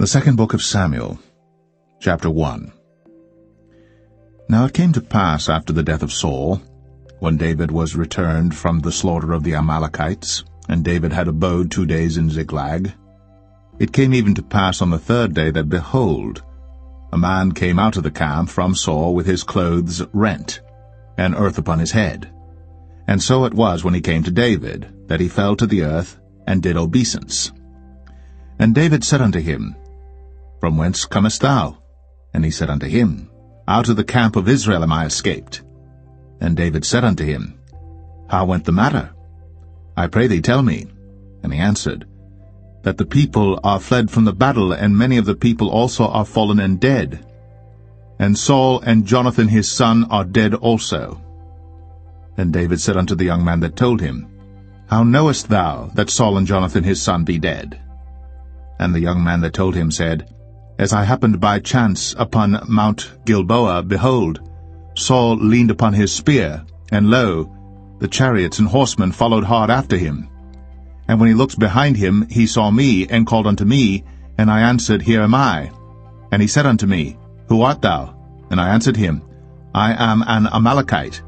The second book of Samuel, chapter 1. Now it came to pass after the death of Saul, when David was returned from the slaughter of the Amalekites, and David had abode 2 days in Ziklag, it came even to pass on the third day that, behold, a man came out of the camp from Saul with his clothes rent, and earth upon his head. And so it was when he came to David, that he fell to the earth, and did obeisance. And David said unto him, From whence comest thou? And he said unto him, Out of the camp of Israel am I escaped. And David said unto him, How went the matter? I pray thee, tell me. And he answered, That the people are fled from the battle, and many of the people also are fallen and dead. And Saul and Jonathan his son are dead also. And David said unto the young man that told him, How knowest thou that Saul and Jonathan his son be dead? And the young man that told him said, As I happened by chance upon Mount Gilboa, behold, Saul leaned upon his spear, and lo, the chariots and horsemen followed hard after him. And when he looked behind him, he saw me, and called unto me, and I answered, Here am I. And he said unto me, Who art thou? And I answered him, I am an Amalekite.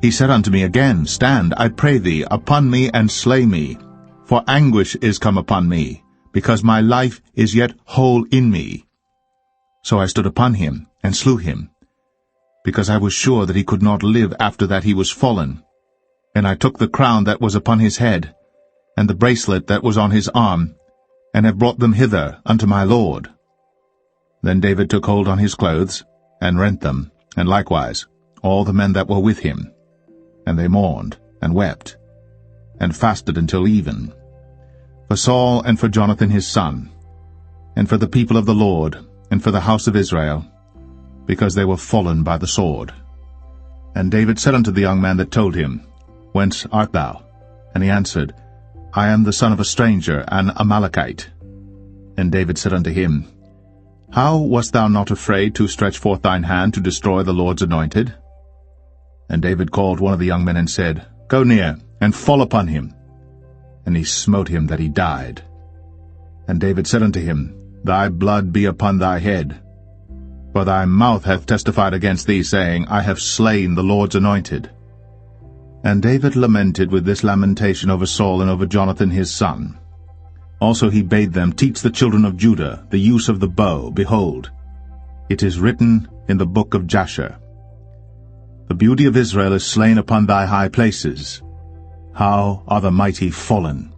He said unto me again, Stand, I pray thee, upon me, and slay me, for anguish is come upon me, because my life is yet whole in me. So I stood upon him, and slew him, because I was sure that he could not live after that he was fallen. And I took the crown that was upon his head, and the bracelet that was on his arm, and have brought them hither unto my lord. Then David took hold on his clothes, and rent them, and likewise all the men that were with him. And they mourned, and wept, and fasted until even, for Saul and for Jonathan his son, and for the people of the Lord, and for the house of Israel, because they were fallen by the sword. And David said unto the young man that told him, Whence art thou? And he answered, I am the son of a stranger, an Amalekite. And David said unto him, How wast thou not afraid to stretch forth thine hand to destroy the Lord's anointed? And David called one of the young men and said, Go near, and fall upon him. And he smote him that he died. And David said unto him, Thy blood be upon thy head. For thy mouth hath testified against thee, saying, I have slain the Lord's anointed. And David lamented with this lamentation over Saul and over Jonathan his son. Also he bade them teach the children of Judah the use of the bow. Behold, it is written in the book of Jasher, The beauty of Israel is slain upon thy high places. How are the mighty fallen!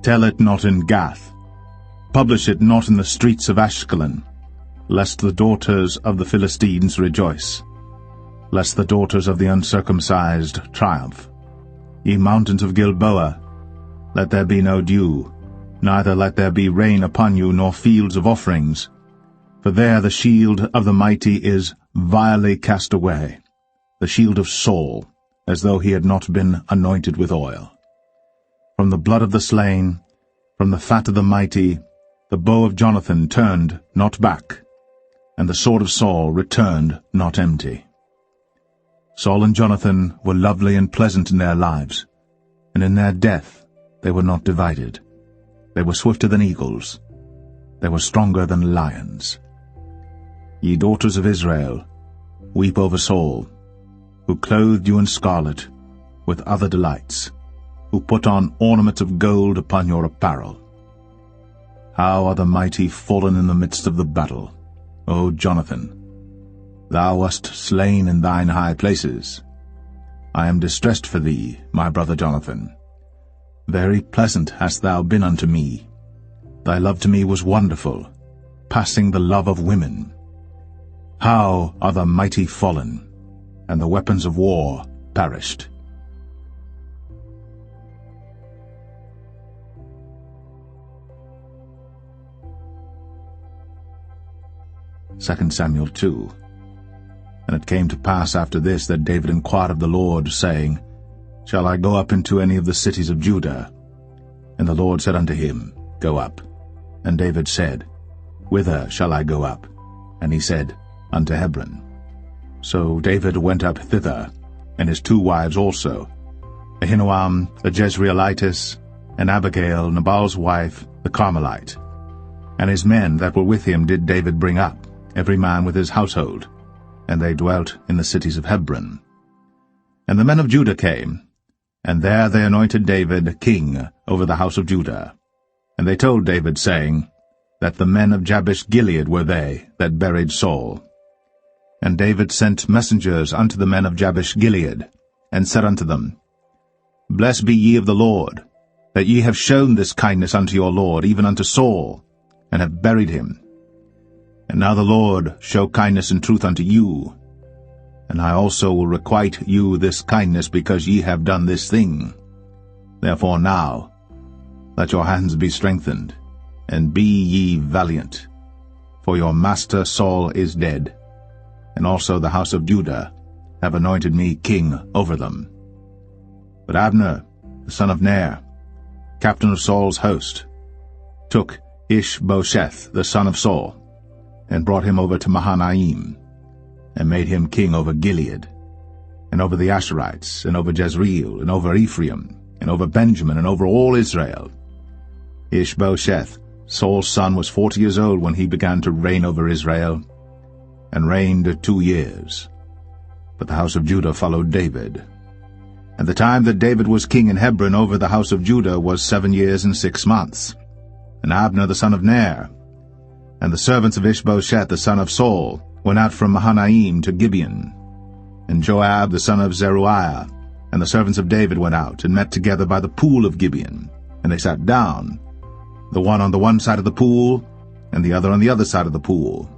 Tell it not in Gath. Publish it not in the streets of Ashkelon, lest the daughters of the Philistines rejoice, lest the daughters of the uncircumcised triumph. Ye mountains of Gilboa, let there be no dew, neither let there be rain upon you, nor fields of offerings. For there the shield of the mighty is vilely cast away, the shield of Saul, as though he had not been anointed with oil. From the blood of the slain, from the fat of the mighty, the bow of Jonathan turned not back, and the sword of Saul returned not empty. Saul and Jonathan were lovely and pleasant in their lives, and in their death they were not divided. They were swifter than eagles, they were stronger than lions. Ye daughters of Israel, weep over Saul, who clothed you in scarlet, with other delights, who put on ornaments of gold upon your apparel. How are the mighty fallen in the midst of the battle, O Jonathan! Thou wast slain in thine high places. I am distressed for thee, my brother Jonathan. Very pleasant hast thou been unto me. Thy love to me was wonderful, passing the love of women. How are the mighty fallen, and the weapons of war perished. 2 Samuel 2. And it came to pass after this that David inquired of the Lord, saying, Shall I go up into any of the cities of Judah? And the Lord said unto him, Go up. And David said, Whither shall I go up? And he said, Unto Hebron. So David went up thither, and his 2 wives also, Ahinoam the Jezreelitess, and Abigail, Nabal's wife, the Carmelite. And his men that were with him did David bring up, every man with his household, and they dwelt in the cities of Hebron. And the men of Judah came, and there they anointed David king over the house of Judah. And they told David, saying, that the men of Jabesh-Gilead were they that buried Saul. And David sent messengers unto the men of Jabesh-Gilead, and said unto them, Blessed be ye of the Lord, that ye have shown this kindness unto your Lord, even unto Saul, and have buried him. And now the Lord show kindness and truth unto you, and I also will requite you this kindness, because ye have done this thing. Therefore now let your hands be strengthened, and be ye valiant, for your master Saul is dead, and also the house of Judah have anointed me king over them. But Abner, the son of Ner, captain of Saul's host, took Ishbosheth the son of Saul, and brought him over to Mahanaim, and made him king over Gilead, and over the Asherites, and over Jezreel, and over Ephraim, and over Benjamin, and over all Israel. Ishbosheth, Saul's son, was 40 years old when he began to reign over Israel, and reigned 2 years. But the house of Judah followed David. And the time that David was king in Hebron over the house of Judah was 7 years and 6 months. And Abner the son of Ner, and the servants of Ishbosheth the son of Saul, went out from Mahanaim to Gibeon. And Joab the son of Zeruiah, and the servants of David went out, and met together by the pool of Gibeon. And they sat down, the one on the one side of the pool, and the other on the other side of the pool.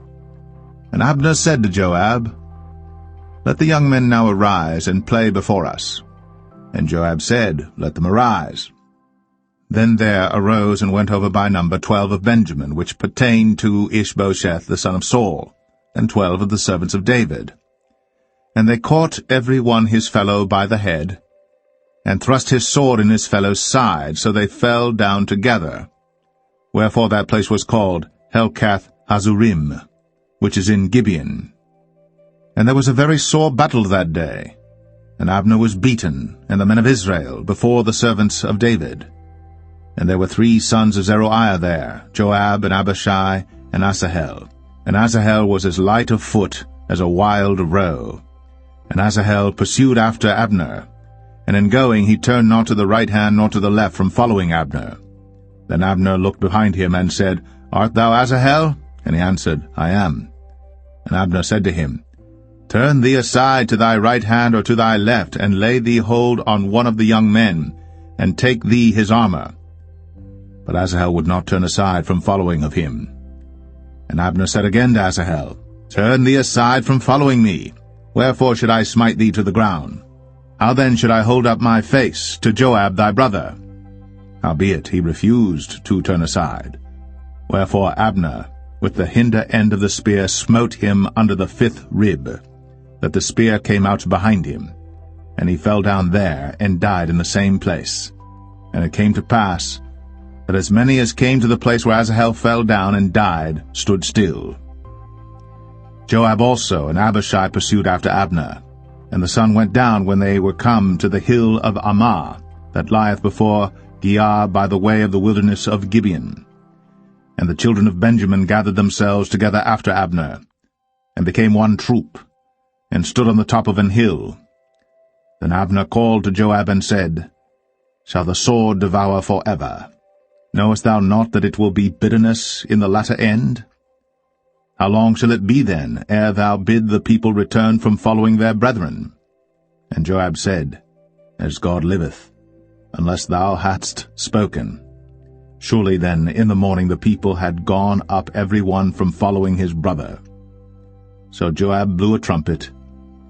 And Abner said to Joab, Let the young men now arise, and play before us. And Joab said, Let them arise. Then there arose and went over by number 12 of Benjamin, which pertained to Ishbosheth the son of Saul, and 12 of the servants of David. And they caught every one his fellow by the head, and thrust his sword in his fellow's side, so they fell down together. Wherefore that place was called Helkath Hazurim, which is in Gibeon. And there was a very sore battle that day, and Abner was beaten, and the men of Israel, before the servants of David. And there were 3 sons of Zeruiah there, Joab, and Abishai, and Asahel. And Asahel was as light of foot as a wild roe. And Asahel pursued after Abner, and in going he turned not to the right hand nor to the left from following Abner. Then Abner looked behind him, and said, Art thou Asahel? And he answered, I am. And Abner said to him, Turn thee aside to thy right hand or to thy left, and lay thee hold on one of the young men, and take thee his armor. But Asahel would not turn aside from following of him. And Abner said again to Asahel, Turn thee aside from following me. Wherefore should I smite thee to the ground? How then should I hold up my face to Joab thy brother? Howbeit he refused to turn aside. Wherefore Abner, with the hinder end of the spear, smote him under the 5th rib, that the spear came out behind him. And he fell down there, and died in the same place. And it came to pass, that as many as came to the place where Asahel fell down and died stood still. Joab also and Abishai pursued after Abner. And the sun went down when they were come to the hill of Ammah, that lieth before Giah by the way of the wilderness of Gibeon. And the children of Benjamin gathered themselves together after Abner, and became one troop, and stood on the top of an hill. Then Abner called to Joab and said, Shall the sword devour forever? Knowest thou not that it will be bitterness in the latter end? How long shall it be then, ere thou bid the people return from following their brethren? And Joab said, As God liveth, unless thou hadst spoken. Surely then in the morning the people had gone up every one from following his brother. So Joab blew a trumpet,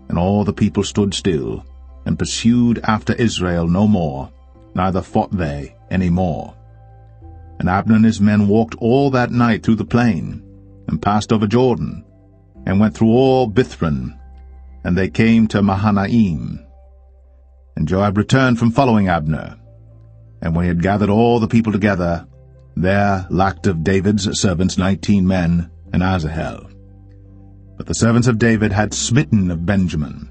and all the people stood still, and pursued after Israel no more, neither fought they any more. And Abner and his men walked all that night through the plain, and passed over Jordan, and went through all Bithron, and they came to Mahanaim. And Joab returned from following Abner. And when he had gathered all the people together, there lacked of David's servants 19 men, and Asahel. But the servants of David had smitten of Benjamin,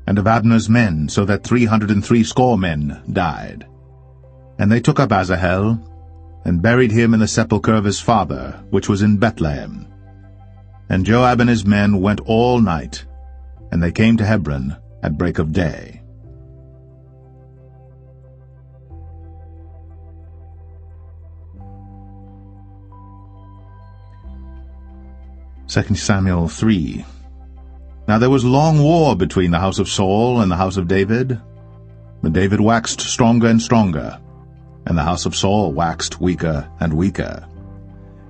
and of Abner's men, so that 360 men died. And they took up Asahel, and buried him in the sepulchre of his father, which was in Bethlehem. And Joab and his men went all night, and they came to Hebron at break of day. 2 Samuel 3. Now there was long war between the house of Saul and the house of David. But David waxed stronger and stronger, and the house of Saul waxed weaker and weaker.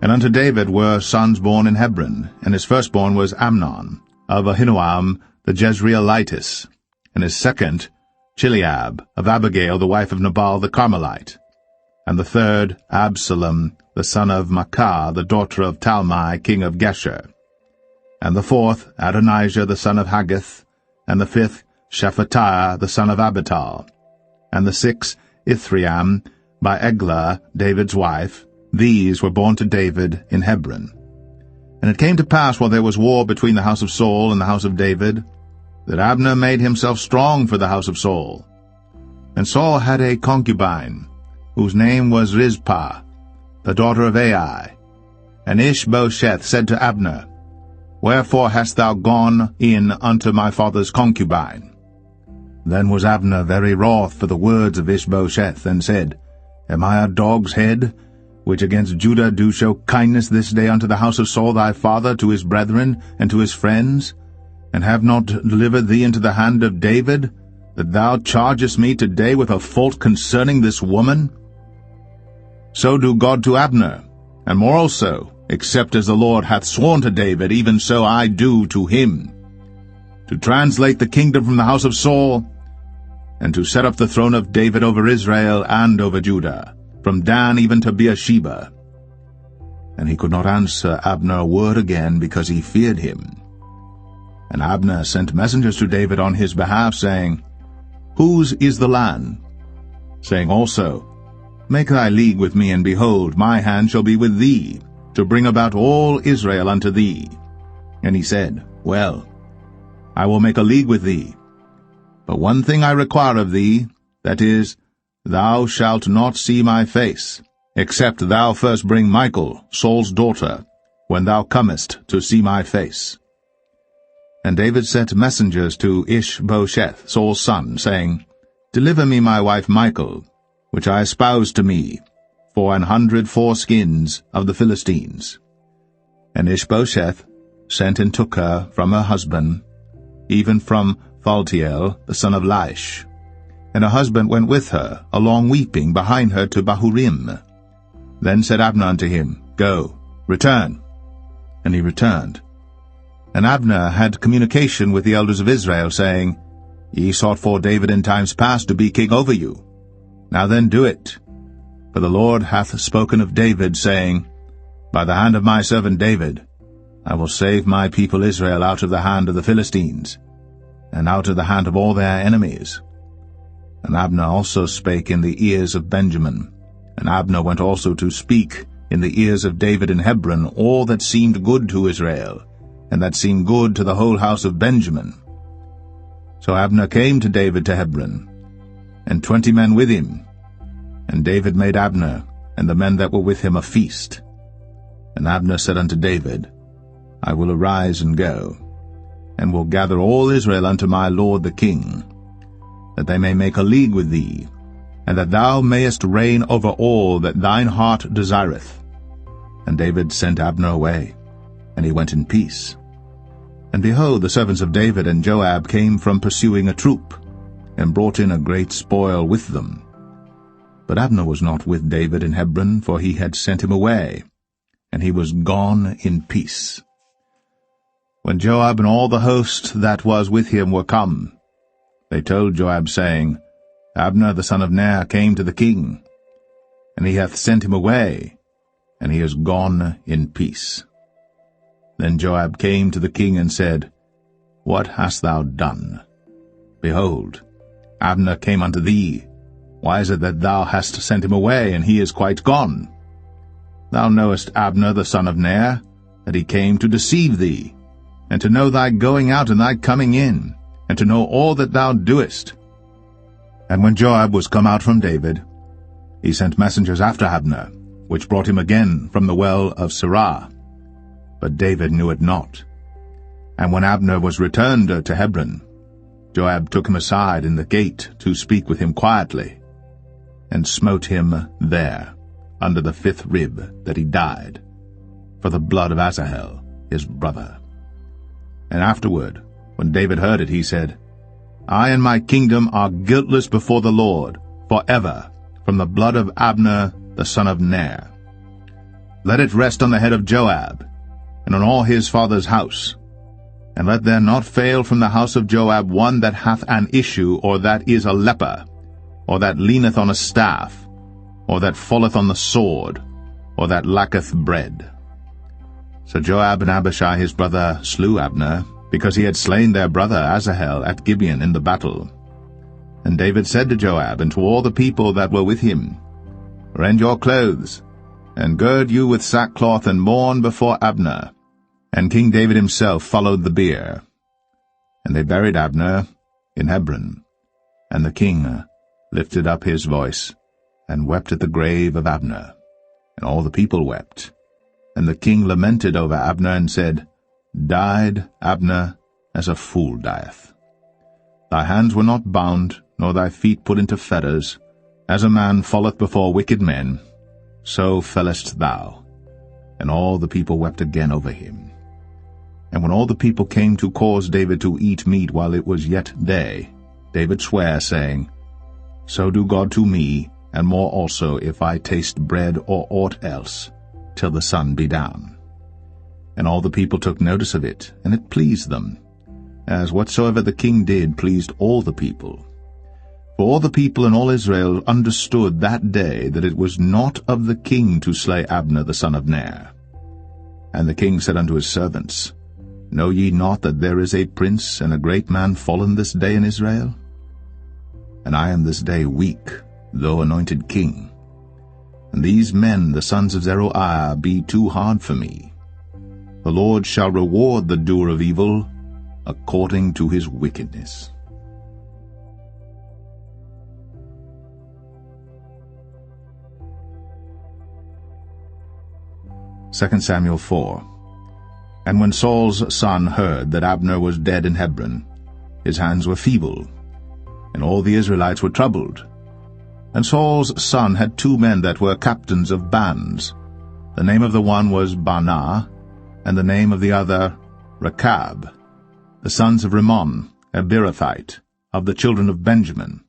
And unto David were sons born in Hebron, and his firstborn was Amnon, of Ahinoam the Jezreelitess, and his second Chileab, of Abigail the wife of Nabal the Carmelite, and the third Absalom the son of Maacah the daughter of Talmai king of Geshur, and the fourth Adonijah the son of Haggith, and the fifth Shephatiah the son of Abital, and the sixth Ithream by Eglah David's wife. These were born to David in Hebron. And it came to pass, while there was war between the house of Saul and the house of David, that Abner made himself strong for the house of Saul. And Saul had a concubine, whose name was Rizpah, the daughter of Ai. And Ishbosheth said to Abner, Wherefore hast thou gone in unto my father's concubine? Then was Abner very wroth for the words of Ishbosheth, and said, Am I a dog's head, which against Judah do show kindness this day unto the house of Saul thy father, to his brethren, and to his friends, and have not delivered thee into the hand of David, that thou chargest me today with a fault concerning this woman? So do God to Abner, and more also, except as the Lord hath sworn to David, even so I do to him, to translate the kingdom from the house of Saul, and to set up the throne of David over Israel and over Judah, from Dan even to Beersheba. And he could not answer Abner a word again, because he feared him. And Abner sent messengers to David on his behalf, saying, Whose is the land? Saying also, Make thy league with me, and behold, my hand shall be with thee, to bring about all Israel unto thee. And he said, Well, I will make a league with thee. But one thing I require of thee, that is, thou shalt not see my face, except thou first bring Michal, Saul's daughter, when thou comest to see my face. And David sent messengers to Ishbosheth, Saul's son, saying, Deliver me my wife Michal, which I espoused to me, for 100 foreskins of the Philistines. And Ishbosheth sent and took her from her husband, even from Phaltiel, the son of Laish. And her husband went with her, along weeping, behind her to Bahurim. Then said Abner unto him, Go, return. And he returned. And Abner had communication with the elders of Israel, saying, Ye sought for David in times past to be king over you. Now then do it. For the Lord hath spoken of David, saying, By the hand of my servant David, I will save my people Israel out of the hand of the Philistines, and out of the hand of all their enemies. And Abner also spake in the ears of Benjamin. And Abner went also to speak in the ears of David in Hebron all that seemed good to Israel, and that seemed good to the whole house of Benjamin. So Abner came to David to Hebron, and 20 men with him. And David made Abner and the men that were with him a feast. And Abner said unto David, I will arise and go, and will gather all Israel unto my lord the king, that they may make a league with thee, and that thou mayest reign over all that thine heart desireth. And David sent Abner away, and he went in peace. And behold, the servants of David and Joab came from pursuing a troop, and brought in a great spoil with them. But Abner was not with David in Hebron, for he had sent him away, and he was gone in peace. When Joab and all the host that was with him were come, they told Joab, saying, Abner the son of Ner came to the king, and he hath sent him away, and he is gone in peace. Then Joab came to the king and said, What hast thou done? Behold, Abner came unto thee. Why is it that thou hast sent him away, and he is quite gone? Thou knowest Abner the son of Ner, that he came to deceive thee, and to know thy going out and thy coming in, and to know all that thou doest. And when Joab was come out from David, he sent messengers after Abner, which brought him again from the well of Sirah. But David knew it not. And when Abner was returned to Hebron, Joab took him aside in the gate to speak with him quietly, and smote him there, under the 5th rib, that he died, for the blood of Asahel, his brother. And afterward, when David heard it, he said, I and my kingdom are guiltless before the Lord, forever, from the blood of Abner the son of Ner. Let it rest on the head of Joab, and on all his father's house. And let there not fail from the house of Joab one that hath an issue, or that is a leper, or that leaneth on a staff, or that falleth on the sword, or that lacketh bread. So Joab and Abishai his brother slew Abner, because he had slain their brother Asahel at Gibeon in the battle. And David said to Joab and to all the people that were with him, Rend your clothes, and gird you with sackcloth, and mourn before Abner. And King David himself followed the bier. And they buried Abner in Hebron. And the king lifted up his voice, and wept at the grave of Abner. And all the people wept. And the king lamented over Abner, and said, Died Abner as a fool dieth. Thy hands were not bound, nor thy feet put into fetters. As a man falleth before wicked men, so fellest thou. And all the people wept again over him. And when all the people came to cause David to eat meat while it was yet day, David sware, saying, So do God to me, and more also, if I taste bread or aught else, till the sun be down. And all the people took notice of it, and it pleased them, as whatsoever the king did pleased all the people. For all the people and all Israel understood that day that it was not of the king to slay Abner the son of Ner. And the king said unto his servants, Know ye not that there is a prince and a great man fallen this day in Israel? And I am this day weak, though anointed king. And these men, the sons of Zeruiah, be too hard for me. The Lord shall reward the doer of evil according to his wickedness. 2 Samuel 4. And when Saul's son heard that Abner was dead in Hebron, his hands were feeble, and all the Israelites were troubled. And Saul's son had 2 men that were captains of bands. The name of the one was Baanah, and the name of the other Rechab, the sons of Rimmon, a Beerothite, of the children of Benjamin.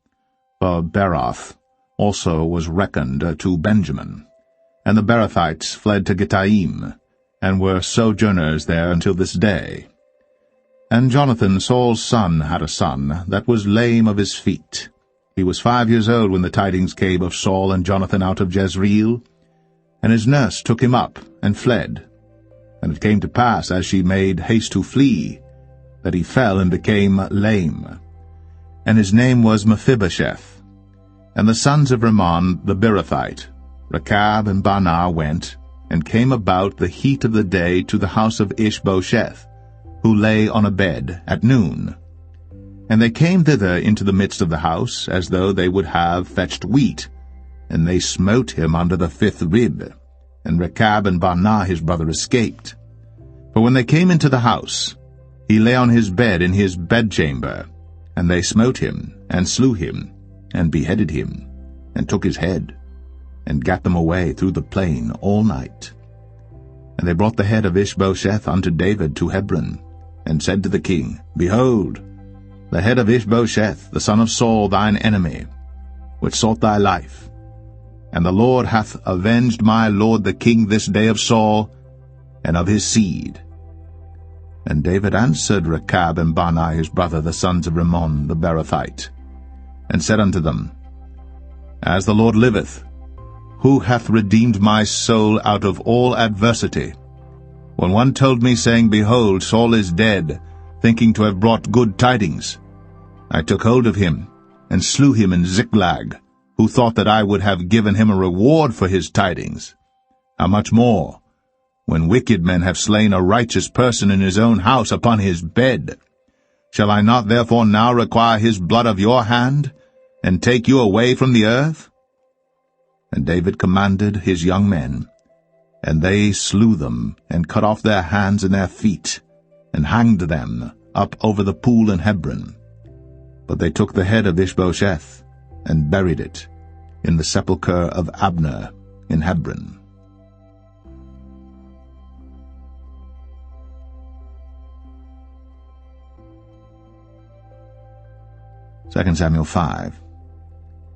For Beeroth also was reckoned to Benjamin. And the Beerothites fled to Gittaim, and were sojourners there until this day. And Jonathan, Saul's son, had a son that was lame of his feet. He was 5 years old when the tidings came of Saul and Jonathan out of Jezreel. And his nurse took him up, and fled. And it came to pass, as she made haste to flee, that he fell and became lame. And his name was Mephibosheth. And the sons of Rimmon the Beerothite, Rechab and Baanah, went, and came about the heat of the day to the house of Ishbosheth, who lay on a bed at noon. And they came thither into the midst of the house, as though they would have fetched wheat, and they smote him under the 5th rib. And Rechab and Baanah his brother escaped. For when they came into the house, he lay on his bed in his bedchamber, and they smote him, and slew him, and beheaded him, and took his head, and gat them away through the plain all night. And they brought the head of Ishbosheth unto David to Hebron, and said to the king, Behold, the head of Ishbosheth, the son of Saul, thine enemy, which sought thy life. And the Lord hath avenged my lord the king this day of Saul, and of his seed. And David answered Rechab and Baanah his brother, the sons of Rimmon the Beerothite, and said unto them, As the Lord liveth, who hath redeemed my soul out of all adversity? When one told me, saying, Behold, Saul is dead, thinking to have brought good tidings, I took hold of him, and slew him in Ziklag, who thought that I would have given him a reward for his tidings. How much more, when wicked men have slain a righteous person in his own house upon his bed? Shall I not therefore now require his blood of your hand, and take you away from the earth? And David commanded his young men, and they slew them, and cut off their hands and their feet, and hanged them up over the pool in Hebron. But they took the head of Ishbosheth, and buried it in the sepulchre of Abner in Hebron. 2 Samuel 5.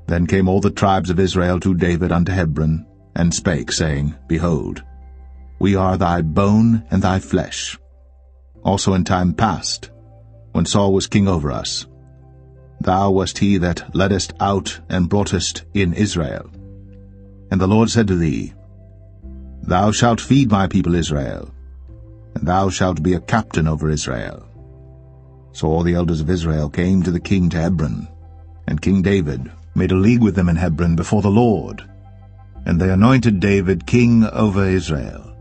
Then came all the tribes of Israel to David unto Hebron, and spake, saying, Behold, we are thy bone and thy flesh. Also in time past, when Saul was king over us, thou wast he that leddest out and broughtest in Israel. And the Lord said to thee, Thou shalt feed my people Israel, and thou shalt be a captain over Israel. So all the elders of Israel came to the king to Hebron, and King David made a league with them in Hebron before the Lord, and they anointed David king over Israel.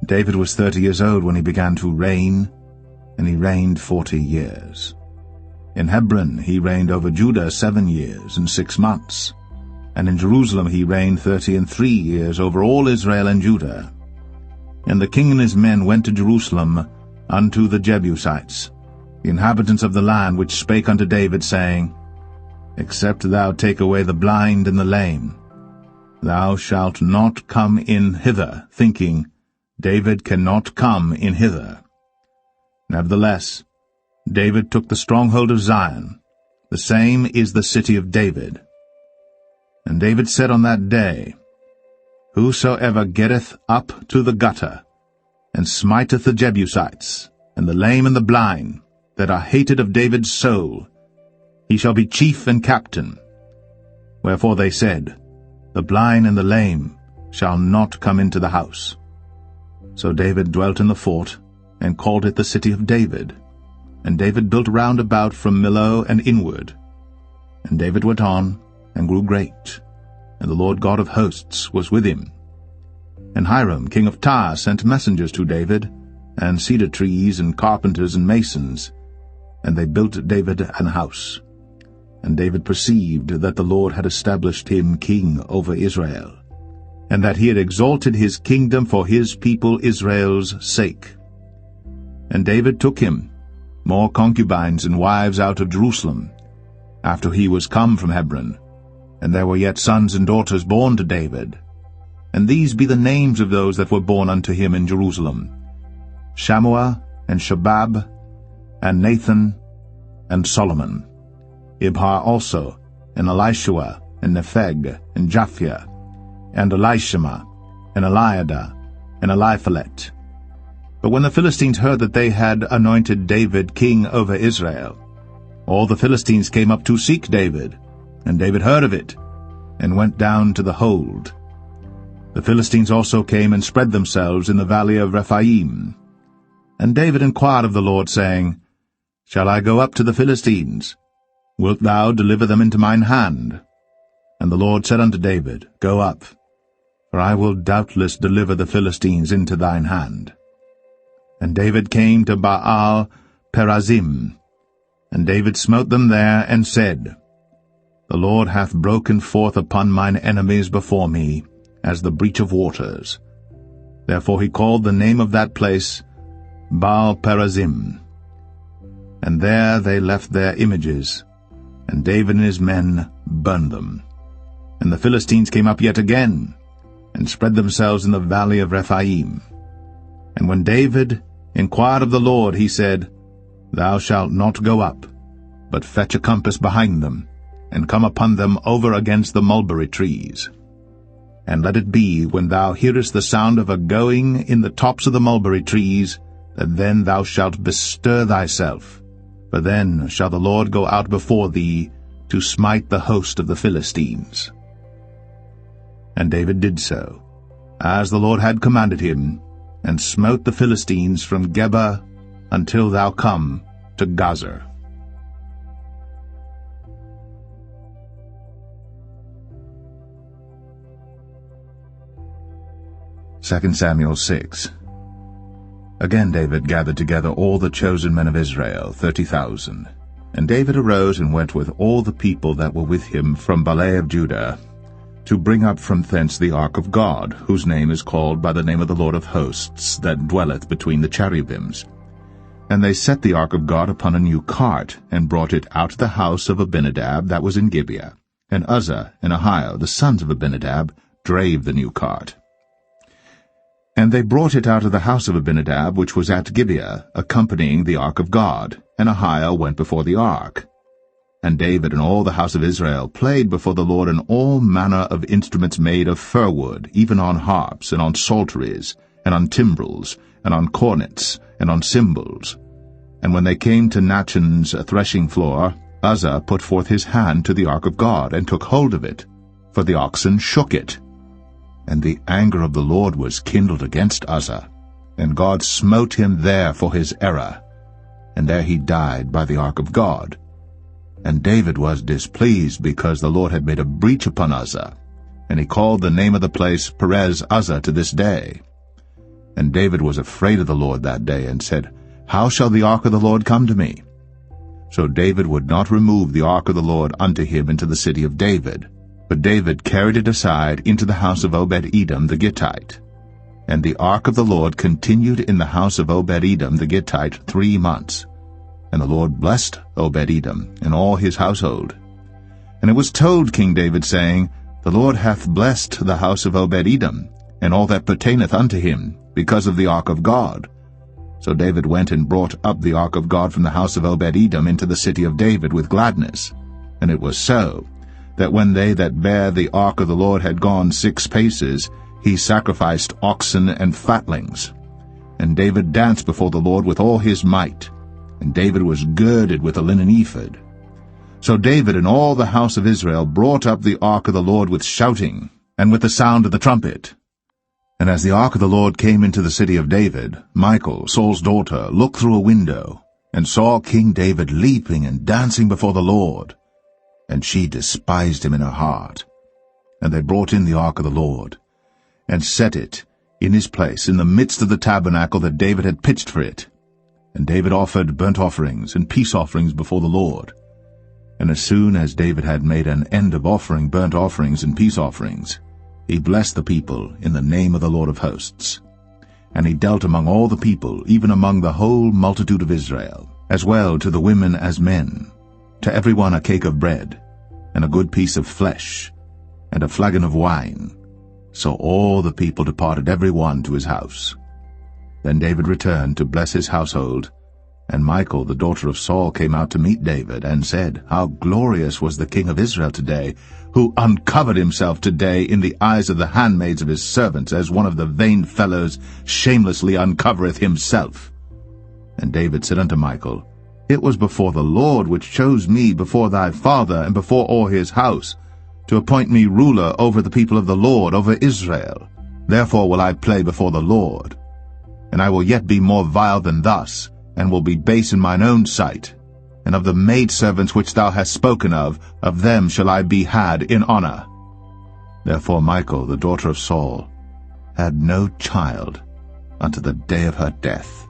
David was 30 years old when he began to reign, and he reigned 40 years. In Hebron he reigned over Judah 7 years and 6 months, and in Jerusalem he reigned 33 years over all Israel and Judah. And the king and his men went to Jerusalem unto the Jebusites, the inhabitants of the land, which spake unto David, saying, Except thou take away the blind and the lame, thou shalt not come in hither, thinking, David cannot come in hither. Nevertheless, David took the stronghold of Zion, the same is the city of David. And David said on that day, Whosoever getteth up to the gutter, and smiteth the Jebusites, and the lame and the blind, that are hated of David's soul, he shall be chief and captain. Wherefore they said, The blind and the lame shall not come into the house. So David dwelt in the fort, and called it the city of David. And David built round about from Millo and inward. And David went on, and grew great, and the Lord God of hosts was with him. And Hiram king of Tyre sent messengers to David, and cedar trees, and carpenters, and masons, and they built David an house. And David perceived that the Lord had established him king over Israel, and that he had exalted his kingdom for his people Israel's sake. And David took him more concubines and wives out of Jerusalem, after he was come from Hebron, and there were yet sons and daughters born to David. And these be the names of those that were born unto him in Jerusalem, Shammua, and Shobab, and Nathan, and Solomon, Ibhar also, and Elishua, and Nepheg, and Japhia, and Elishama, and Eliada, and Eliphalet. But when the Philistines heard that they had anointed David king over Israel, all the Philistines came up to seek David, and David heard of it, and went down to the hold. The Philistines also came and spread themselves in the valley of Rephaim. And David inquired of the Lord, saying, Shall I go up to the Philistines? Wilt thou deliver them into mine hand? And the Lord said unto David, Go up, for I will doubtless deliver the Philistines into thine hand. And David came to Baal Perazim, and David smote them there, and said, The Lord hath broken forth upon mine enemies before me, as the breach of waters. Therefore he called the name of that place Baal Perazim. And there they left their images, and David and his men burned them. And the Philistines came up yet again, and spread themselves in the valley of Rephaim. And when David inquired of the Lord, he said, Thou shalt not go up, but fetch a compass behind them, and come upon them over against the mulberry trees. And let it be, when thou hearest the sound of a going in the tops of the mulberry trees, that then thou shalt bestir thyself, for then shall the Lord go out before thee to smite the host of the Philistines. And David did so, as the Lord had commanded him, and smote the Philistines from Geba until thou come to Gazer. Second Samuel 6. Again David gathered together all the chosen men of Israel, 30,000. And David arose and went with all the people that were with him from Baalah of Judah, to bring up from thence the ark of God, whose name is called by the name of the Lord of hosts, that dwelleth between the cherubims. And they set the ark of God upon a new cart, and brought it out of the house of Abinadab that was in Gibeah. And Uzzah and Ahio, the sons of Abinadab, drave the new cart. And they brought it out of the house of Abinadab, which was at Gibeah, accompanying the ark of God, and Ahio went before the ark. And David and all the house of Israel played before the Lord in all manner of instruments made of fir wood, even on harps, and on psalteries, and on timbrels, and on cornets, and on cymbals. And when they came to Nachon's threshing floor, Uzzah put forth his hand to the ark of God, and took hold of it, for the oxen shook it. And the anger of the Lord was kindled against Uzzah, and God smote him there for his error. And there he died by the ark of God. And David was displeased, because the Lord had made a breach upon Uzzah, and he called the name of the place Perez Uzzah to this day. And David was afraid of the Lord that day, and said, How shall the ark of the Lord come to me? So David would not remove the ark of the Lord unto him into the city of David, but David carried it aside into the house of Obed-Edom the Gittite. And the ark of the Lord continued in the house of Obed-Edom the Gittite 3 months. And the Lord blessed Obed-Edom and all his household. And it was told King David, saying, The Lord hath blessed the house of Obed-Edom, and all that pertaineth unto him, because of the ark of God. So David went and brought up the ark of God from the house of Obed-Edom into the city of David with gladness. And it was so, that when they that bare the ark of the Lord had gone 6 paces, he sacrificed oxen and fatlings. And David danced before the Lord with all his might. And David was girded with a linen ephod. So David and all the house of Israel brought up the ark of the Lord with shouting, and with the sound of the trumpet. And as the ark of the Lord came into the city of David, Michal, Saul's daughter, looked through a window, and saw King David leaping and dancing before the Lord. And she despised him in her heart. And they brought in the ark of the Lord, and set it in his place in the midst of the tabernacle that David had pitched for it. And David offered burnt offerings and peace offerings before the Lord. And as soon as David had made an end of offering burnt offerings and peace offerings, he blessed the people in the name of the Lord of hosts. And he dealt among all the people, even among the whole multitude of Israel, as well to the women as men, to every one a cake of bread, and a good piece of flesh, and a flagon of wine. So all the people departed every one to his house. Then David returned to bless his household, and Michal, the daughter of Saul, came out to meet David, and said, How glorious was the king of Israel today, who uncovered himself today in the eyes of the handmaids of his servants, as one of the vain fellows shamelessly uncovereth himself. And David said unto Michal, It was before the Lord which chose me before thy father and before all his house, to appoint me ruler over the people of the Lord, over Israel. Therefore will I play before the Lord. And I will yet be more vile than thus, and will be base in mine own sight. And of the maidservants which thou hast spoken of them shall I be had in honor. Therefore Michal, the daughter of Saul, had no child unto the day of her death.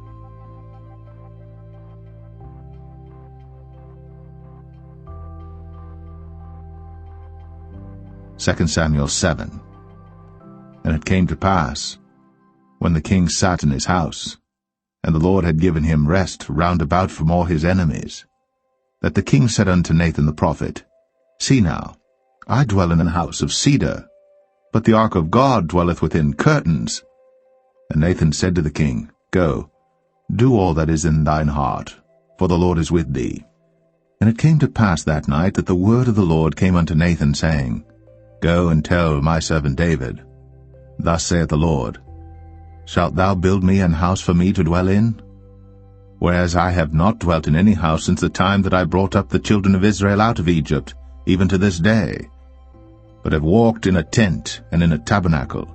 Second Samuel 7. And it came to pass, when the king sat in his house, and the Lord had given him rest round about from all his enemies, that the king said unto Nathan the prophet, See now, I dwell in an house of cedar, but the ark of God dwelleth within curtains. And Nathan said to the king, Go, do all that is in thine heart, for the Lord is with thee. And it came to pass that night that the word of the Lord came unto Nathan, saying, Go and tell my servant David, Thus saith the Lord, Shalt thou build me an house for me to dwell in? Whereas I have not dwelt in any house since the time that I brought up the children of Israel out of Egypt, even to this day, but have walked in a tent and in a tabernacle.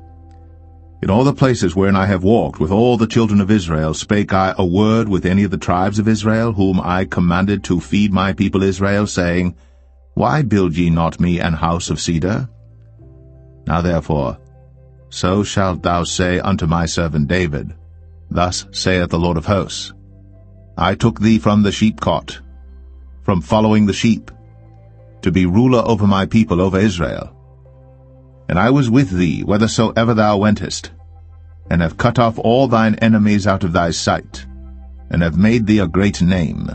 In all the places wherein I have walked with all the children of Israel spake I a word with any of the tribes of Israel, whom I commanded to feed my people Israel, saying, Why build ye not me an house of cedar? Now therefore, so shalt thou say unto my servant David, Thus saith the Lord of hosts, I took thee from the sheepcot, from following the sheep, to be ruler over my people, over Israel. And I was with thee whithersoever thou wentest, and have cut off all thine enemies out of thy sight, and have made thee a great name,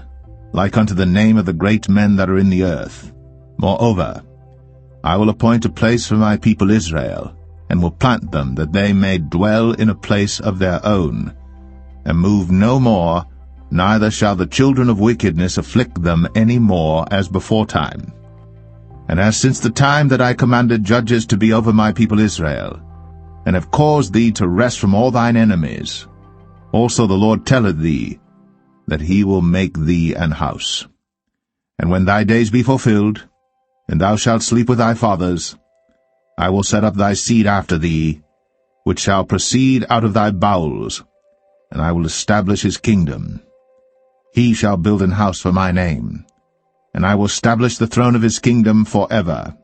like unto the name of the great men that are in the earth. Moreover, I will appoint a place for my people Israel, and will plant them, that they may dwell in a place of their own, and move no more, neither shall the children of wickedness afflict them any more as beforetime. And as since the time that I commanded judges to be over my people Israel, and have caused thee to rest from all thine enemies, also the Lord telleth thee, that he will make thee an house. And when thy days be fulfilled, and thou shalt sleep with thy fathers, I will set up thy seed after thee, which shall proceed out of thy bowels, and I will establish his kingdom. He shall build an house for my name, and I will establish the throne of his kingdom forever.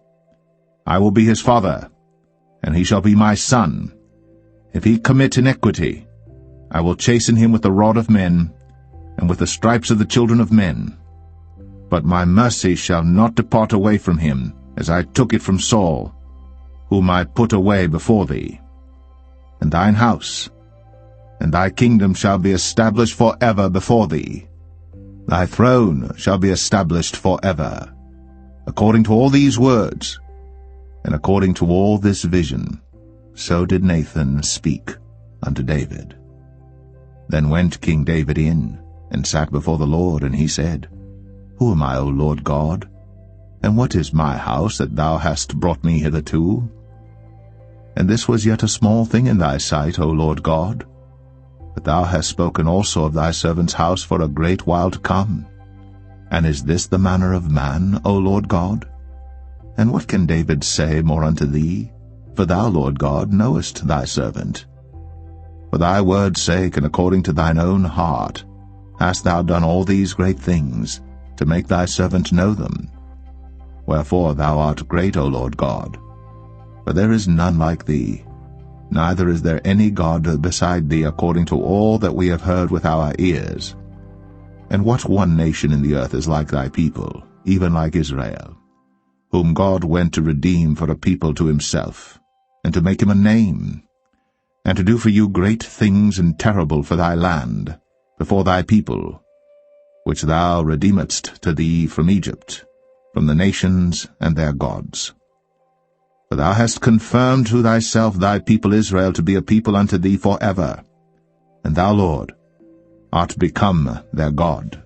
I will be his father, and he shall be my son. If he commit iniquity, I will chasten him with the rod of men, and with the stripes of the children of men. But my mercy shall not depart away from him, as I took it from Saul, whom I put away before thee. And thine house, and thy kingdom shall be established forever before thee. Thy throne shall be established forever. According to all these words, and according to all this vision, so did Nathan speak unto David. Then went King David in, and sat before the Lord, and he said, Who am I, O Lord God? And what is my house that thou hast brought me hitherto? And this was yet a small thing in thy sight, O Lord God. But thou hast spoken also of thy servant's house for a great while to come. And is this the manner of man, O Lord God? And what can David say more unto thee? For thou, Lord God, knowest thy servant. For thy word's sake, and according to thine own heart, hast thou done all these great things, to make thy servant know them. Wherefore thou art great, O Lord God. For there is none like thee, neither is there any God beside thee, according to all that we have heard with our ears. And what one nation in the earth is like thy people, even like Israel, whom God went to redeem for a people to himself, and to make him a name, and to do for you great things and terrible for thy land, before thy people, which thou redeemedst to thee from Egypt, from the nations and their gods. For thou hast confirmed to thyself thy people Israel to be a people unto thee forever, and thou, Lord, art become their God.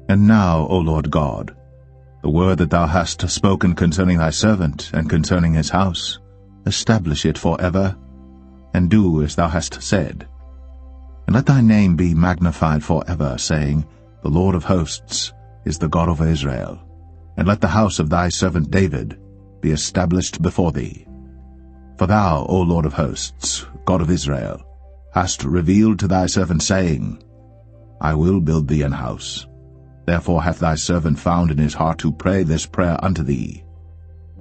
And now, O Lord God, the word that thou hast spoken concerning thy servant and concerning his house, establish it forever, and do as thou hast said. And let thy name be magnified forever, saying, The Lord of hosts is the God of Israel. And let the house of thy servant David be established before thee. For thou, O Lord of hosts, God of Israel, hast revealed to thy servant, saying, I will build thee an house. Therefore hath thy servant found in his heart to pray this prayer unto thee.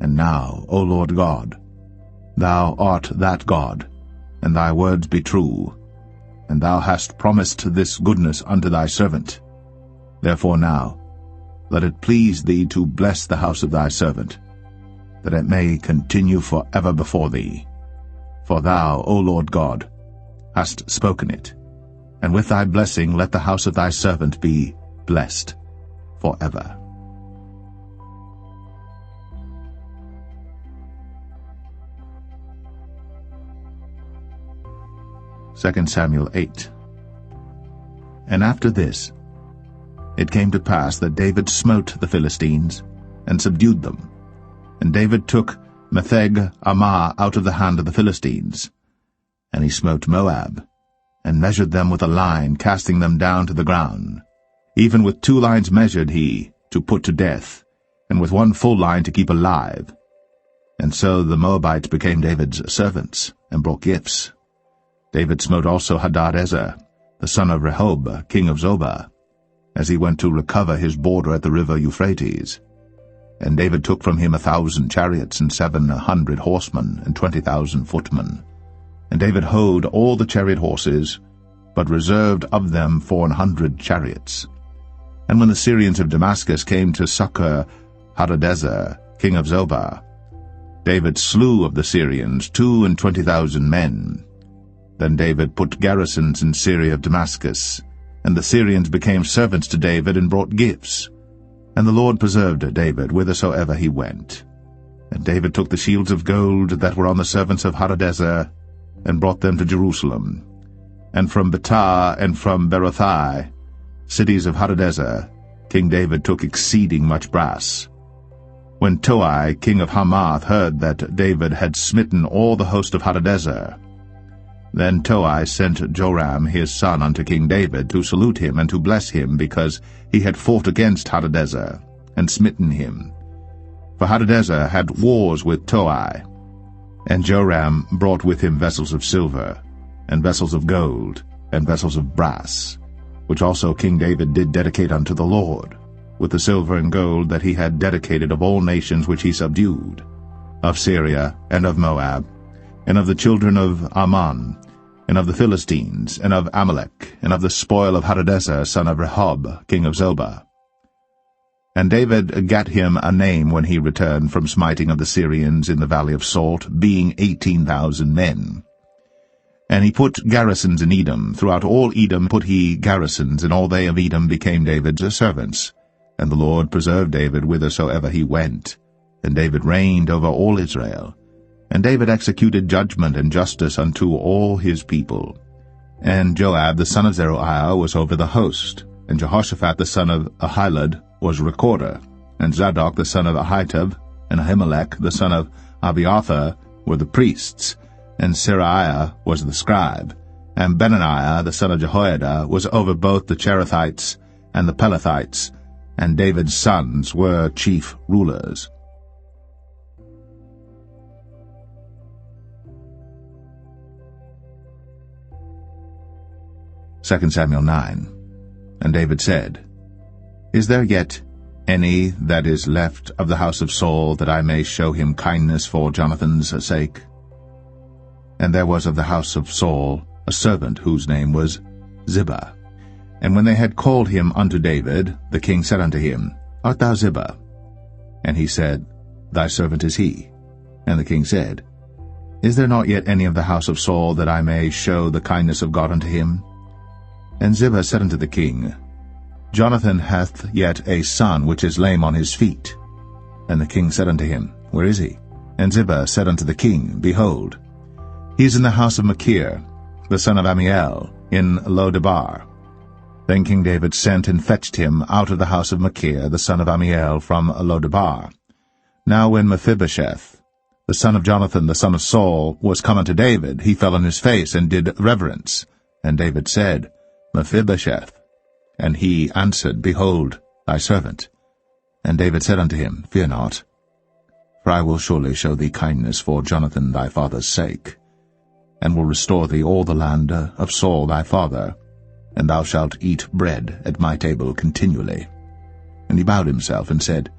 And now, O Lord God, thou art that God, and thy words be true, and thou hast promised this goodness unto thy servant. Therefore now, let it please thee to bless the house of thy servant, that it may continue forever before thee. For thou, O Lord God, hast spoken it, and with thy blessing let the house of thy servant be blessed forever. 2 Samuel 8. And after this, it came to pass that David smote the Philistines, and subdued them. And David took Metheg-Ammah out of the hand of the Philistines. And he smote Moab, and measured them with a line, casting them down to the ground. Even with 2 lines measured he, to put to death, and with 1 full line to keep alive. And so the Moabites became David's servants, and brought gifts. David smote also Hadadezer, the son of Rehob, king of Zobah, as he went to recover his border at the river Euphrates. And David took from him 1,000 chariots, and 700 horsemen, and 20,000 footmen. And David houghed all the chariot horses, but reserved of them 400 chariots. And when the Syrians of Damascus came to succor Hadadezer, king of Zobah, David slew of the Syrians 22,000 men. Then David put garrisons in Syria of Damascus, and the Syrians became servants to David and brought gifts. And the Lord preserved David whithersoever he went. And David took the shields of gold that were on the servants of Hadadezer, and brought them to Jerusalem. And from Betah and from Berothai, cities of Hadadezer, King David took exceeding much brass. When Toi, king of Hamath, heard that David had smitten all the host of Hadadezer, then Toi sent Joram his son unto King David to salute him and to bless him, because he had fought against Hadadezer, and smitten him. For Hadadezer had wars with Toi. And Joram brought with him vessels of silver, and vessels of gold, and vessels of brass, which also King David did dedicate unto the Lord, with the silver and gold that he had dedicated of all nations which he subdued, of Syria, and of Moab, and of the children of Ammon, and of the Philistines, and of Amalek, and of the spoil of Hadadezer son of Rehob, king of Zobah. And David gat him a name when he returned from smiting of the Syrians in the valley of Salt, being 18,000 men. And he put garrisons in Edom. Throughout all Edom put he garrisons, and all they of Edom became David's servants. And the Lord preserved David whithersoever he went. And David reigned over all Israel. And David executed judgment and justice unto all his people. And Joab the son of Zeruiah was over the host. And Jehoshaphat the son of Ahilud was recorder. And Zadok the son of Ahitub, and Ahimelech the son of Abiathar were the priests. And Seraiah was the scribe. And Benaniah the son of Jehoiada was over both the Cherethites and the Pelethites. And David's sons were chief rulers. 2 Samuel 9. And David said, Is there yet any that is left of the house of Saul, that I may show him kindness for Jonathan's sake? And there was of the house of Saul a servant whose name was Ziba. And when they had called him unto David, the king said unto him, Art thou Ziba? And he said, Thy servant is he. And the king said, Is there not yet any of the house of Saul, that I may show the kindness of God unto him? And Ziba said unto the king, Jonathan hath yet a son which is lame on his feet. And the king said unto him, Where is he? And Ziba said unto the king, Behold, he is in the house of Makir, the son of Amiel, in Lo-debar. Then King David sent and fetched him out of the house of Makir, the son of Amiel, from Lo-debar. Now when Mephibosheth, the son of Jonathan, the son of Saul, was come unto David, he fell on his face and did reverence. And David said, Mephibosheth. And he answered, Behold, thy servant. And David said unto him, Fear not, for I will surely show thee kindness for Jonathan thy father's sake, and will restore thee all the land of Saul thy father, and thou shalt eat bread at my table continually. And he bowed himself and said,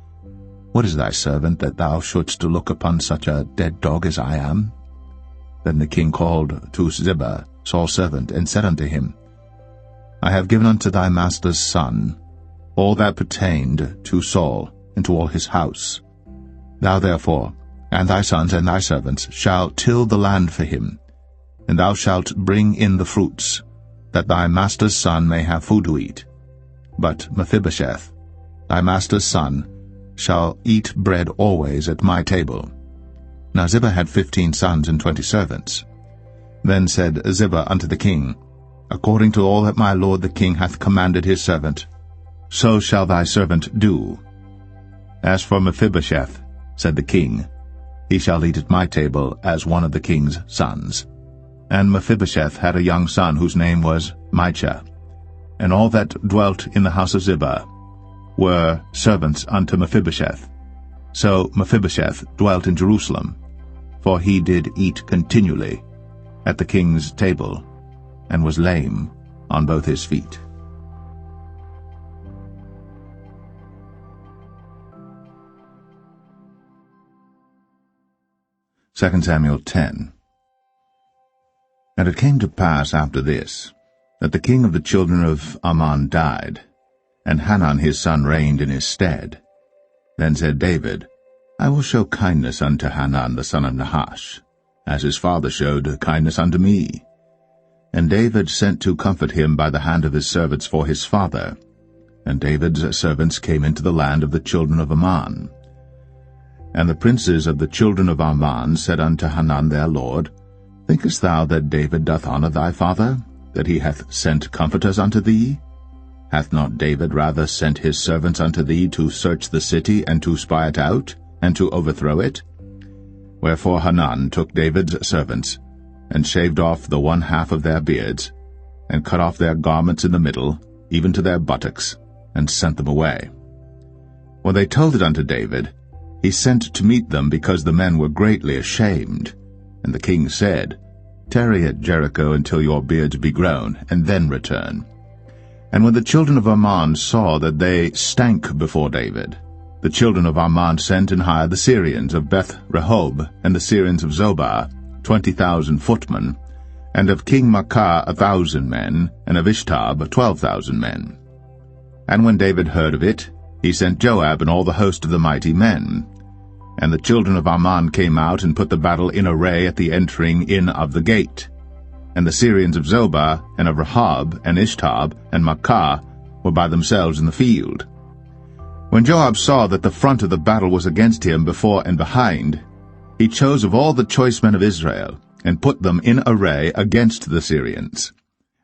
What is thy servant, that thou shouldst look upon such a dead dog as I am? Then the king called to Ziba, Saul's servant, and said unto him, I have given unto thy master's son all that pertained to Saul, and to all his house. Thou therefore, and thy sons and thy servants, shall till the land for him, and thou shalt bring in the fruits, that thy master's son may have food to eat. But Mephibosheth, thy master's son, shall eat bread always at my table. Now Ziba had 15 sons and 20 servants. Then said Ziba unto the king, According to all that my lord the king hath commanded his servant, so shall thy servant do. As for Mephibosheth, said the king, he shall eat at my table as one of the king's sons. And Mephibosheth had a young son whose name was Micah. And all that dwelt in the house of Ziba were servants unto Mephibosheth. So Mephibosheth dwelt in Jerusalem, for he did eat continually at the king's table, and was lame on both his feet. Second Samuel 10. And it came to pass after this, that the king of the children of Ammon died, and Hanan his son reigned in his stead. Then said David, I will show kindness unto Hanan the son of Nahash, as his father showed kindness unto me. And David sent to comfort him by the hand of his servants for his father. And David's servants came into the land of the children of Ammon. And the princes of the children of Ammon said unto Hanan their lord, Thinkest thou that David doth honour thy father, that he hath sent comforters unto thee? Hath not David rather sent his servants unto thee to search the city, and to spy it out, and to overthrow it? Wherefore Hanan took David's servants, and shaved off the one half of their beards, and cut off their garments in the middle, even to their buttocks, and sent them away. When they told it unto David, he sent to meet them, because the men were greatly ashamed. And the king said, Tarry at Jericho until your beards be grown, and then return. And when the children of Ammon saw that they stank before David, the children of Ammon sent and hired the Syrians of Beth-rehob, and the Syrians of Zobah, 20,000 footmen, and of King Maacah 1,000 men, and of Ishtab 12,000 men. And when David heard of it, he sent Joab and all the host of the mighty men. And the children of Ammon came out and put the battle in array at the entering in of the gate. And the Syrians of Zobah, and of Rehob, and Ishtab, and Maacah were by themselves in the field. When Joab saw that the front of the battle was against him before and behind, he chose of all the choice men of Israel, and put them in array against the Syrians.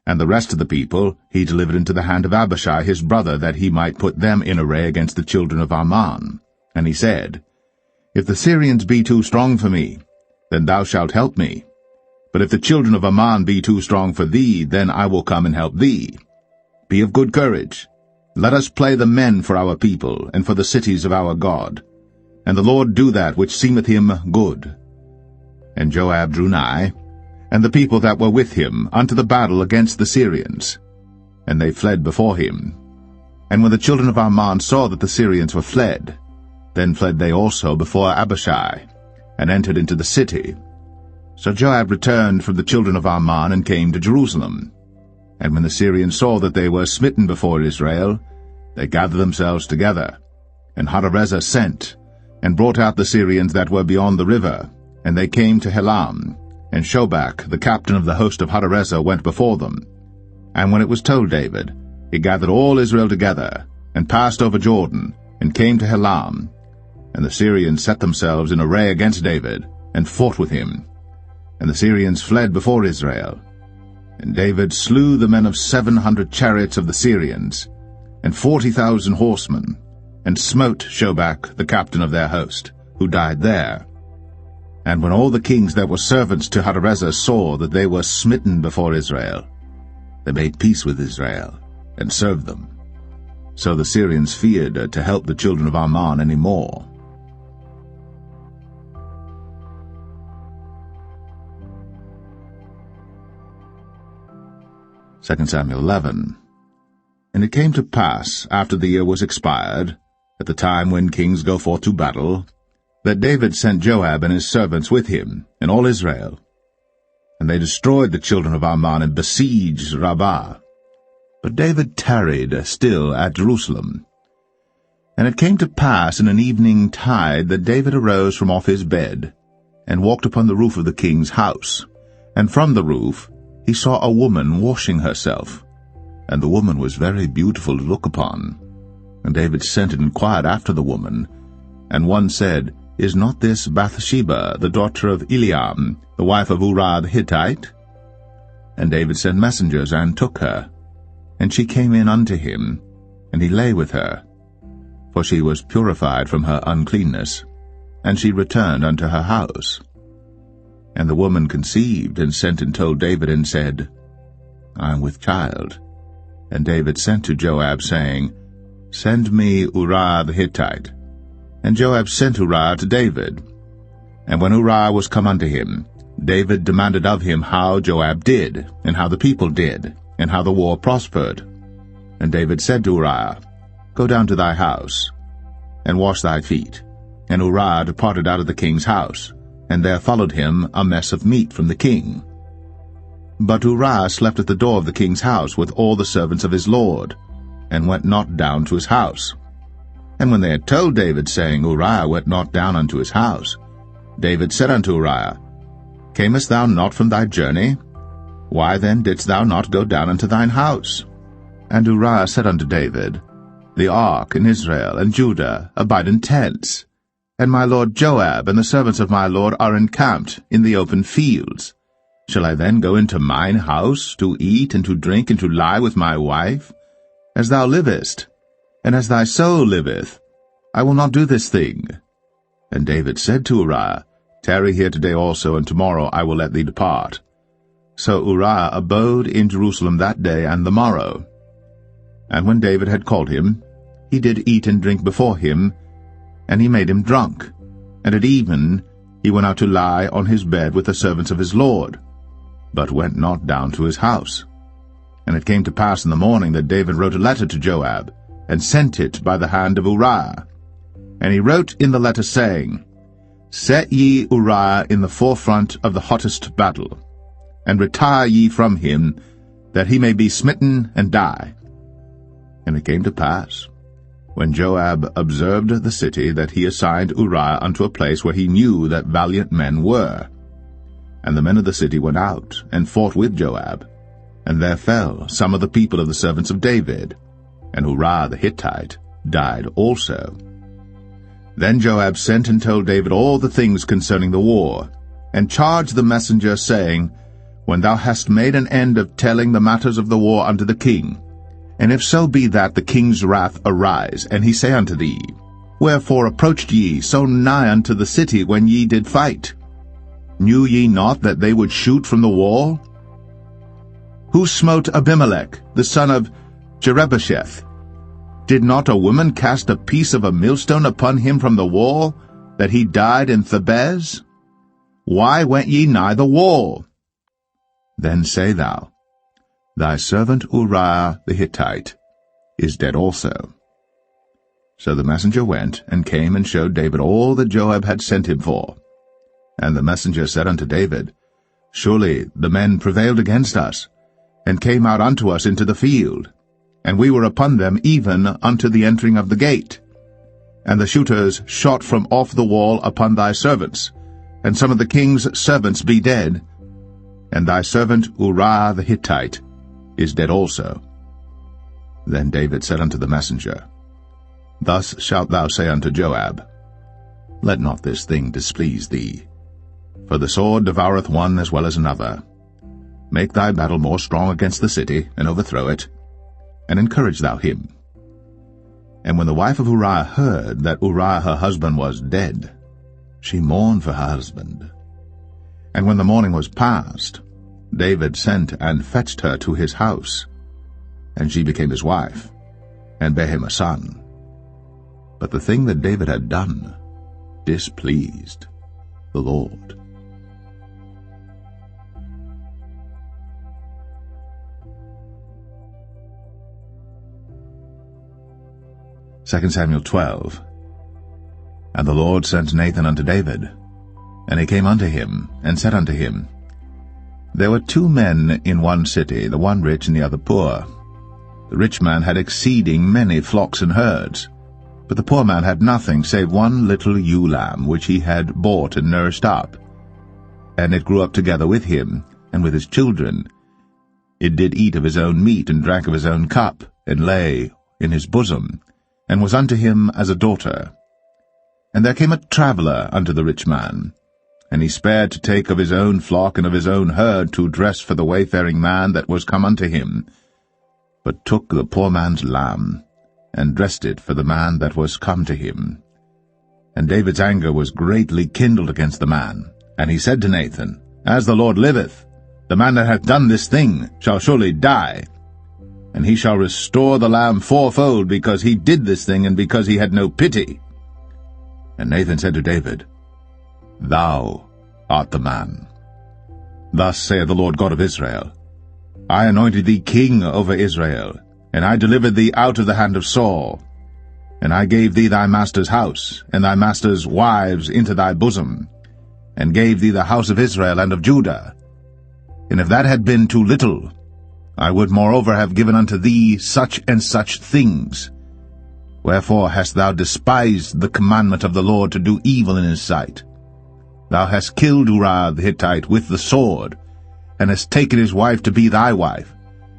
And the rest of the people he delivered into the hand of Abishai his brother, that he might put them in array against the children of Ammon. And he said, If the Syrians be too strong for me, then thou shalt help me. But if the children of Ammon be too strong for thee, then I will come and help thee. Be of good courage. Let us play the men for our people, and for the cities of our God. And the Lord do that which seemeth him good. And Joab drew nigh, and the people that were with him, unto the battle against the Syrians. And they fled before him. And when the children of Ammon saw that the Syrians were fled, then fled they also before Abishai, and entered into the city. So Joab returned from the children of Ammon, and came to Jerusalem. And when the Syrians saw that they were smitten before Israel, they gathered themselves together. And Hadarezer sent, and brought out the Syrians that were beyond the river, and they came to Helam. And Shobach, the captain of the host of Hadarezer, went before them. And when it was told David, he gathered all Israel together, and passed over Jordan, and came to Helam. And the Syrians set themselves in array against David, and fought with him. And the Syrians fled before Israel. And David slew the men of 700 chariots of the Syrians, and 40,000 horsemen, and smote Shobach, the captain of their host, who died there. And when all the kings that were servants to Hadarezer saw that they were smitten before Israel, they made peace with Israel, and served them. So the Syrians feared to help the children of Ammon any more. 2 Samuel 11. And it came to pass, after the year was expired, at the time when kings go forth to battle, that David sent Joab and his servants with him, and all Israel. And they destroyed the children of Ammon, and besieged Rabbah. But David tarried still at Jerusalem. And it came to pass in an evening tide that David arose from off his bed, and walked upon the roof of the king's house. And from the roof he saw a woman washing herself, and the woman was very beautiful to look upon. And David sent and inquired after the woman. And one said, Is not this Bathsheba, the daughter of Eliam, the wife of Uriah the Hittite? And David sent messengers, and took her. And she came in unto him, and he lay with her. For she was purified from her uncleanness, and she returned unto her house. And the woman conceived, and sent and told David, and said, I am with child. And David sent to Joab, saying, Send me Uriah the Hittite. And Joab sent Uriah to David. And when Uriah was come unto him, David demanded of him how Joab did, and how the people did, and how the war prospered. And David said to Uriah, Go down to thy house, and wash thy feet. And Uriah departed out of the king's house, and there followed him a mess of meat from the king. But Uriah slept at the door of the king's house with all the servants of his lord, and went not down to his house. And when they had told David, saying, Uriah went not down unto his house, David said unto Uriah, Camest thou not from thy journey? Why then didst thou not go down unto thine house? And Uriah said unto David, The ark in Israel and Judah abide in tents, and my lord Joab and the servants of my lord are encamped in the open fields. Shall I then go into mine house to eat and to drink and to lie with my wife? As thou livest, and as thy soul liveth, I will not do this thing. And David said to Uriah, Tarry here today also, and tomorrow I will let thee depart. So Uriah abode in Jerusalem that day and the morrow. And when David had called him, he did eat and drink before him, and he made him drunk. And at even he went out to lie on his bed with the servants of his lord, but went not down to his house. And it came to pass in the morning that David wrote a letter to Joab, and sent it by the hand of Uriah. And he wrote in the letter, saying, Set ye Uriah in the forefront of the hottest battle, and retire ye from him, that he may be smitten and die. And it came to pass, when Joab observed the city, that he assigned Uriah unto a place where he knew that valiant men were. And the men of the city went out, and fought with Joab, and there fell some of the people of the servants of David, and Uriah the Hittite died also. Then Joab sent and told David all the things concerning the war, and charged the messenger, saying, When thou hast made an end of telling the matters of the war unto the king, and if so be that the king's wrath arise, and he say unto thee, Wherefore approached ye so nigh unto the city when ye did fight? Knew ye not that they would shoot from the wall? Who smote Abimelech, the son of Jerubbesheth? Did not a woman cast a piece of a millstone upon him from the wall, that he died in Thebez? Why went ye nigh the wall? Then say thou, Thy servant Uriah the Hittite is dead also. So the messenger went, and came and showed David all that Joab had sent him for. And the messenger said unto David, Surely the men prevailed against us, and came out unto us into the field, and we were upon them even unto the entering of the gate. And the shooters shot from off the wall upon thy servants, and some of the king's servants be dead, and thy servant Uriah the Hittite is dead also. Then David said unto the messenger, Thus shalt thou say unto Joab, Let not this thing displease thee, for the sword devoureth one as well as another. Make thy battle more strong against the city, and overthrow it, and encourage thou him. And when the wife of Uriah heard that Uriah her husband was dead, she mourned for her husband. And when the morning was past, David sent and fetched her to his house, and she became his wife, and bare him a son. But the thing that David had done displeased the Lord. 2 Samuel 12. And the Lord sent Nathan unto David. And he came unto him, and said unto him, There were 2 men in one city, the one rich and the other poor. The rich man had exceeding many flocks and herds, but the poor man had nothing save one little ewe lamb, which he had bought and nursed up. And it grew up together with him, and with his children. It did eat of his own meat, and drank of his own cup, and lay in his bosom, and was unto him as a daughter. And there came a traveller unto the rich man, and he spared to take of his own flock and of his own herd to dress for the wayfaring man that was come unto him, but took the poor man's lamb, and dressed it for the man that was come to him. And David's anger was greatly kindled against the man, and he said to Nathan, As the Lord liveth, the man that hath done this thing shall surely die, and he shall restore the lamb 4-fold, because he did this thing, and because he had no pity. And Nathan said to David, Thou art the man. Thus saith the Lord God of Israel, I anointed thee king over Israel, and I delivered thee out of the hand of Saul. And I gave thee thy master's house, and thy master's wives into thy bosom, and gave thee the house of Israel and of Judah. And if that had been too little, I would moreover have given unto thee such and such things. Wherefore hast thou despised the commandment of the Lord to do evil in his sight? Thou hast killed Uriah the Hittite with the sword, and hast taken his wife to be thy wife,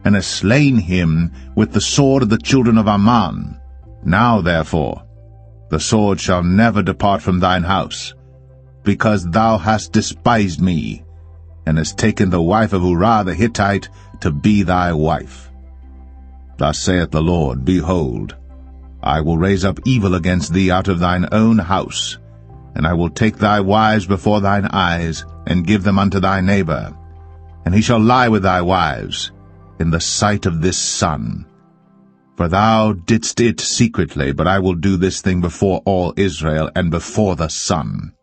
and hast slain him with the sword of the children of Ammon. Now therefore the sword shall never depart from thine house, because thou hast despised me, and hast taken the wife of Uriah the Hittite to be thy wife. Thus saith the Lord, Behold, I will raise up evil against thee out of thine own house, and I will take thy wives before thine eyes, and give them unto thy neighbor, and he shall lie with thy wives in the sight of this sun. For thou didst it secretly, but I will do this thing before all Israel, and before the sun.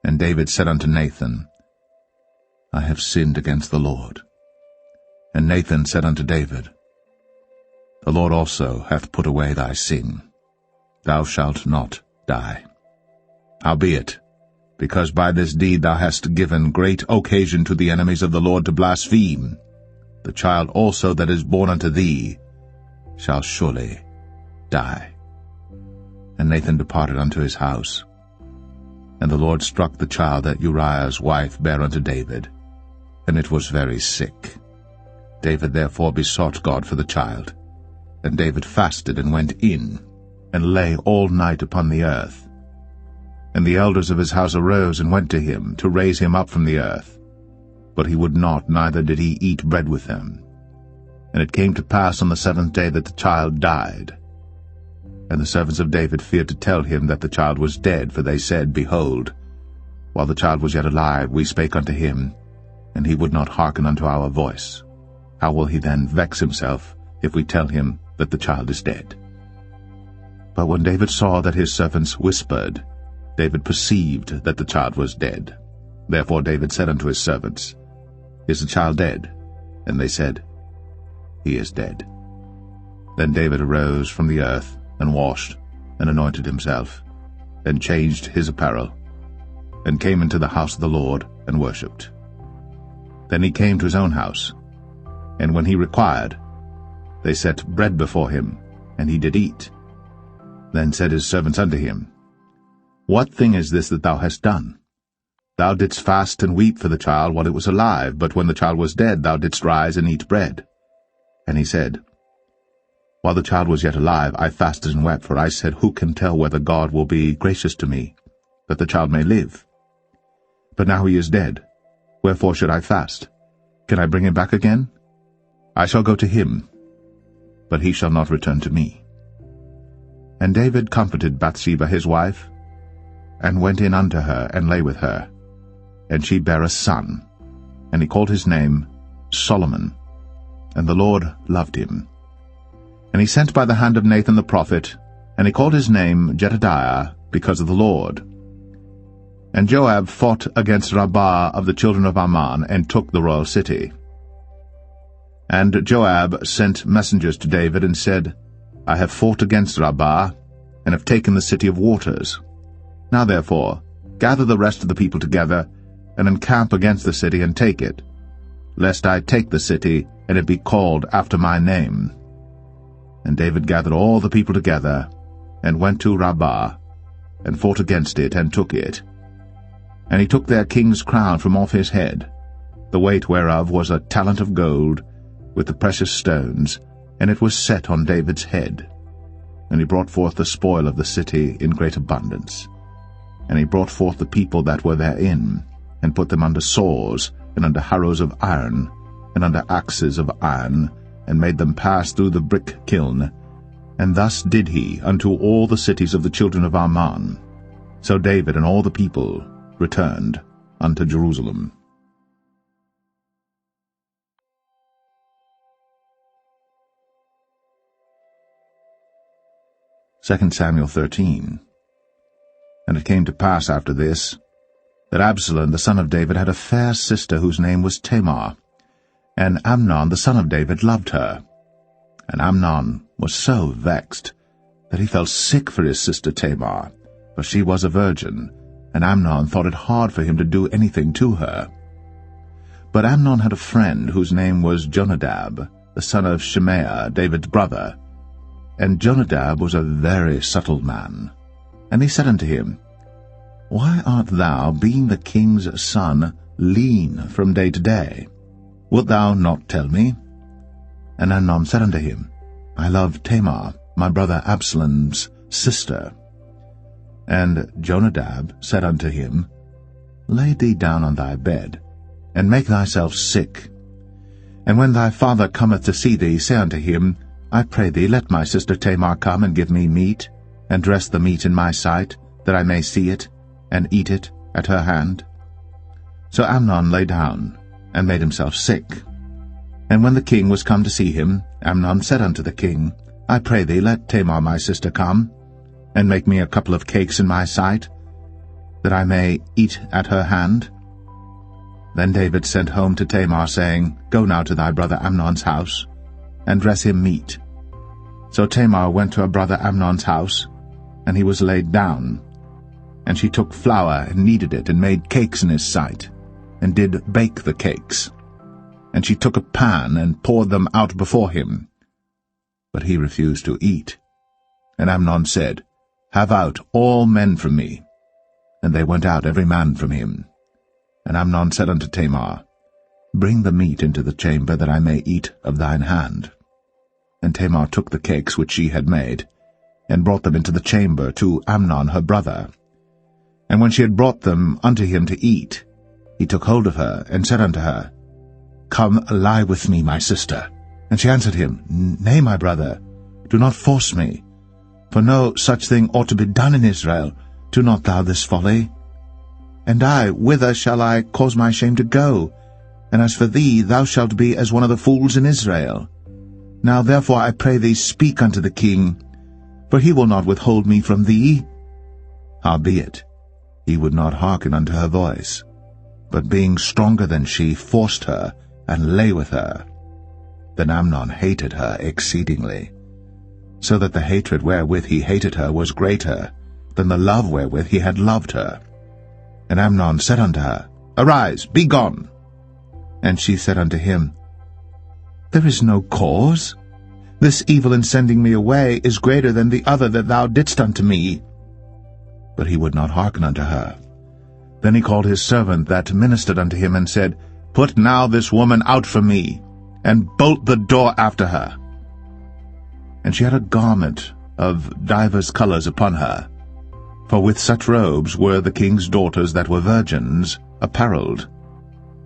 And David said unto Nathan, I have sinned against the Lord. And Nathan said unto David, The Lord also hath put away thy sin. Thou shalt not die. Howbeit, because by this deed thou hast given great occasion to the enemies of the Lord to blaspheme, the child also that is born unto thee shall surely die. And Nathan departed unto his house. And the Lord struck the child that Uriah's wife bare unto David, and it was very sick. David therefore besought God for the child. And David fasted and went in, and lay all night upon the earth. And the elders of his house arose and went to him, to raise him up from the earth. But he would not, neither did he eat bread with them. And it came to pass on the 7th day that the child died. And the servants of David feared to tell him that the child was dead, for they said, Behold, while the child was yet alive, we spake unto him, and he would not hearken unto our voice. How will he then vex himself, if we tell him that the child is dead? But when David saw that his servants whispered, David perceived that the child was dead. Therefore David said unto his servants, Is the child dead? And they said, He is dead. Then David arose from the earth, and washed, and anointed himself, and changed his apparel, and came into the house of the Lord, and worshipped. Then he came to his own house, and when he required, they set bread before him, and he did eat. Then said his servants unto him, What thing is this that thou hast done? Thou didst fast and weep for the child while it was alive, but when the child was dead thou didst rise and eat bread. And he said, While the child was yet alive, I fasted and wept, for I said, Who can tell whether God will be gracious to me, that the child may live? But now he is dead. Wherefore should I fast? Can I bring him back again? I shall go to him, but he shall not return to me. And David comforted Bathsheba his wife, and went in unto her, and lay with her. And she bare a son, and he called his name Solomon. And the Lord loved him. And he sent by the hand of Nathan the prophet, and he called his name Jedediah, because of the Lord. And Joab fought against Rabbah of the children of Ammon, and took the royal city. And Joab sent messengers to David, and said, I have fought against Rabbah, and have taken the city of waters. Now therefore, gather the rest of the people together, and encamp against the city, and take it, lest I take the city, and it be called after my name. And David gathered all the people together, and went to Rabbah, and fought against it, and took it. And he took their king's crown from off his head, the weight whereof was a talent of gold, with the precious stones, and it was set on David's head. And he brought forth the spoil of the city in great abundance. And he brought forth the people that were therein, and put them under saws, and under harrows of iron, and under axes of iron, and made them pass through the brick kiln. And thus did he unto all the cities of the children of Ammon. So David and all the people returned unto Jerusalem. 2 Samuel 13. And it came to pass after this, that Absalom the son of David had a fair sister whose name was Tamar, and Amnon the son of David loved her. And Amnon was so vexed that he felt sick for his sister Tamar, for she was a virgin, and Amnon thought it hard for him to do anything to her. But Amnon had a friend whose name was Jonadab, the son of Shimea, David's brother. And Jonadab was a very subtle man. And he said unto him, Why art thou, being the king's son, lean from day to day? Wilt thou not tell me? And Amnon said unto him, I love Tamar, my brother Absalom's sister. And Jonadab said unto him, Lay thee down on thy bed, and make thyself sick. And when thy father cometh to see thee, say unto him, I pray thee, let my sister Tamar come and give me meat, and dress the meat in my sight, that I may see it, and eat it at her hand. So Amnon lay down, and made himself sick. And when the king was come to see him, Amnon said unto the king, I pray thee, let Tamar my sister come, and make me a couple of cakes in my sight, that I may eat at her hand. Then David sent home to Tamar, saying, Go now to thy brother Amnon's house, and dress him meat. So Tamar went to her brother Amnon's house, and he was laid down. And she took flour, and kneaded it, and made cakes in his sight, and did bake the cakes. And she took a pan, and poured them out before him. But he refused to eat. And Amnon said, Have out all men from me. And they went out every man from him. And Amnon said unto Tamar, Bring the meat into the chamber, that I may eat of thine hand. And Tamar took the cakes which she had made, and brought them into the chamber to Amnon her brother. And when she had brought them unto him to eat, he took hold of her, and said unto her, Come, lie with me, my sister. And she answered him, Nay, my brother, do not force me. For no such thing ought to be done in Israel. Do not thou this folly. And I, whither shall I cause my shame to go? And as for thee, thou shalt be as one of the fools in Israel. Now therefore I pray thee, speak unto the king, for he will not withhold me from thee. Howbeit, he would not hearken unto her voice, but being stronger than she, forced her, and lay with her. Then Amnon hated her exceedingly, so that the hatred wherewith he hated her was greater than the love wherewith he had loved her. And Amnon said unto her, Arise, be gone. And she said unto him, There is no cause. This evil in sending me away is greater than the other that thou didst unto me. But he would not hearken unto her. Then he called his servant that ministered unto him, and said, Put now this woman out from me, and bolt the door after her. And she had a garment of divers colors upon her, for with such robes were the king's daughters that were virgins apparelled.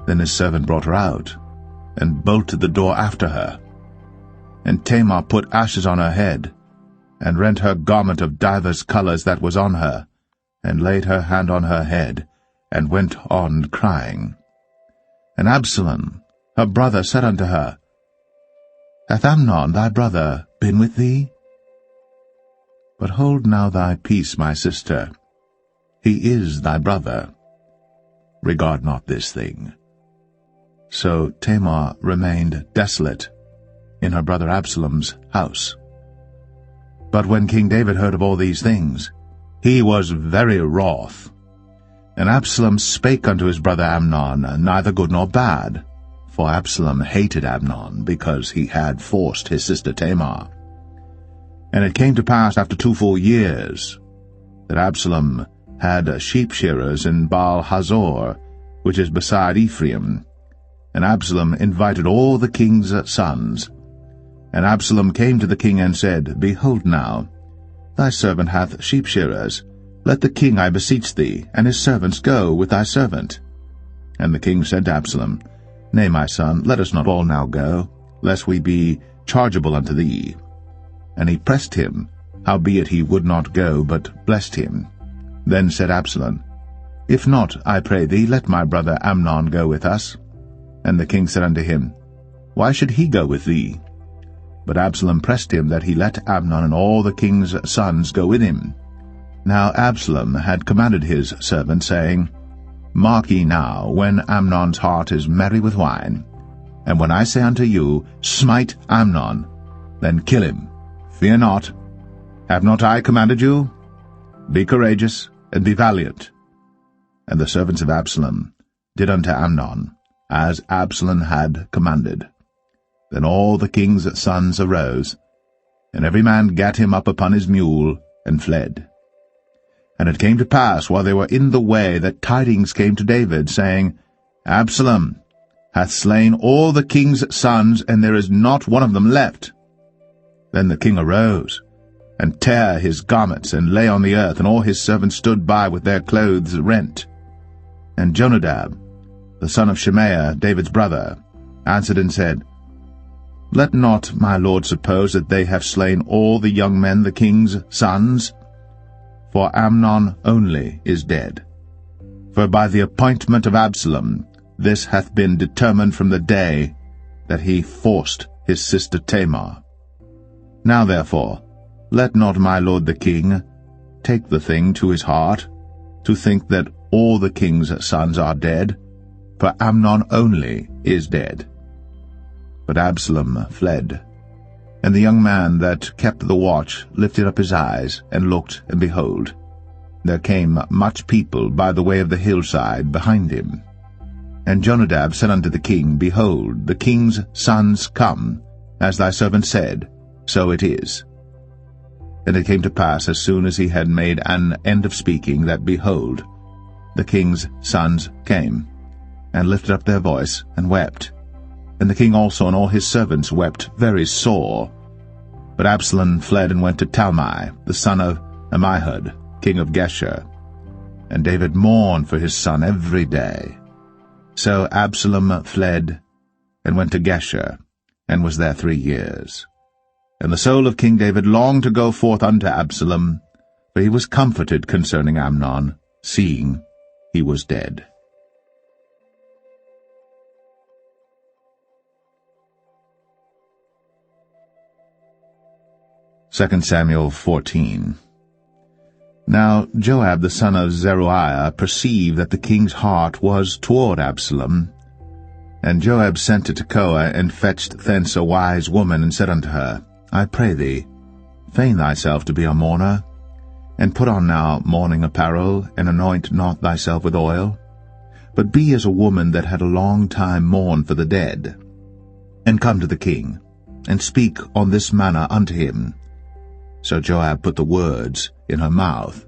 Then his servant brought her out, and bolted the door after her. And Tamar put ashes on her head, and rent her garment of divers colors that was on her, and laid her hand on her head, and went on crying. And Absalom, her brother, said unto her, Hath Amnon thy brother been with thee? But hold now thy peace, my sister. He is thy brother. Regard not this thing. So Tamar remained desolate in her brother Absalom's house. But when King David heard of all these things, he was very wroth. And Absalom spake unto his brother Amnon, neither good nor bad, for Absalom hated Amnon, because he had forced his sister Tamar. And it came to pass after 2 full years, that Absalom had sheep-shearers in Baal-Hazor, which is beside Ephraim. And Absalom invited all the king's sons. And Absalom came to the king and said, Behold now, thy servant hath sheep-shearers. Let the king, I beseech thee, and his servants go with thy servant. And the king said to Absalom, Nay, my son, let us not all now go, lest we be chargeable unto thee. And he pressed him, howbeit he would not go, but blessed him. Then said Absalom, If not, I pray thee, let my brother Amnon go with us. And the king said unto him, Why should he go with thee? But Absalom pressed him that he let Amnon and all the king's sons go with him. Now Absalom had commanded his servant, saying, Mark ye now, when Amnon's heart is merry with wine, and when I say unto you, Smite Amnon, then kill him. Fear not. Have not I commanded you? Be courageous, and be valiant. And the servants of Absalom did unto Amnon, as Absalom had commanded. Then all the king's sons arose, And every man gat him up upon his mule, and fled. And it came to pass, while they were in the way, that tidings came to David, saying, Absalom hath slain all the king's sons, and there is not one of them left. Then the king arose, and tare his garments, and lay on the earth, and all his servants stood by with their clothes rent. And Jonadab, the son of Shemaiah, David's brother, answered and said, Let not my lord suppose that they have slain all the young men, the king's sons, for Amnon only is dead. For by the appointment of Absalom this hath been determined from the day that he forced his sister Tamar. Now therefore, let not my lord the king take the thing to his heart, to think that all the king's sons are dead, for Amnon only is dead. But Absalom fled. And the young man that kept the watch lifted up his eyes, and looked, and behold, there came much people by the way of the hillside behind him. And Jonadab said unto the king, Behold, the king's sons come, as thy servant said, so it is. And it came to pass, as soon as he had made an end of speaking, that, behold, the king's sons came, and lifted up their voice, and wept. And the king also and all his servants wept very sore. But Absalom fled and went to Talmai, the son of Ammihud, king of Geshur. And David mourned for his son every day. So Absalom fled, and went to Geshur, and was there 3 years. And the soul of King David longed to go forth unto Absalom, for he was comforted concerning Amnon, seeing he was dead. 2 Samuel 14. Now Joab the son of Zeruiah perceived that the king's heart was toward Absalom. And Joab sent to Tekoa, and fetched thence a wise woman, and said unto her, I pray thee, feign thyself to be a mourner, and put on now mourning apparel, and anoint not thyself with oil, but be as a woman that had a long time mourned for the dead. And come to the king, and speak on this manner unto him. So Joab put the words in her mouth.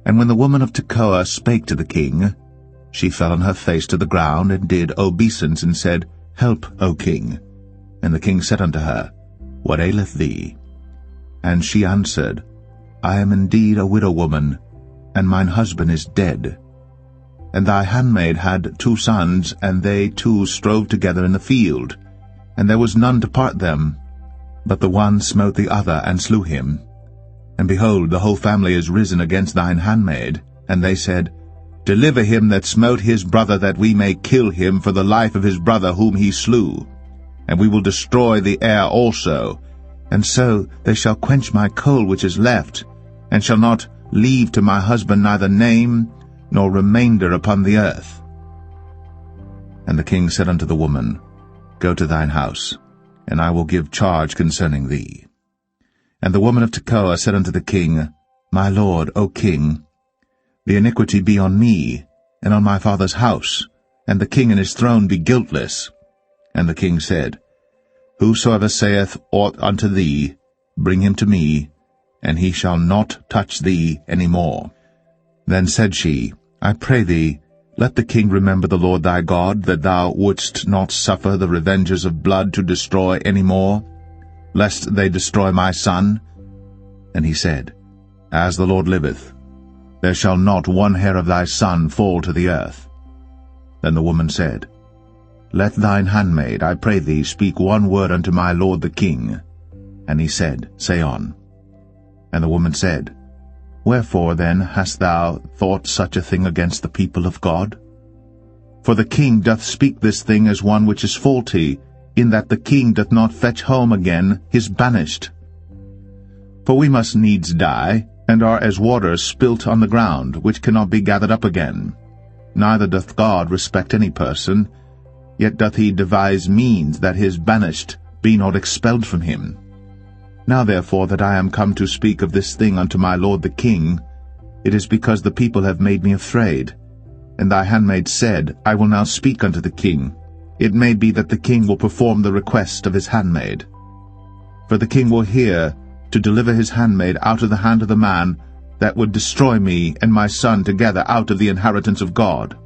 And when the woman of Tekoa spake to the king, she fell on her face to the ground, and did obeisance, and said, Help, O king. And the king said unto her, What aileth thee? And she answered, I am indeed a widow woman, and mine husband is dead. And thy handmaid had 2 sons, and they 2 strove together in the field, and there was none to part them. But the one smote the other, and slew him. And behold, the whole family is risen against thine handmaid. And they said, Deliver him that smote his brother, that we may kill him for the life of his brother whom he slew. And we will destroy the heir also. And so they shall quench my coal which is left, and shall not leave to my husband neither name nor remainder upon the earth. And the king said unto the woman, Go to thine house, and I will give charge concerning thee. And the woman of Tekoa said unto the king, My lord, O king, the iniquity be on me, and on my father's house, and the king and his throne be guiltless. And the king said, Whosoever saith aught unto thee, bring him to me, and he shall not touch thee any more. Then said she, I pray thee, let the king remember the Lord thy God, that thou wouldst not suffer the revengers of blood to destroy any more, lest they destroy my son. And he said, As the Lord liveth, there shall not one hair of thy son fall to the earth. Then the woman said, Let thine handmaid, I pray thee, speak one word unto my lord the king. And he said, Say on. And the woman said, Wherefore then hast thou thought such a thing against the people of God? For the king doth speak this thing as one which is faulty, in that the king doth not fetch home again his banished. For we must needs die, and are as water spilt on the ground, which cannot be gathered up again. Neither doth God respect any person, yet doth he devise means that his banished be not expelled from him. Now therefore that I am come to speak of this thing unto my lord the king, it is because the people have made me afraid. And thy handmaid said, I will now speak unto the king. It may be that the king will perform the request of his handmaid. for the king will hear to deliver his handmaid out of the hand of the man that would destroy me and my son together out of the inheritance of God.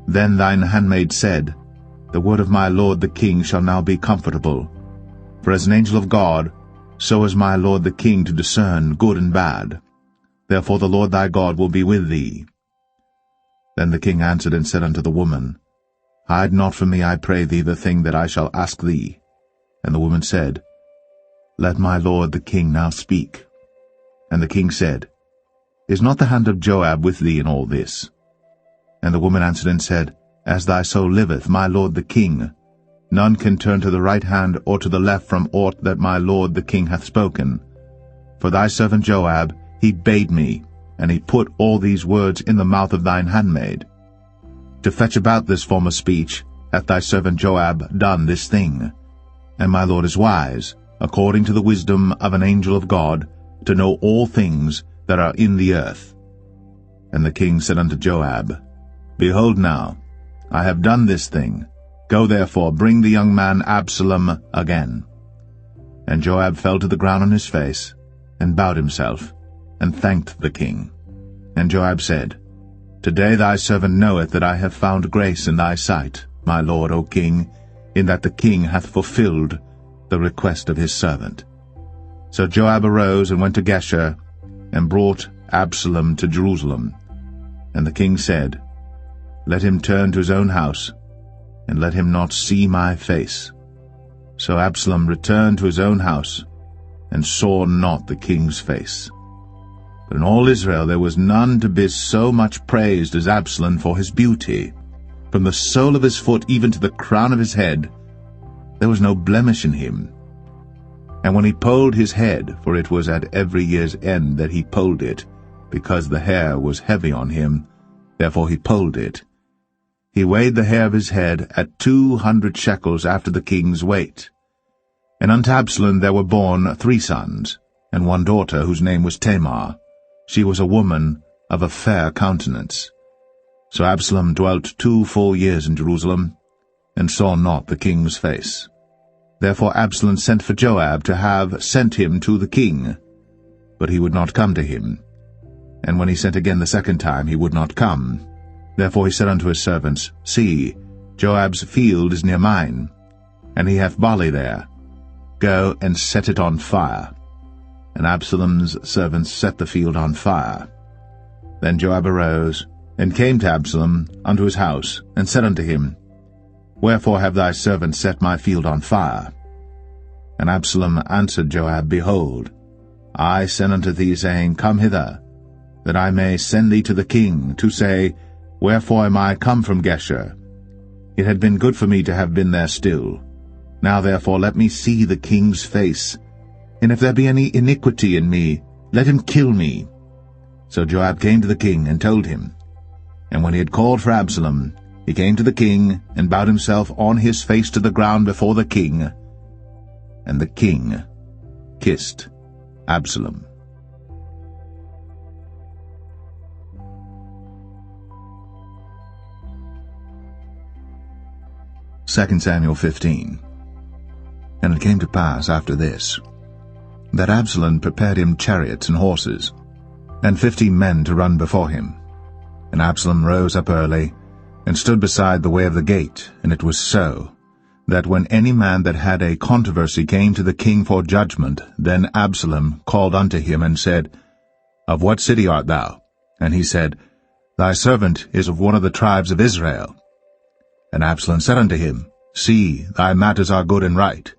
Then thine handmaid said, The word of my lord the king shall now be comfortable. For as an angel of God, so is my lord the king to discern good and bad. Therefore the Lord thy God will be with thee. Then the king answered and said unto the woman, Hide not from me, I pray thee, the thing that I shall ask thee. And the woman said, Let my lord the king now speak. And the king said, Is not the hand of Joab with thee in all this? And the woman answered and said, As thy soul liveth, my lord the king, none can turn to the right hand or to the left from aught that my lord the king hath spoken. For thy servant Joab, he bade me, and he put all these words in the mouth of thine handmaid. To fetch about this former speech hath thy servant Joab done this thing. And my lord is wise, according to the wisdom of an angel of God, to know all things that are in the earth. And the king said unto Joab, Behold now, I have done this thing. Go therefore, bring the young man Absalom again. And Joab fell to the ground on his face, and bowed himself, and thanked the king. And Joab said, Today thy servant knoweth that I have found grace in thy sight, my lord, O king, in that the king hath fulfilled the request of his servant. So Joab arose and went to Geshur, and brought Absalom to Jerusalem. And the king said, Let him turn to his own house, and let him not see my face. So Absalom returned to his own house, and saw not the king's face. But in all Israel there was none to be so much praised as Absalom for his beauty. From the sole of his foot even to the crown of his head, there was no blemish in him. And when he polled his head, for it was at every year's end that he polled it, because the hair was heavy on him, therefore he polled it, he weighed the hair of his head at 200 shekels after the king's weight. And unto Absalom there were born 3 sons, and 1 daughter, whose name was Tamar. She was a woman of a fair countenance. So Absalom dwelt 2 full years in Jerusalem, and saw not the king's face. Therefore Absalom sent for Joab to have sent him to the king, but he would not come to him. And when he sent again the second time, he would not come. Therefore he said unto his servants, See, Joab's field is near mine, and he hath barley there. Go and set it on fire. And Absalom's servants set the field on fire. Then Joab arose, and came to Absalom unto his house, and said unto him, Wherefore have thy servants set my field on fire? And Absalom answered Joab, Behold, I sent unto thee, saying, Come hither, that I may send thee to the king, to say, Wherefore am I come from Geshur? It had been good for me to have been there still. Now therefore let me see the king's face, and if there be any iniquity in me, let him kill me. So Joab came to the king, and told him. And when he had called for Absalom, he came to the king, and bowed himself on his face to the ground before the king. And the king kissed Absalom. 2 Samuel 15. And it came to pass after this, that Absalom prepared him chariots and horses, and 50 men to run before him. And Absalom rose up early, and stood beside the way of the gate. And it was so, that when any man that had a controversy came to the king for judgment, then Absalom called unto him, and said, Of what city art thou? And he said, Thy servant is of one of the tribes of Israel. And Absalom said unto him, See, thy matters are good and right,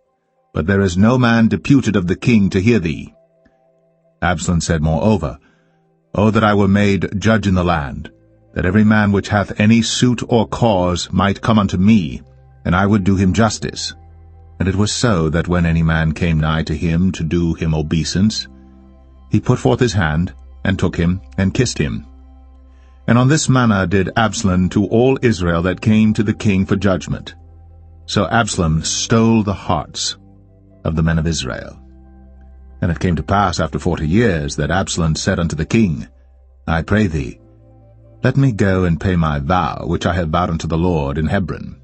but there is no man deputed of the king to hear thee. Absalom said moreover, O that I were made judge in the land, that every man which hath any suit or cause might come unto me, and I would do him justice. And it was so, that when any man came nigh to him to do him obeisance, he put forth his hand, and took him, and kissed him. And on this manner did Absalom to all Israel that came to the king for judgment. So Absalom stole the hearts of the men of Israel. And it came to pass after 40 years that Absalom said unto the king, I pray thee, let me go and pay my vow, which I have vowed unto the Lord in Hebron.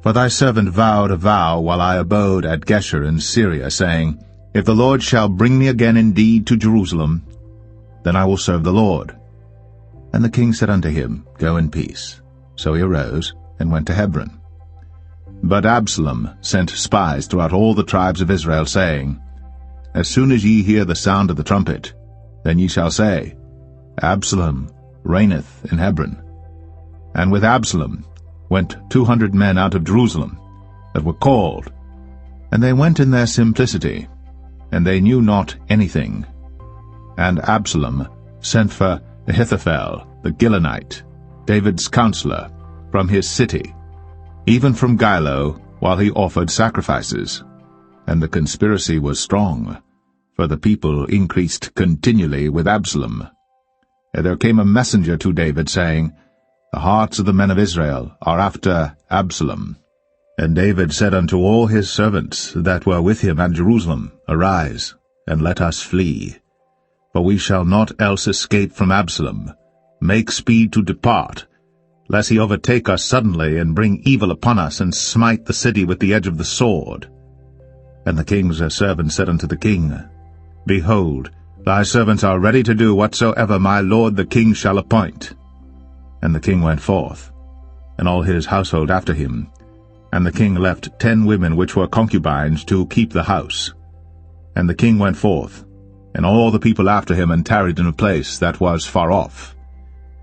For thy servant vowed a vow while I abode at Geshur in Syria, saying, If the Lord shall bring me again indeed to Jerusalem, then I will serve the Lord. And the king said unto him, Go in peace. So he arose and went to Hebron. But Absalom sent spies throughout all the tribes of Israel, saying, As soon as ye hear the sound of the trumpet, then ye shall say, Absalom reigneth in Hebron. And with Absalom went 200 men out of Jerusalem that were called, and they went in their simplicity, and they knew not anything. And Absalom sent for Ahithophel the Gilonite, David's counselor, from his city, even from Gilo, while he offered sacrifices. And the conspiracy was strong, for the people increased continually with Absalom. And there came a messenger to David, saying, The hearts of the men of Israel are after Absalom. And David said unto all his servants that were with him at Jerusalem, Arise, and let us flee. For we shall not else escape from Absalom. Make speed to depart, lest he overtake us suddenly, and bring evil upon us, and smite the city with the edge of the sword. And the king's servants said unto the king, Behold, thy servants are ready to do whatsoever my lord the king shall appoint. And the king went forth, and all his household after him. And the king left 10 women which were concubines to keep the house. And the king went forth, and all the people after him, and tarried in a place that was far off.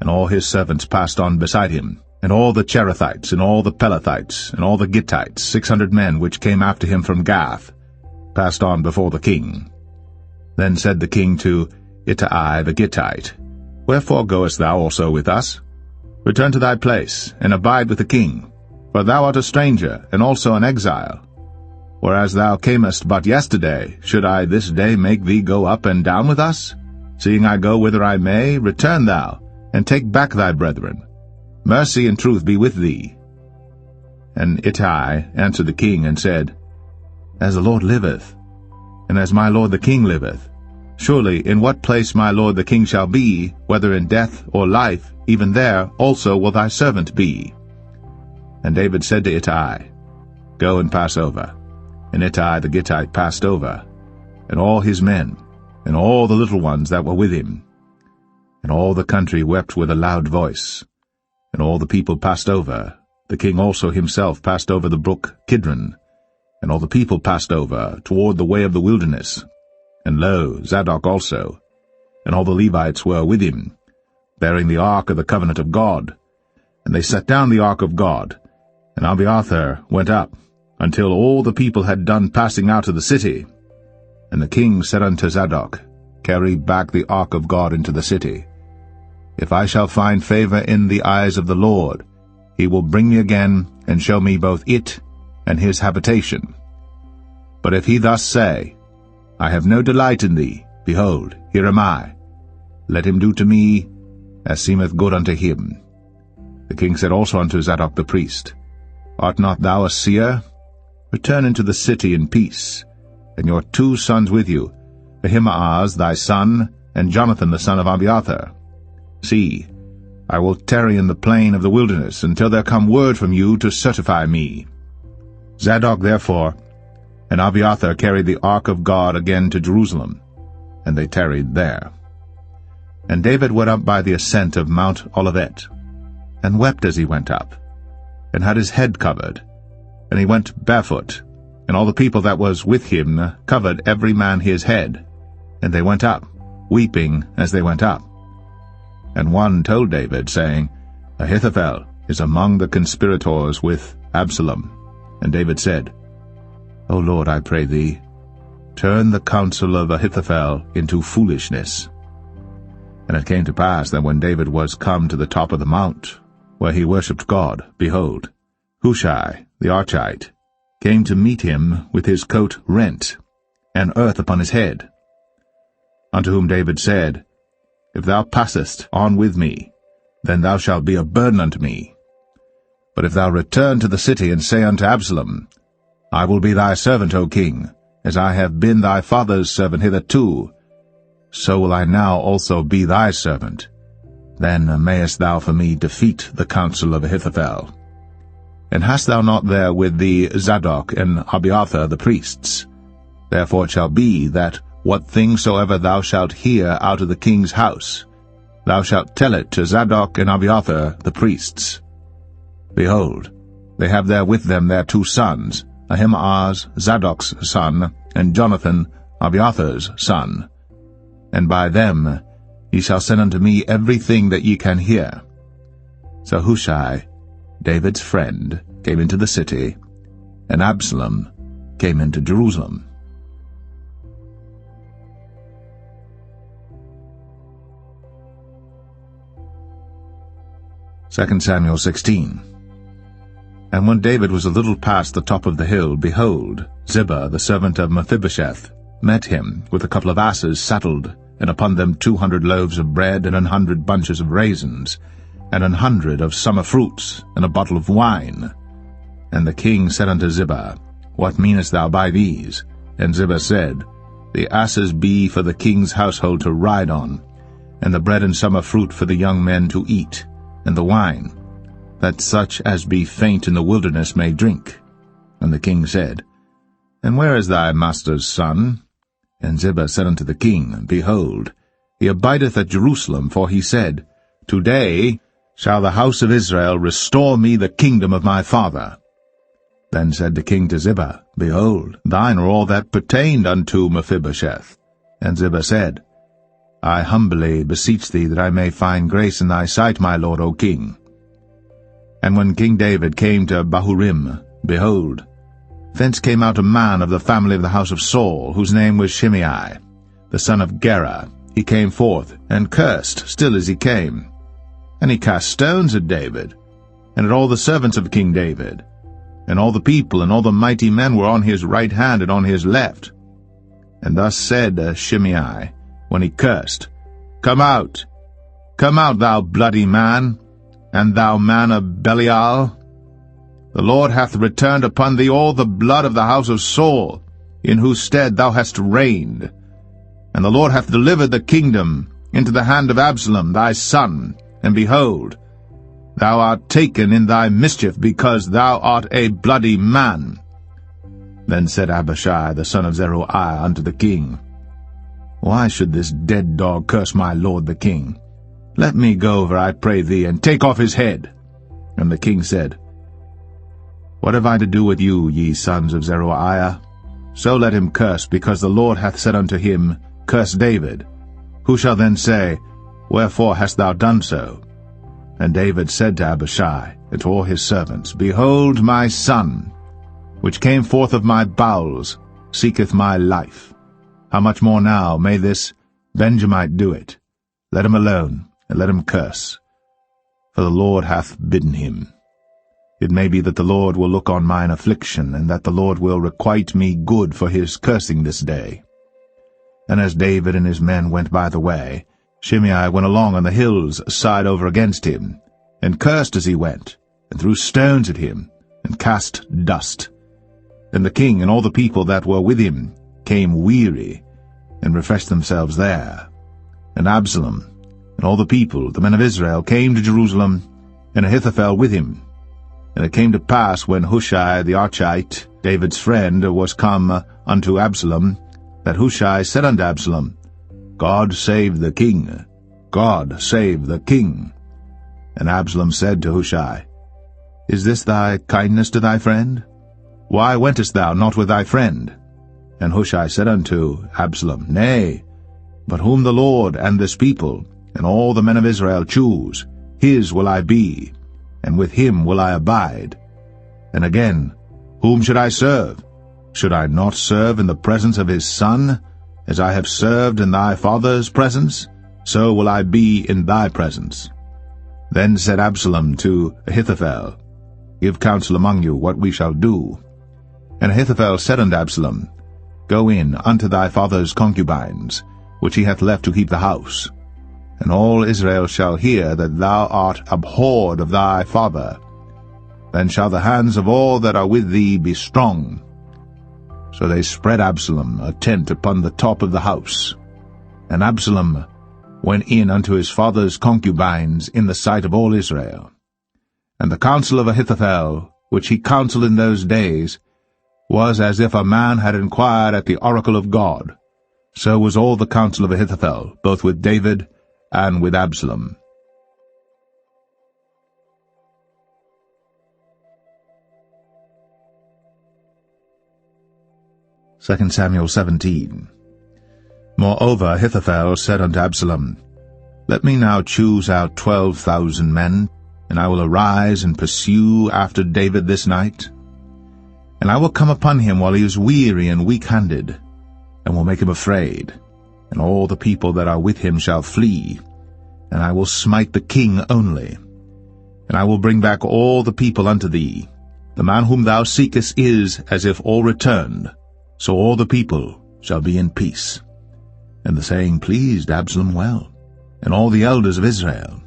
And all his servants passed on beside him, and all the Cherethites, and all the Pelethites, and all the Gittites, 600 men which came after him from Gath, passed on before the king. Then said the king to Ittai the Gittite, Wherefore goest thou also with us? Return to thy place, and abide with the king, for thou art a stranger, and also an exile. Whereas thou camest but yesterday, should I this day make thee go up and down with us? Seeing I go whither I may, return thou, and take back thy brethren. Mercy and truth be with thee. And Ittai answered the king, and said, As the Lord liveth, and as my lord the king liveth, surely in what place my lord the king shall be, whether in death or life, even there also will thy servant be. And David said to Ittai, Go and pass over. And Ittai the Gittite passed over, and all his men, and all the little ones that were with him. And all the country wept with a loud voice. And all the people passed over. The king also himself passed over the brook Kidron. And all the people passed over toward the way of the wilderness. And lo, Zadok also, and all the Levites were with him, bearing the ark of the covenant of God. And they set down the ark of God, and Abiathar went up, until all the people had done passing out of the city. And the king said unto Zadok, Carry back the ark of God into the city. If I shall find favor in the eyes of the Lord, he will bring me again, and show me both it and his habitation. But if he thus say, I have no delight in thee, behold, here am I. Let him do to me as seemeth good unto him. The king said also unto Zadok the priest, Art not thou a seer? Return into the city in peace, and your 2 sons with you, Ahimaaz thy son, and Jonathan the son of Abiathar. See, I will tarry in the plain of the wilderness until there come word from you to certify me. Zadok therefore and Abiathar carried the ark of God again to Jerusalem, and they tarried there. And David went up by the ascent of Mount Olivet, and wept as he went up, and had his head covered, and he went barefoot, and all the people that was with him covered every man his head, and they went up, weeping as they went up. And one told David, saying, Ahithophel is among the conspirators with Absalom. And David said, O Lord, I pray thee, turn the counsel of Ahithophel into foolishness. And it came to pass that when David was come to the top of the mount, where he worshipped God, behold, Hushai the Archite came to meet him with his coat rent, and earth upon his head. Unto whom David said, If thou passest on with me, then thou shalt be a burden unto me. But if thou return to the city, and say unto Absalom, I will be thy servant, O king, as I have been thy father's servant hitherto, so will I now also be thy servant. Then mayest thou for me defeat the counsel of Ahithophel. And hast thou not there with thee Zadok and Abiathar the priests? Therefore it shall be that what thing soever thou shalt hear out of the king's house, thou shalt tell it to Zadok and Abiathar the priests. Behold, they have there with them their 2 sons, Ahimaaz Zadok's son, and Jonathan Abiathar's son. And by them ye shall send unto me everything that ye can hear. So Hushai, David's friend, came into the city, and Absalom came into Jerusalem. 2 Samuel 16. And when David was a little past the top of the hill, behold, Ziba, the servant of Mephibosheth, met him with a couple of asses saddled, and upon them 200 loaves of bread, and 100 bunches of raisins, and 100 of summer fruits, and a bottle of wine. And the king said unto Ziba, What meanest thou by these? And Ziba said, The asses be for the king's household to ride on, and the bread and summer fruit for the young men to eat, and the wine, that such as be faint in the wilderness may drink. And the king said, And where is thy master's son? And Ziba said unto the king, Behold, he abideth at Jerusalem, for he said, Today shall the house of Israel restore me the kingdom of my father. Then said the king to Ziba, Behold, thine are all that pertained unto Mephibosheth. And Ziba said, I humbly beseech thee that I may find grace in thy sight, my lord, O king. And when King David came to Bahurim, behold, thence came out a man of the family of the house of Saul, whose name was Shimei, the son of Gera. He came forth, and cursed still as he came. And he cast stones at David, and at all the servants of King David. And all the people and all the mighty men were on his right hand and on his left. And thus said Shimei, when he cursed, Come out, thou bloody man, and thou man of Belial. The Lord hath returned upon thee all the blood of the house of Saul, in whose stead thou hast reigned. And the Lord hath delivered the kingdom into the hand of Absalom thy son, and behold, thou art taken in thy mischief, because thou art a bloody man. Then said Abishai the son of Zeruiah unto the king, Why should this dead dog curse my lord the king? Let me go over, I pray thee, and take off his head. And the king said, What have I to do with you, ye sons of Zeruiah? So let him curse, because the Lord hath said unto him, Curse David. Who shall then say, Wherefore hast thou done so? And David said to Abishai and to all his servants, Behold, my son, which came forth of my bowels, seeketh my life. How much more now may this Benjamite do it? Let him alone, and let him curse. For the Lord hath bidden him. It may be that the Lord will look on mine affliction, and that the Lord will requite me good for his cursing this day. And as David and his men went by the way, Shimei went along on the hills side over against him, and cursed as he went, and threw stones at him, and cast dust. And the king and all the people that were with him came weary, and refreshed themselves there. And Absalom and all the people, the men of Israel, came to Jerusalem, and Ahithophel with him. And it came to pass, when Hushai the Archite, David's friend, was come unto Absalom, that Hushai said unto Absalom, God save the king, God save the king. And Absalom said to Hushai, Is this thy kindness to thy friend? Why wentest thou not with thy friend? And Hushai said unto Absalom, Nay, but whom the Lord and this people and all the men of Israel choose, his will I be, and with him will I abide. And again, whom should I serve? Should I not serve in the presence of his son? As I have served in thy father's presence, so will I be in thy presence. Then said Absalom to Ahithophel, Give counsel among you what we shall do. And Ahithophel said unto Absalom, Go in unto thy father's concubines, which he hath left to keep the house. And all Israel shall hear that thou art abhorred of thy father. Then shall the hands of all that are with thee be strong. So they spread Absalom a tent upon the top of the house. And Absalom went in unto his father's concubines in the sight of all Israel. And the counsel of Ahithophel which he counselled in those days, was as if a man had inquired at the oracle of God. So was all the counsel of Ahithophel, both with David and with Absalom. Second Samuel 17. Moreover Ahithophel said unto Absalom, Let me now choose out 12,000 men, and I will arise and pursue after David this night. And I will come upon him while he is weary and weak-handed, and will make him afraid, and all the people that are with him shall flee, and I will smite the king only. And I will bring back all the people unto thee. The man whom thou seekest is as if all returned, so all the people shall be in peace. And the saying pleased Absalom well, and all the elders of Israel.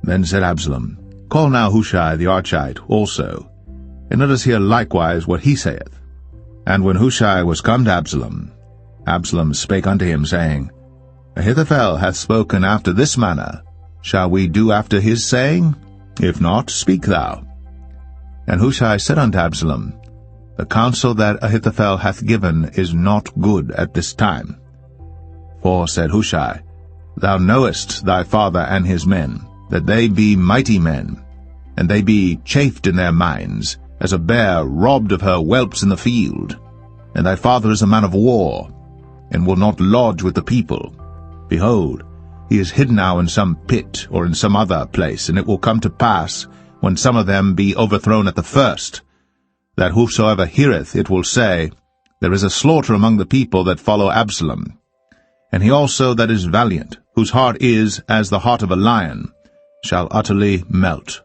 Then said Absalom, Call now Hushai the Archite also, and let us hear likewise what he saith. And when Hushai was come to Absalom, Absalom spake unto him, saying, Ahithophel hath spoken after this manner. Shall we do after his saying? If not, speak thou. And Hushai said unto Absalom, The counsel that Ahithophel hath given is not good at this time. For, said Hushai, Thou knowest thy father and his men, that they be mighty men, and they be chafed in their minds, as a bear robbed of her whelps in the field. And thy father is a man of war, and will not lodge with the people. Behold, he is hid now in some pit or in some other place, and it will come to pass, when some of them be overthrown at the first, that whosoever heareth it will say, There is a slaughter among the people that follow Absalom. And he also that is valiant, whose heart is as the heart of a lion, shall utterly melt.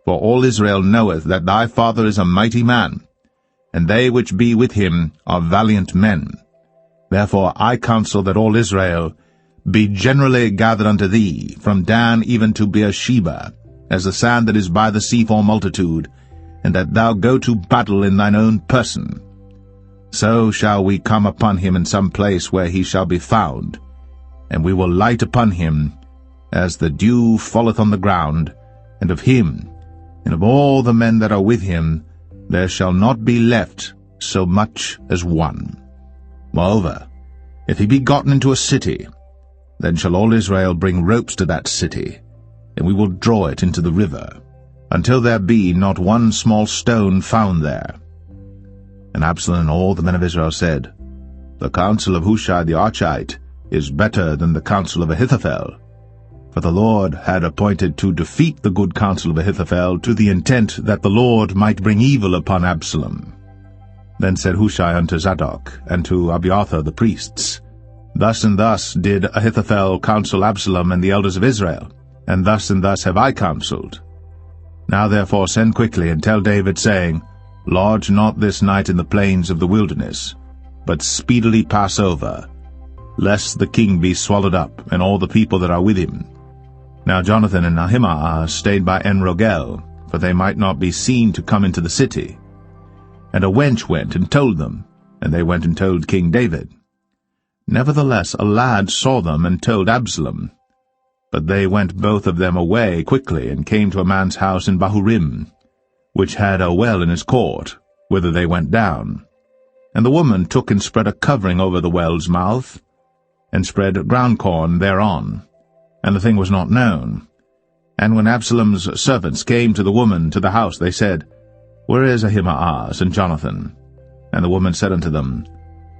For all Israel knoweth that thy father is a mighty man, and they which be with him are valiant men. Therefore I counsel that all Israel be generally gathered unto thee, from Dan even to Beersheba, as the sand that is by the sea for multitude, and that thou go to battle in thine own person. So shall we come upon him in some place where he shall be found, and we will light upon him as the dew falleth on the ground, and of him, and of all the men that are with him, there shall not be left so much as one. Moreover, if he be gotten into a city, then shall all Israel bring ropes to that city, and we will draw it into the river, until there be not one small stone found there. And Absalom and all the men of Israel said, The counsel of Hushai the Archite is better than the counsel of Ahithophel. For the Lord had appointed to defeat the good counsel of Ahithophel, to the intent that the Lord might bring evil upon Absalom. Then said Hushai unto Zadok and to Abiathar the priests, Thus and thus did Ahithophel counsel Absalom and the elders of Israel, and thus have I counselled. Now therefore send quickly, and tell David, saying, Lodge not this night in the plains of the wilderness, but speedily pass over, lest the king be swallowed up, and all the people that are with him. Now Jonathan and Ahimaaz stayed by En-Rogel, for they might not be seen to come into the city. And a wench went and told them, and they went and told King David. Nevertheless a lad saw them and told Absalom. But they went both of them away quickly, and came to a man's house in Bahurim, which had a well in his court, whither they went down. And the woman took and spread a covering over the well's mouth, and spread ground corn thereon, and the thing was not known. And when Absalom's servants came to the woman to the house, they said, Where is Ahimaaz and Jonathan? And the woman said unto them,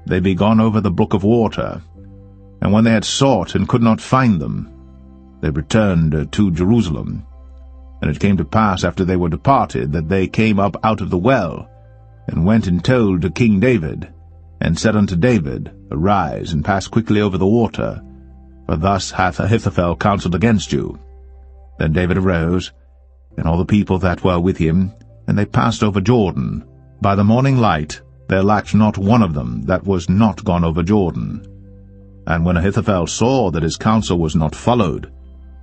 They be gone over the brook of water. And when they had sought and could not find them, they returned to Jerusalem. And it came to pass after they were departed, that they came up out of the well, and went and told to King David, and said unto David, Arise, and pass quickly over the water, for thus hath Ahithophel counselled against you. Then David arose, and all the people that were with him, and they passed over Jordan. By the morning light there lacked not one of them that was not gone over Jordan. And when Ahithophel saw that his counsel was not followed,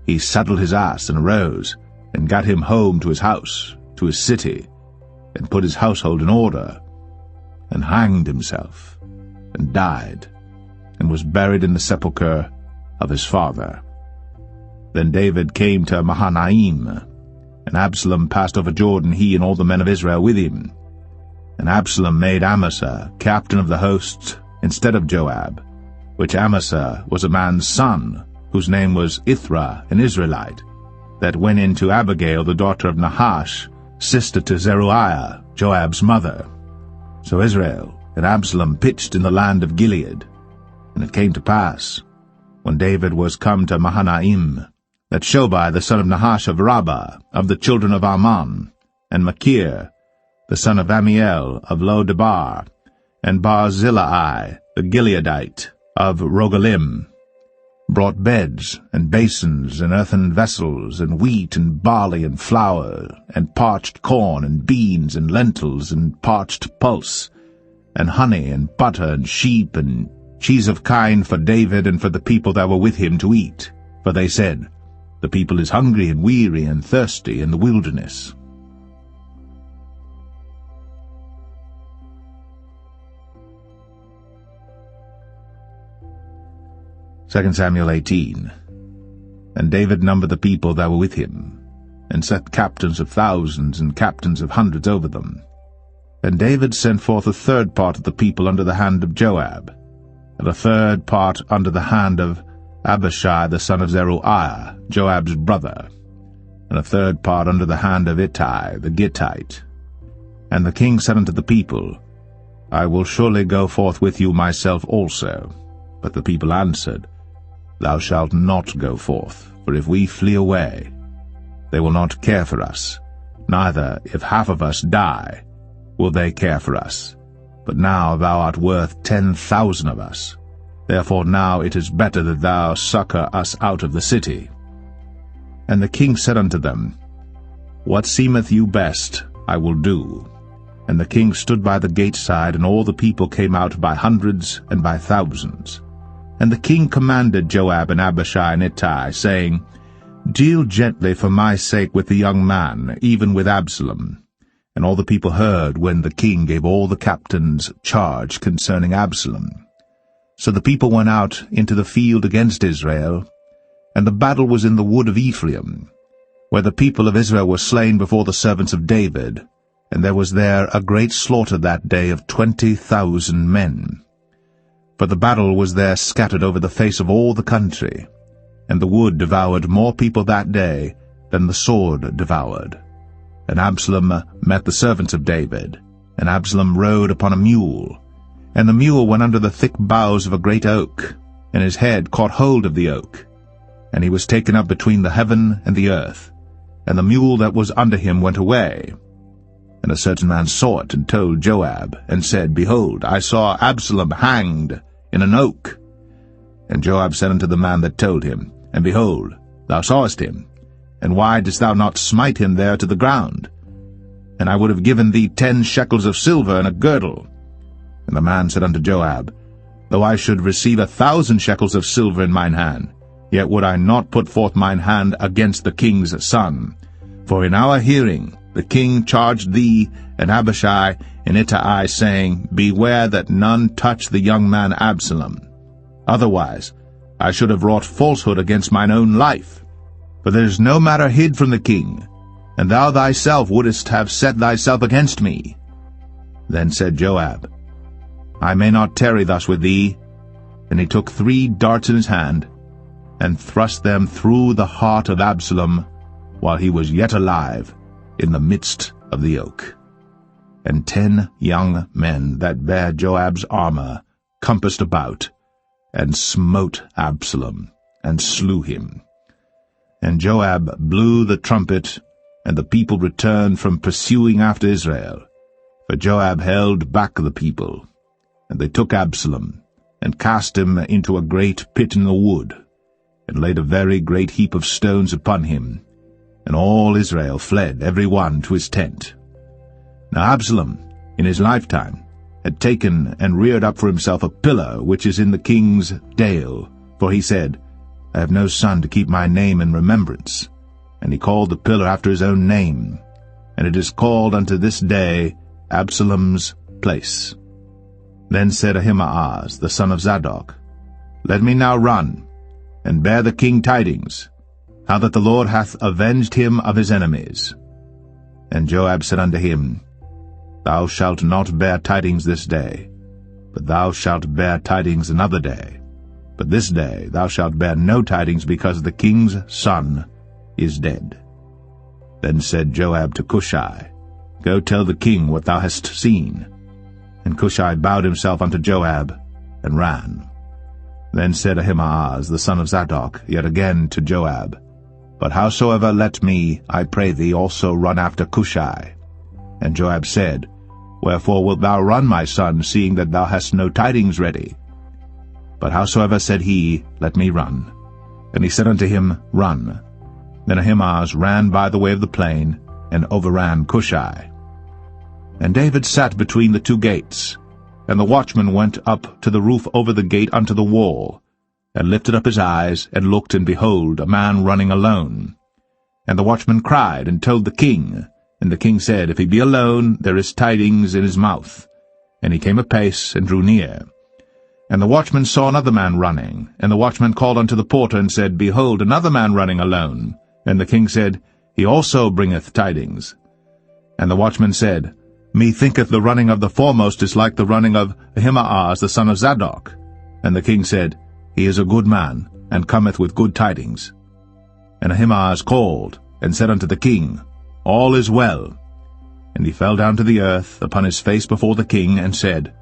he saddled his ass and arose, and gat him home to his house, to his city, and put his household in order, and hanged himself, and died, and was buried in the sepulchre of his father. Then David came to Mahanaim, And Absalom passed over Jordan, he and all the men of Israel with him. And Absalom made Amasa captain of the host instead of Joab, which Amasa was a man's son, whose name was Ithra, an Israelite, that went in to Abigail the daughter of Nahash, sister to Zeruiah, Joab's mother. So Israel and Absalom pitched in the land of Gilead. And it came to pass, when David was come to Mahanaim, that Shobai the son of Nahash of Rabbah, of the children of Ammon, and Machir the son of Amiel of Lo-debar, and Barzillai the Gileadite of Rogelim, brought beds and basins and earthen vessels, and wheat and barley and flour, and parched corn and beans and lentils and parched pulse, and honey and butter and sheep and cheese of kine for David and for the people that were with him to eat. For they said, The people is hungry and weary and thirsty in the wilderness. 2 Samuel 18. And David numbered the people that were with him, and set captains of thousands and captains of hundreds over them. And David sent forth a third part of the people under the hand of Joab, and a third part under the hand of Abishai the son of Zeruiah, Joab's brother, and a third part under the hand of Ittai the Gittite. And the king said unto the people, I will surely go forth with you myself also. But the people answered, Thou shalt not go forth, for if we flee away, they will not care for us, neither, if half of us die, will they care for us. But now thou art worth 10,000 of us. Therefore now it is better that thou succor us out of the city. And the king said unto them, What seemeth you best, I will do. And the king stood by the gate side, and all the people came out by hundreds and by thousands. And the king commanded Joab and Abishai and Ittai, saying, Deal gently for my sake with the young man, even with Absalom. And all the people heard when the king gave all the captains charge concerning Absalom. So the people went out into the field against Israel, and the battle was in the wood of Ephraim, where the people of Israel were slain before the servants of David, and there was there a great slaughter that day of 20,000 men. For the battle was there scattered over the face of all the country, and the wood devoured more people that day than the sword devoured. And Absalom met the servants of David, and Absalom rode upon a mule, and the mule went under the thick boughs of a great oak, and his head caught hold of the oak, and he was taken up between the heaven and the earth, and the mule that was under him went away. And a certain man saw it, and told Joab, and said, Behold, I saw Absalom hanged in an oak. And Joab said unto the man that told him, And behold, thou sawest him, and why didst thou not smite him there to the ground? And I would have given thee 10 shekels of silver and a girdle. And the man said unto Joab, Though I should receive 1,000 shekels of silver in mine hand, yet would I not put forth mine hand against the king's son. For in our hearing the king charged thee and Abishai and Ittai, saying, Beware that none touch the young man Absalom. Otherwise I should have wrought falsehood against mine own life. For there is no matter hid from the king, and thou thyself wouldest have set thyself against me. Then said Joab, I may not tarry thus with thee. And he took 3 darts in his hand, and thrust them through the heart of Absalom, while he was yet alive, in the midst of the oak. And 10 young men that bare Joab's armor compassed about, and smote Absalom, and slew him. And Joab blew the trumpet, and the people returned from pursuing after Israel. For Joab held back the people. And they took Absalom, and cast him into a great pit in the wood, and laid a very great heap of stones upon him. And all Israel fled, every one to his tent. Now Absalom, in his lifetime, had taken and reared up for himself a pillar which is in the king's dale, for he said, I have no son to keep my name in remembrance. And he called the pillar after his own name, and it is called unto this day Absalom's place. Then said Ahimaaz, the son of Zadok, Let me now run, and bear the king tidings, how that the Lord hath avenged him of his enemies. And Joab said unto him, Thou shalt not bear tidings this day, but thou shalt bear tidings another day. But this day thou shalt bear no tidings, because the king's son is dead. Then said Joab to Cushai, Go tell the king what thou hast seen. And Cushai bowed himself unto Joab, and ran. Then said Ahimaaz the son of Zadok yet again to Joab, But howsoever let me, I pray thee, also run after Cushai. And Joab said, Wherefore wilt thou run, my son, seeing that thou hast no tidings ready? But howsoever said he, Let me run. And he said unto him, Run. Then Ahimaaz ran by the way of the plain, and overran Cushai. And David sat between the two gates, and the watchman went up to the roof over the gate unto the wall, and lifted up his eyes, and looked, and behold, a man running alone. And the watchman cried, and told the king. And the king said, If he be alone, there is tidings in his mouth. And he came apace, and drew near. And the watchman saw another man running. And the watchman called unto the porter, and said, Behold, another man running alone. And the king said, He also bringeth tidings. And the watchman said, Methinketh the running of the foremost is like the running of Ahimaaz the son of Zadok. And the king said, He is a good man, and cometh with good tidings. And Ahimaaz called, and said unto the king, All is well. And he fell down to the earth upon his face before the king, and said,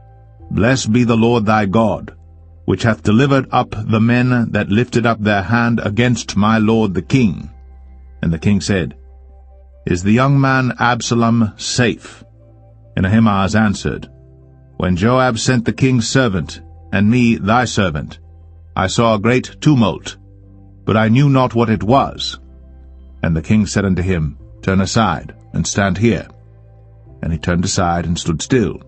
Blessed be the Lord thy God, which hath delivered up the men that lifted up their hand against my lord the king. And the king said, Is the young man Absalom safe? And Ahimaaz answered, When Joab sent the king's servant, and me thy servant, I saw a great tumult, but I knew not what it was. And the king said unto him, Turn aside, and stand here. And he turned aside, and stood still.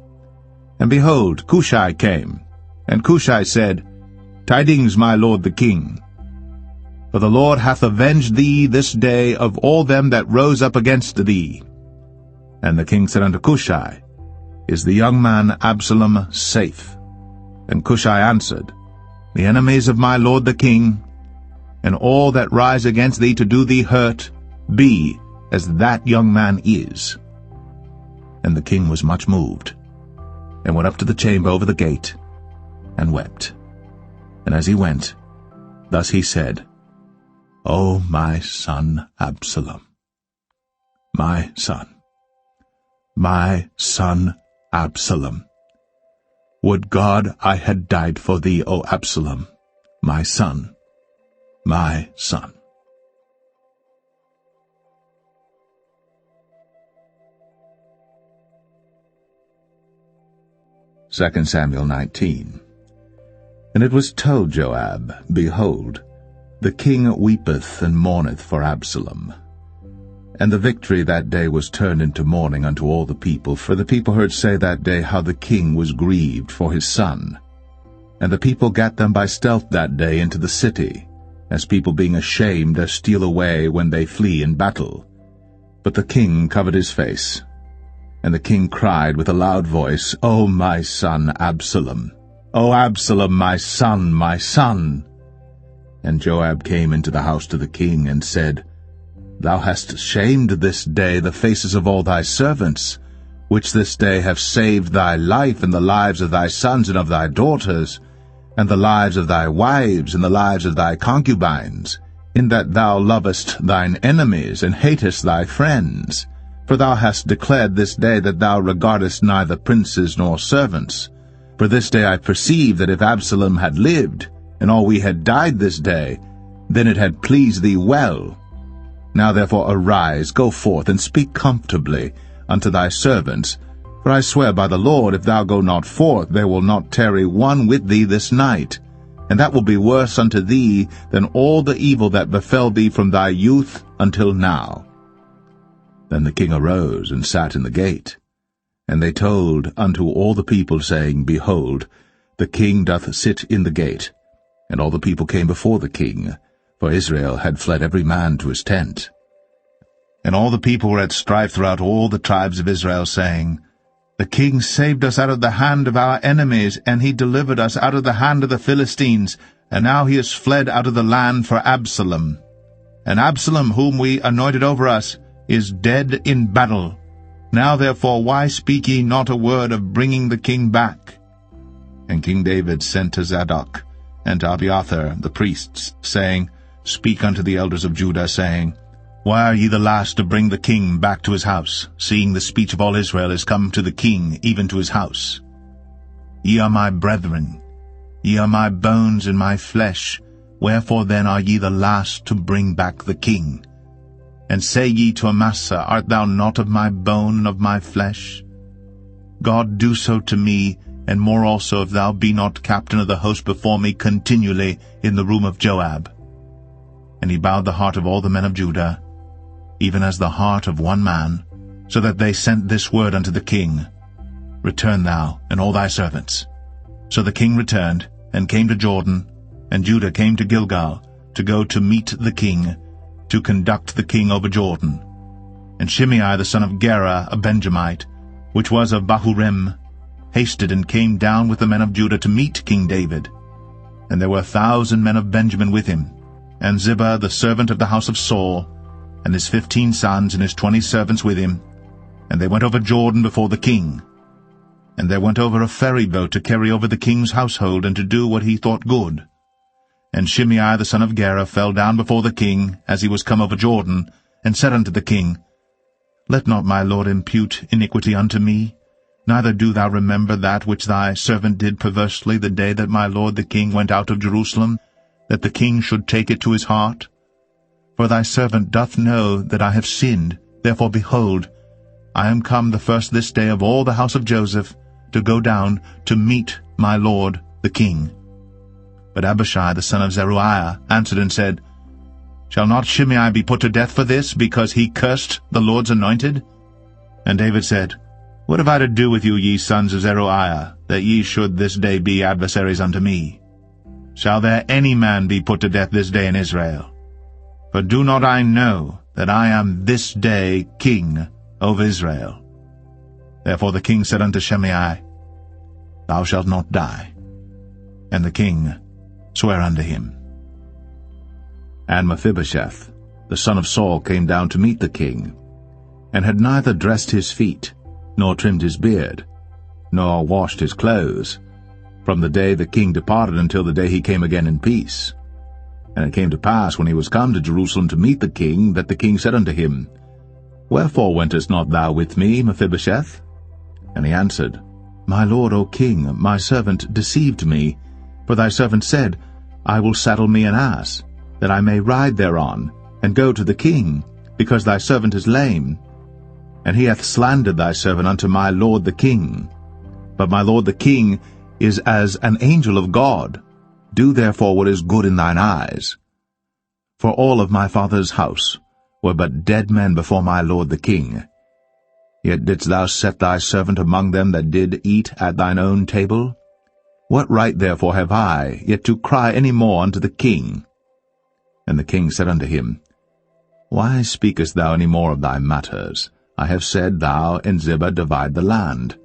And behold, Cushai came. And Cushai said, Tidings, my lord the king. For the Lord hath avenged thee this day of all them that rose up against thee. And the king said unto Cushai, Is the young man Absalom safe? And Cushai answered, The enemies of my lord the king, and all that rise against thee to do thee hurt, be as that young man is. And the king was much moved, and went up to the chamber over the gate, and wept. And as he went, thus he said, O my son Absalom, my son Absalom, would God I had died for thee, O Absalom, my son, my son. 2 Samuel 19. And it was told Joab, Behold, the king weepeth and mourneth for Absalom. And the victory that day was turned into mourning unto all the people, for the people heard say that day how the king was grieved for his son. And the people gat them by stealth that day into the city, as people being ashamed steal away when they flee in battle. But the king covered his face. And the king cried with a loud voice, O my son Absalom! O Absalom, my son, my son! And Joab came into the house to the king, and said, Thou hast shamed this day the faces of all thy servants, which this day have saved thy life and the lives of thy sons and of thy daughters, and the lives of thy wives and the lives of thy concubines, in that thou lovest thine enemies and hatest thy friends. For thou hast declared this day that thou regardest neither princes nor servants. For this day I perceive that if Absalom had lived, and all we had died this day, then it had pleased thee well. Now therefore arise, go forth, and speak comfortably unto thy servants. For I swear by the Lord, if thou go not forth, there will not tarry one with thee this night. And that will be worse unto thee than all the evil that befell thee from thy youth until now. Then the king arose and sat in the gate. And they told unto all the people, saying, Behold, the king doth sit in the gate. And all the people came before the king, for Israel had fled every man to his tent. And all the people were at strife throughout all the tribes of Israel, saying, The king saved us out of the hand of our enemies, and he delivered us out of the hand of the Philistines, and now he is fled out of the land for Absalom. And Absalom, whom we anointed over us, is dead in battle. Now therefore why speak ye not a word of bringing the king back? And King David sent to Zadok and to Abiathar the priests, saying, Speak unto the elders of Judah, saying, Why are ye the last to bring the king back to his house, seeing the speech of all Israel is come to the king, even to his house? Ye are my brethren, ye are my bones and my flesh, wherefore then are ye the last to bring back the king? And say ye to Amasa, Art thou not of my bone and of my flesh? God do so to me, and more also, if thou be not captain of the host before me continually in the room of Joab. And he bowed the heart of all the men of Judah, even as the heart of one man, so that they sent this word unto the king, Return thou, and all thy servants. So the king returned, and came to Jordan, and Judah came to Gilgal, to go to meet the king, to conduct the king over Jordan. And Shimei the son of Gera, a Benjamite, which was of Bahurim, hasted and came down with the men of Judah to meet King David. And there were 1,000 men of Benjamin with him, and Ziba the servant of the house of Saul, and his 15 sons and his 20 servants with him. And they went over Jordan before the king. And there went over a ferry boat to carry over the king's household, and to do what he thought good. And Shimei the son of Gera fell down before the king, as he was come over Jordan, and said unto the king, Let not my lord impute iniquity unto me, neither do thou remember that which thy servant did perversely the day that my lord the king went out of Jerusalem, that the king should take it to his heart. For thy servant doth know that I have sinned. Therefore, behold, I am come the first this day of all the house of Joseph, to go down to meet my lord the king. But Abishai the son of Zeruiah answered and said, Shall not Shimei be put to death for this, because he cursed the Lord's anointed? And David said, What have I to do with you, ye sons of Zeruiah, that ye should this day be adversaries unto me? Shall there any man be put to death this day in Israel? For do not I know that I am this day king over Israel? Therefore the king said unto Shimei, Thou shalt not die. And the king sware unto him. And Mephibosheth, the son of Saul, came down to meet the king, and had neither dressed his feet, nor trimmed his beard, nor washed his clothes, from the day the king departed until the day he came again in peace. And it came to pass, when he was come to Jerusalem to meet the king, that the king said unto him, Wherefore wentest not thou with me, Mephibosheth? And he answered, My lord, O king, my servant deceived me, for thy servant said, I will saddle me an ass, that I may ride thereon, and go to the king, because thy servant is lame. And he hath slandered thy servant unto my lord the king. But my lord the king is as an angel of God. Do therefore what is good in thine eyes. For all of my father's house were but dead men before my lord the king. Yet didst thou set thy servant among them that did eat at thine own table? What right therefore have I yet to cry any more unto the king? And the king said unto him, Why speakest thou any more of thy matters? I have said, Thou and Ziba divide the land.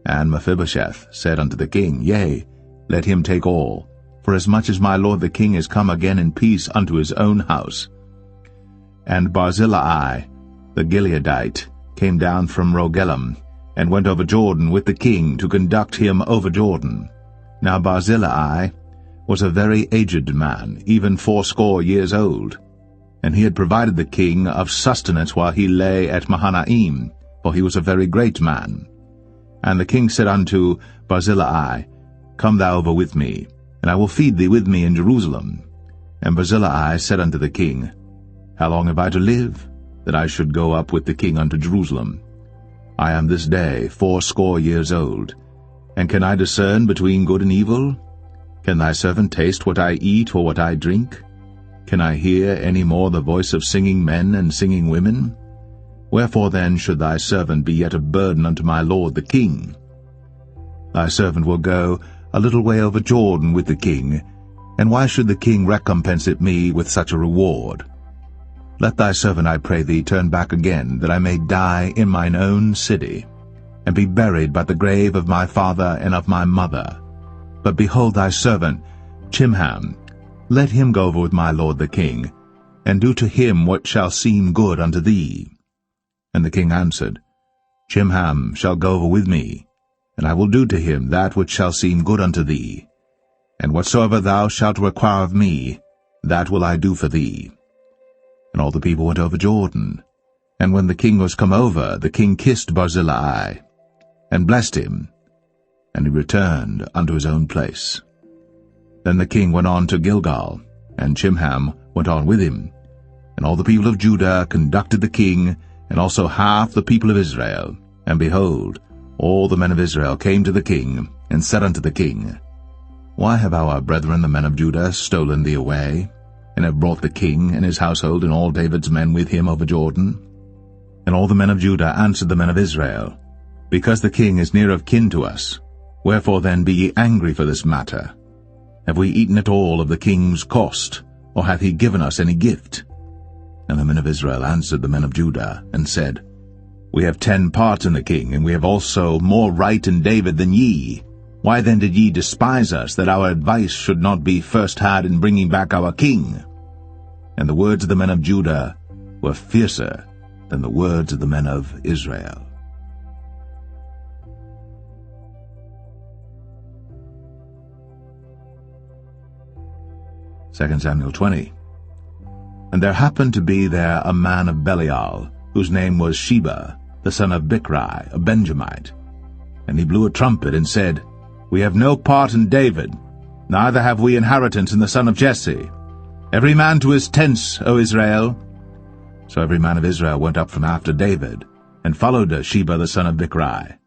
And Mephibosheth said unto the king, Yea, let him take all, for as much as my lord the king is come again in peace unto his own house. And Barzillai the Gileadite came down from Rogelim, and went over Jordan with the king to conduct him over Jordan. Now Barzillai was a very aged man, even 80 years old, and he had provided the king of sustenance while he lay at Mahanaim, for he was a very great man. And the king said unto Barzillai, Come thou over with me, and I will feed thee with me in Jerusalem. And Barzillai said unto the king, How long have I to live, that I should go up with the king unto Jerusalem? I am this day 80 years old, and can I discern between good and evil? Can thy servant taste what I eat or what I drink? Can I hear any more the voice of singing men and singing women? Wherefore then should thy servant be yet a burden unto my lord the king? Thy servant will go a little way over Jordan with the king, and why should the king recompense it me with such a reward? Let thy servant, I pray thee, turn back again, that I may die in mine own city, and be buried by the grave of my father and of my mother. But behold thy servant, Chimham, let him go over with my lord the king, and do to him what shall seem good unto thee. And the king answered, Chimham shall go over with me, and I will do to him that which shall seem good unto thee. And whatsoever thou shalt require of me, that will I do for thee. And all the people went over Jordan. And when the king was come over, the king kissed Barzillai, and blessed him, and he returned unto his own place. Then the king went on to Gilgal, and Chimham went on with him. And all the people of Judah conducted the king, and also half the people of Israel. And behold, all the men of Israel came to the king, and said unto the king, Why have our brethren the men of Judah stolen thee away, and have brought the king and his household and all David's men with him over Jordan? And all the men of Judah answered the men of Israel, Because the king is near of kin to us, wherefore then be ye angry for this matter? Have we eaten at all of the king's cost, or hath he given us any gift? And the men of Israel answered the men of Judah, and said, We have 10 parts in the king, and we have also more right in David than ye. Why then did ye despise us, that our advice should not be first had in bringing back our king? And the words of the men of Judah were fiercer than the words of the men of Israel. Second Samuel 20. And there happened to be there a man of Belial, whose name was Sheba, the son of Bichri, a Benjamite. And he blew a trumpet, and said, We have no part in David, neither have we inheritance in the son of Jesse. Every man to his tents, O Israel. So every man of Israel went up from after David, and followed Sheba the son of Bichri.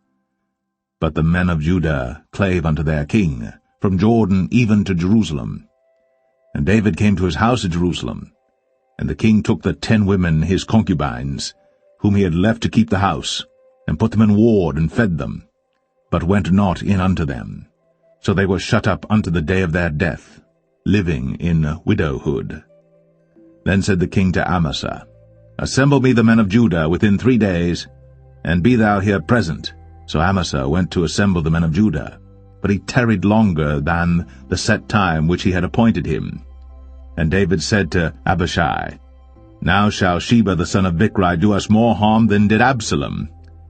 But the men of Judah clave unto their king, from Jordan even to Jerusalem. And David came to his house at Jerusalem. And the king took the 10 women his concubines, whom he had left to keep the house, and put them in ward, and fed them, but went not in unto them. So they were shut up unto the day of their death, living in widowhood. Then said the king to Amasa, Assemble me the men of Judah within 3 days, and be thou here present. So Amasa went to assemble the men of Judah, but he tarried longer than the set time which he had appointed him. And David said to Abishai, Now shall Sheba the son of Bichri do us more harm than did Absalom.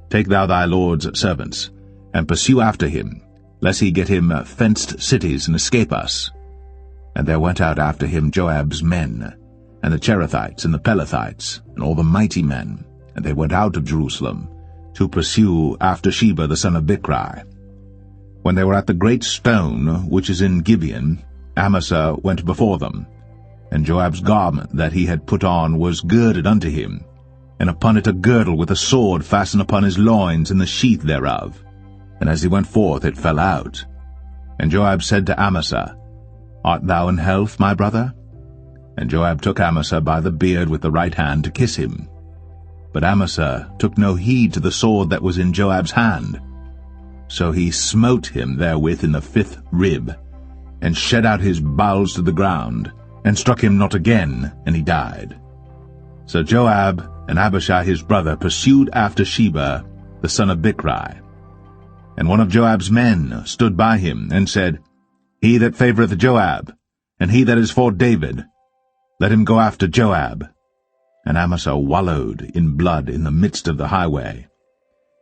Take thou thy lord's servants, and pursue after him, lest he get him fenced cities and escape us. And there went out after him Joab's men, and the Cherethites and the Pelethites, and all the mighty men, and they went out of Jerusalem, to pursue after Sheba the son of Bichri. When they were at the great stone which is in Gibeon, Amasa went before them, and Joab's garment that he had put on was girded unto him, and upon it a girdle with a sword fastened upon his loins in the sheath thereof. And as he went forth it fell out. And Joab said to Amasa, Art thou in health, my brother? And Joab took Amasa by the beard with the right hand to kiss him. But Amasa took no heed to the sword that was in Joab's hand. So he smote him therewith in the 5th rib, and shed out his bowels to the ground, and struck him not again, and he died. So Joab and Abishai his brother pursued after Sheba the son of Bichri. And one of Joab's men stood by him, and said, He that favoureth Joab, and he that is for David, let him go after Joab. And Amasa wallowed in blood in the midst of the highway.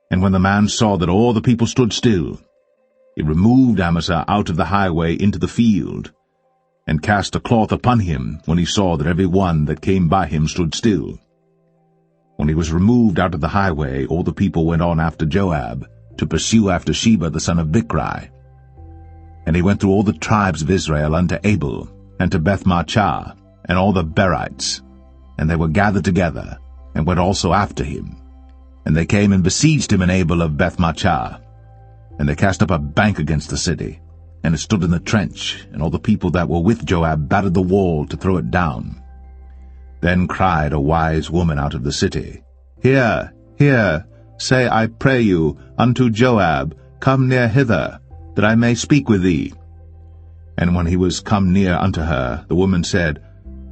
And when the man saw that all the people stood still, he removed Amasa out of the highway into the field, and cast a cloth upon him when he saw that every one that came by him stood still. When he was removed out of the highway, all the people went on after Joab, to pursue after Sheba the son of Bichri. And he went through all the tribes of Israel unto Abel, and to Bethmachah, and all the Berites, and they were gathered together, and went also after him. And they came and besieged him in Abel of Bethmachah. And they cast up a bank against the city, and it stood in the trench, and all the people that were with Joab battered the wall to throw it down. Then cried a wise woman out of the city, Hear, hear, say, I pray you, unto Joab, Come near hither, that I may speak with thee. And when he was come near unto her, the woman said,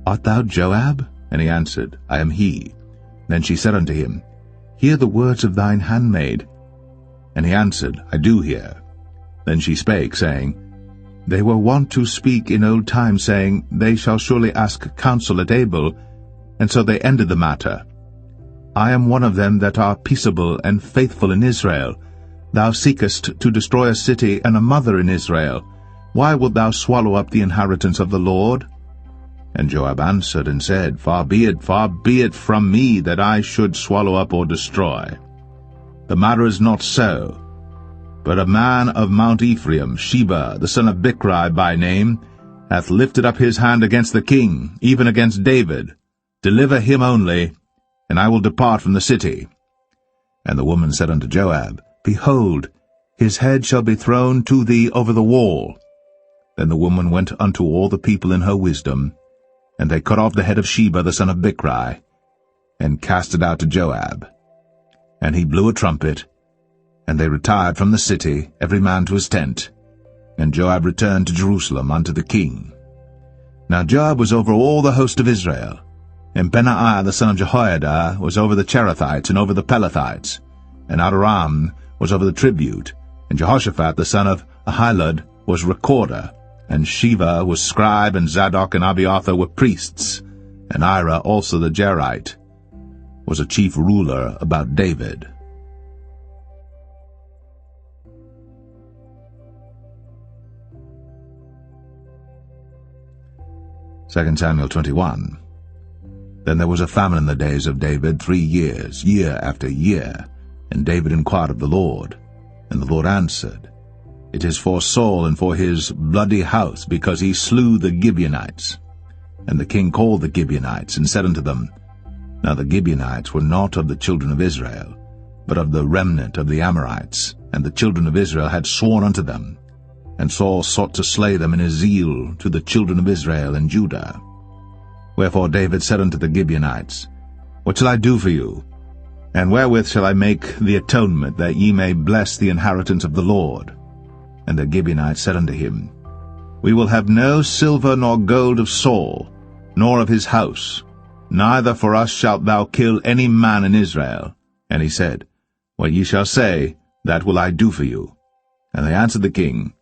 Art thou Joab? And he answered, I am he. Then she said unto him, Hear the words of thine handmaid. And he answered, I do hear. Then she spake, saying, They were wont to speak in old times, saying, They shall surely ask counsel at Abel. And so they ended the matter. I am one of them that are peaceable and faithful in Israel. Thou seekest to destroy a city and a mother in Israel. Why wilt thou swallow up the inheritance of the Lord? And Joab answered and said, far be it from me that I should swallow up or destroy. The matter is not so. But a man of Mount Ephraim, Sheba, the son of Bichri by name, hath lifted up his hand against the king, even against David. Deliver him only, and I will depart from the city. And the woman said unto Joab, Behold, his head shall be thrown to thee over the wall. Then the woman went unto all the people in her wisdom, and they cut off the head of Sheba the son of Bichri, and cast it out to Joab. And he blew a trumpet, and they retired from the city, every man to his tent. And Joab returned to Jerusalem unto the king. Now Joab was over all the host of Israel, and Benaiah the son of Jehoiada was over the Cherethites and over the Pelethites, and Adoram was over the tribute, and Jehoshaphat the son of Ahilud was recorder, and Sheva was scribe, and Zadok and Abiathar were priests, and Ira also the Jerite was a chief ruler about David. 2 Samuel 21. Then there was a famine in the days of David 3 years, year after year. And David inquired of the Lord. And the Lord answered, It is for Saul and for his bloody house, because he slew the Gibeonites. And the king called the Gibeonites, and said unto them, Now the Gibeonites were not of the children of Israel, but of the remnant of the Amorites, and the children of Israel had sworn unto them. And Saul sought to slay them in his zeal to the children of Israel and Judah. Wherefore David said unto the Gibeonites, What shall I do for you? And wherewith shall I make the atonement, that ye may bless the inheritance of the Lord? And the Gibeonites said unto him, We will have no silver nor gold of Saul, nor of his house, neither for us shalt thou kill any man in Israel. And he said, What ye shall say, that will I do for you. And they answered the king,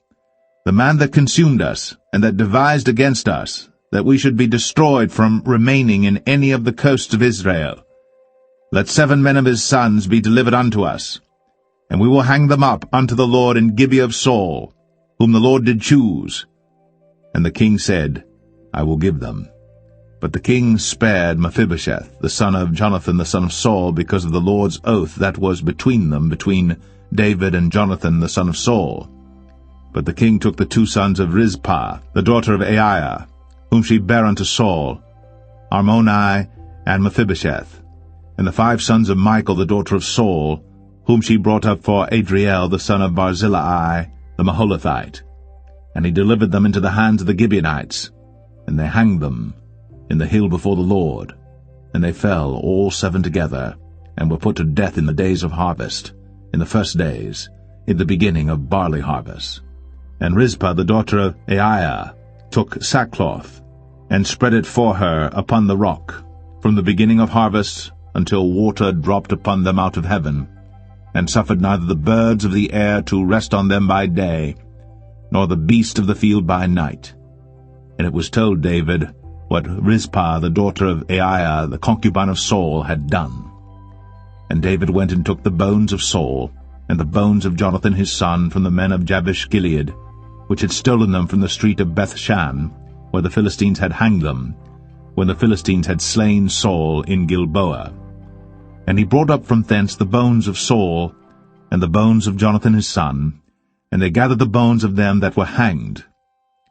The man that consumed us, and that devised against us, that we should be destroyed from remaining in any of the coasts of Israel. Let 7 men of his sons be delivered unto us, and we will hang them up unto the Lord in Gibeah of Saul, whom the Lord did choose. And the king said, I will give them. But the king spared Mephibosheth, the son of Jonathan the son of Saul, because of the Lord's oath that was between them, between David and Jonathan the son of Saul. But the king took the 2 sons of Rizpah, the daughter of Aiah, whom she bare unto Saul, Armoni and Mephibosheth, and the 5 sons of Michal the daughter of Saul, whom she brought up for Adriel the son of Barzillai the Maholathite. And he delivered them into the hands of the Gibeonites, and they hanged them in the hill before the Lord. And they fell all 7 together, and were put to death in the days of harvest, in the first days, in the beginning of barley harvest. And Rizpah the daughter of Aiah took sackcloth, and spread it for her upon the rock, from the beginning of harvest until water dropped upon them out of heaven, and suffered neither the birds of the air to rest on them by day, nor the beast of the field by night. And it was told David what Rizpah the daughter of Aiah, the concubine of Saul, had done. And David went and took the bones of Saul, and the bones of Jonathan his son, from the men of Jabesh-Gilead, which had stolen them from the street of Bethshan, where the Philistines had hanged them, when the Philistines had slain Saul in Gilboa. And he brought up from thence the bones of Saul, and the bones of Jonathan his son, and they gathered the bones of them that were hanged.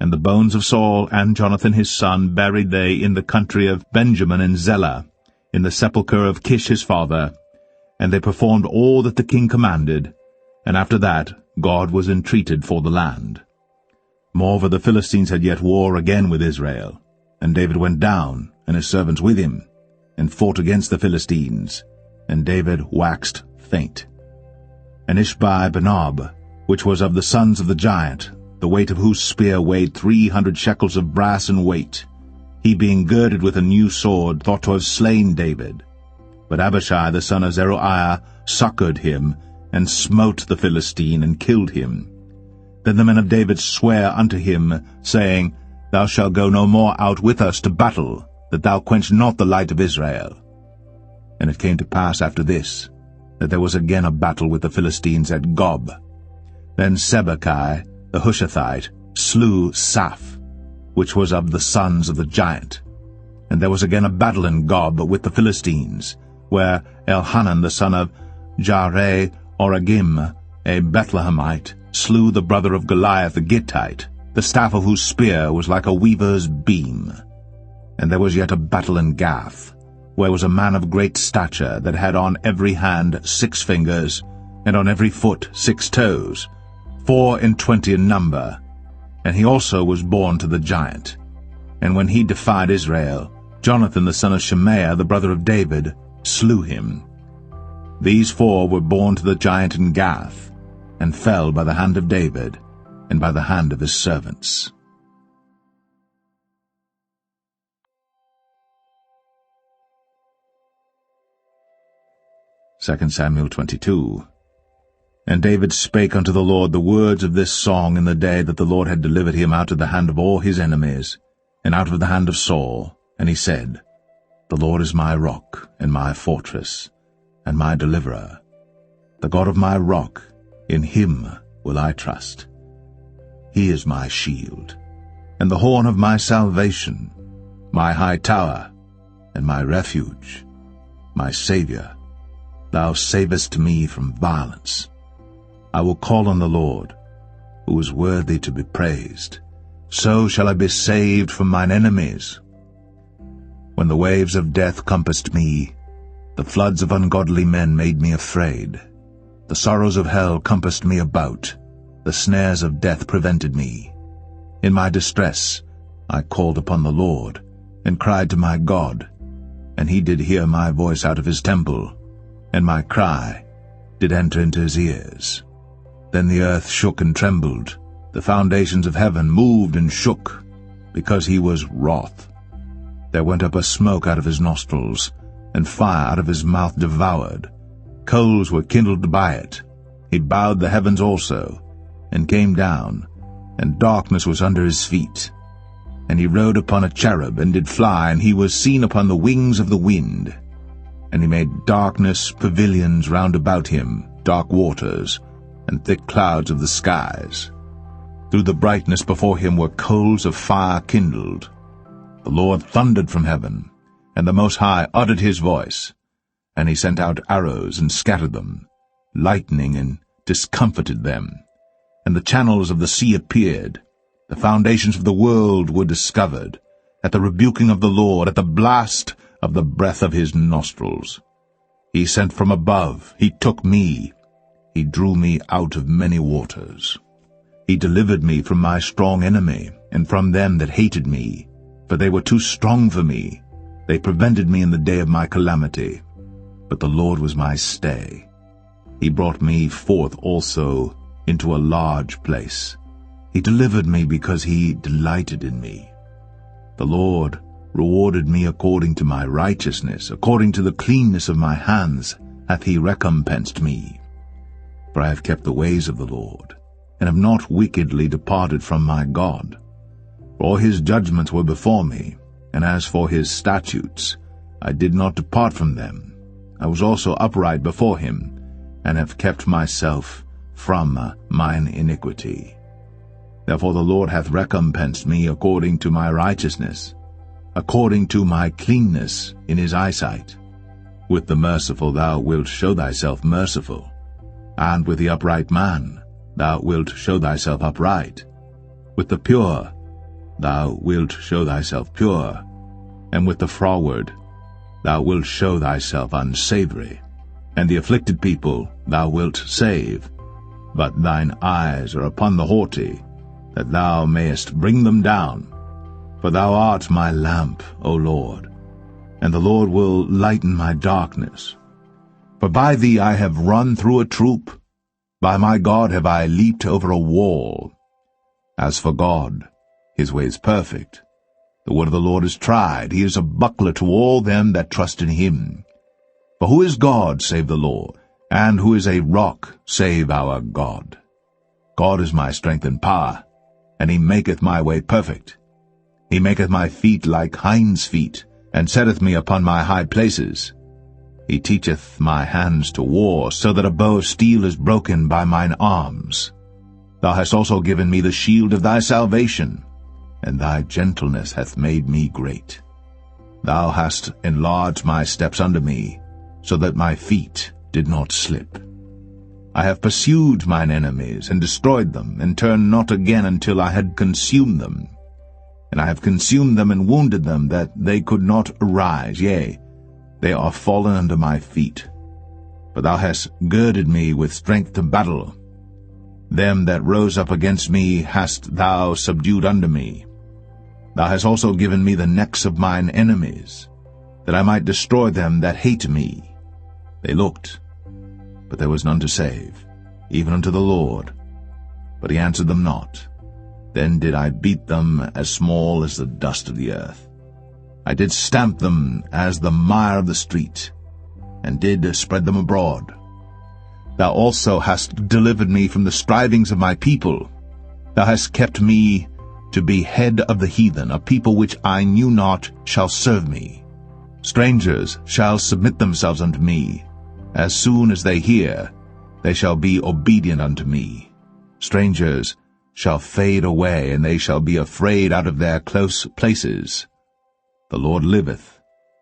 And the bones of Saul and Jonathan his son buried they in the country of Benjamin in Zelah, in the sepulchre of Kish his father. And they performed all that the king commanded, and after that God was entreated for the land. Moreover, the Philistines had yet war again with Israel, and David went down, and his servants with him, and fought against the Philistines, and David waxed faint. And Ishbi-Benob, which was of the sons of the giant, the weight of whose spear weighed 300 shekels of brass in weight, he being girded with a new sword, thought to have slain David. But Abishai the son of Zeruiah succored him, and smote the Philistine, and killed him. Then the men of David sware unto him, saying, Thou shalt go no more out with us to battle, that thou quench not the light of Israel. And it came to pass after this, that there was again a battle with the Philistines at Gob. Then Sibbecai the Hushathite slew Saph, which was of the sons of the giant. And there was again a battle in Gob with the Philistines, where Elhanan the son of Jaare-Oregim, a Bethlehemite, slew the brother of Goliath the Gittite, the staff of whose spear was like a weaver's beam. And there was yet a battle in Gath, where was a man of great stature, that had on every hand 6 fingers, and on every foot 6 toes, 24 in number. And he also was born to the giant. And when he defied Israel, Jonathan the son of Shemaiah, the brother of David, slew him. These 4 were born to the giant in Gath, and fell by the hand of David, and by the hand of his servants. Second Samuel 22. And David spake unto the Lord the words of this song in the day that the Lord had delivered him out of the hand of all his enemies, and out of the hand of Saul. And he said, The Lord is my rock, and my fortress, and my deliverer. The God of my rock, in him will I trust. He is my shield, and the horn of my salvation, my high tower, and my refuge, my Saviour. Thou savest me from violence. I will call on the Lord, who is worthy to be praised. So shall I be saved from mine enemies. When the waves of death compassed me, the floods of ungodly men made me afraid. The sorrows of hell compassed me about, the snares of death prevented me. In my distress I called upon the Lord, and cried to my God, and he did hear my voice out of his temple, and my cry did enter into his ears. Then the earth shook and trembled, the foundations of heaven moved and shook, because he was wroth. There went up a smoke out of his nostrils, and fire out of his mouth devoured. Coals were kindled by it. He bowed the heavens also, and came down, and darkness was under his feet. And he rode upon a cherub, and did fly, and he was seen upon the wings of the wind. And he made darkness pavilions round about him, dark waters, and thick clouds of the skies. Through the brightness before him were coals of fire kindled. The Lord thundered from heaven, and the Most High uttered his voice. And he sent out arrows and scattered them, lightning and discomfited them. And the channels of the sea appeared. The foundations of the world were discovered, at the rebuking of the Lord, at the blast of the breath of his nostrils. He sent from above, he took me, he drew me out of many waters. He delivered me from my strong enemy, and from them that hated me, for they were too strong for me. They prevented me in the day of my calamity. But the Lord was my stay. He brought me forth also into a large place. He delivered me because he delighted in me. The Lord rewarded me according to my righteousness, according to the cleanness of my hands hath he recompensed me. For I have kept the ways of the Lord, and have not wickedly departed from my God. For all his judgments were before me, and as for his statutes, I did not depart from them. I was also upright before him, and have kept myself from mine iniquity. Therefore the Lord hath recompensed me according to my righteousness, according to my cleanness in his eyesight. With the merciful thou wilt show thyself merciful, and with the upright man thou wilt show thyself upright. With the pure thou wilt show thyself pure, and with the froward thou wilt show thyself unsavory. And the afflicted people thou wilt save, but thine eyes are upon the haughty, that thou mayest bring them down. For thou art my lamp, O Lord, and the Lord will lighten my darkness. For by thee I have run through a troop, by my God have I leaped over a wall. As for God, his way is perfect. The word of the Lord is tried. He is a buckler to all them that trust in him. For who is God save the Lord? And who is a rock save our God? God is my strength and power, and he maketh my way perfect. He maketh my feet like hinds' feet, and setteth me upon my high places. He teacheth my hands to war, so that a bow of steel is broken by mine arms. Thou hast also given me the shield of thy salvation, and thy gentleness hath made me great. Thou hast enlarged my steps under me, so that my feet did not slip. I have pursued mine enemies, and destroyed them, and turned not again until I had consumed them. And I have consumed them and wounded them, that they could not arise, yea, they are fallen under my feet. But thou hast girded me with strength to battle. Them that rose up against me hast thou subdued under me. Thou hast also given me the necks of mine enemies, that I might destroy them that hate me. They looked, but there was none to save, even unto the Lord. But he answered them not. Then did I beat them as small as the dust of the earth. I did stamp them as the mire of the street, and did spread them abroad. Thou also hast delivered me from the strivings of my people. Thou hast kept me to be head of the heathen. A people which I knew not shall serve me. Strangers shall submit themselves unto me. As soon as they hear, they shall be obedient unto me. Strangers shall fade away, and they shall be afraid out of their close places. The Lord liveth,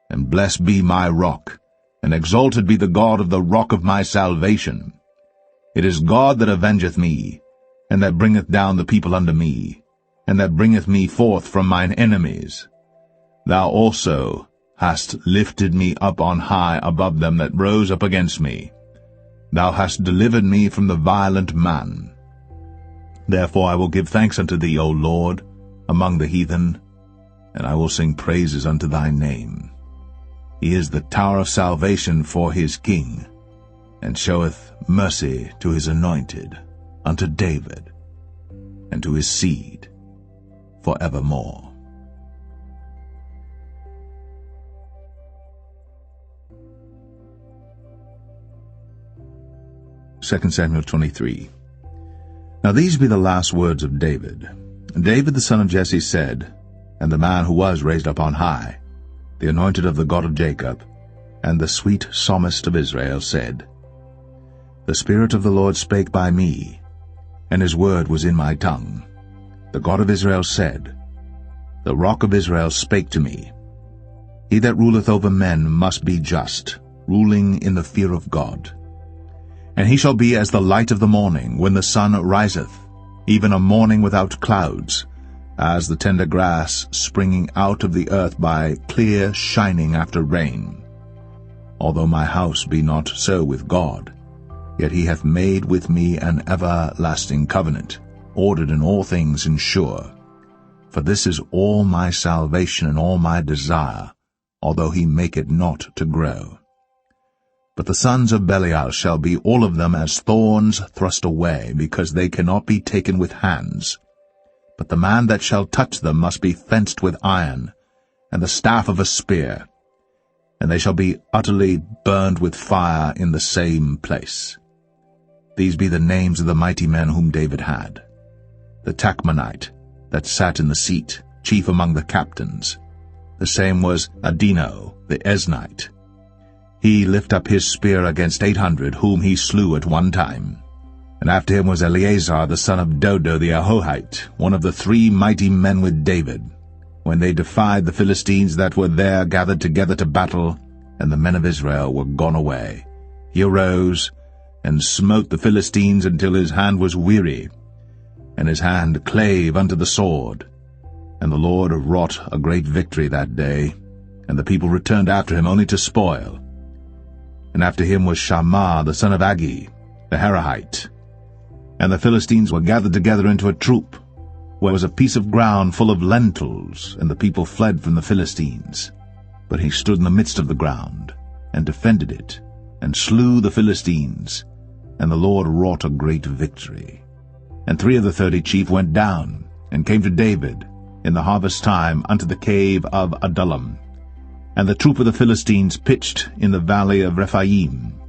and blessed be my rock, and exalted be the God of the rock of my salvation. It is God that avengeth me, and that bringeth down the people unto me, and that bringeth me forth from mine enemies. Thou also hast lifted me up on high above them that rose up against me. Thou hast delivered me from the violent man. Therefore I will give thanks unto thee, O Lord, among the heathen, and I will sing praises unto thy name. He is the tower of salvation for his king, and showeth mercy to his anointed, unto David, and to his seed for evermore. Second Samuel 23. Now these be the last words of David. David the son of Jesse said, and the man who was raised up on high, the anointed of the God of Jacob, and the sweet psalmist of Israel, said, The Spirit of the Lord spake by me, and his word was in my tongue. The God of Israel said, The rock of Israel spake to me. He that ruleth over men must be just, ruling in the fear of God. And he shall be as the light of the morning, when the sun riseth, even a morning without clouds, as the tender grass springing out of the earth by clear shining after rain. Although my house be not so with God, yet he hath made with me an everlasting covenant, ordered in all things and sure. For this is all my salvation and all my desire, although he make it not to grow. But the sons of Belial shall be all of them as thorns thrust away, because they cannot be taken with hands. But the man that shall touch them must be fenced with iron, and the staff of a spear, and they shall be utterly burned with fire in the same place. These be the names of the mighty men whom David had. The Tachmonite, that sat in the seat, chief among the captains. The same was Adino, the Eznite. He lift up his spear against 800, whom he slew at one time. And after him was Eleazar the son of Dodo the Ahohite, one of the 3 mighty men with David, when they defied the Philistines that were there gathered together to battle, and the men of Israel were gone away. He arose, and smote the Philistines until his hand was weary, and his hand clave unto the sword. And the Lord wrought a great victory that day, and the people returned after him only to spoil. And after him was Shammah the son of Agi, the Harahite. And the Philistines were gathered together into a troop, where was a piece of ground full of lentils, and the people fled from the Philistines. But he stood in the midst of the ground, and defended it, and slew the Philistines, and the Lord wrought a great victory. And 3 of the 30 chief went down, and came to David in the harvest time unto the cave of Adullam. And the troop of the Philistines pitched in the valley of Rephaim.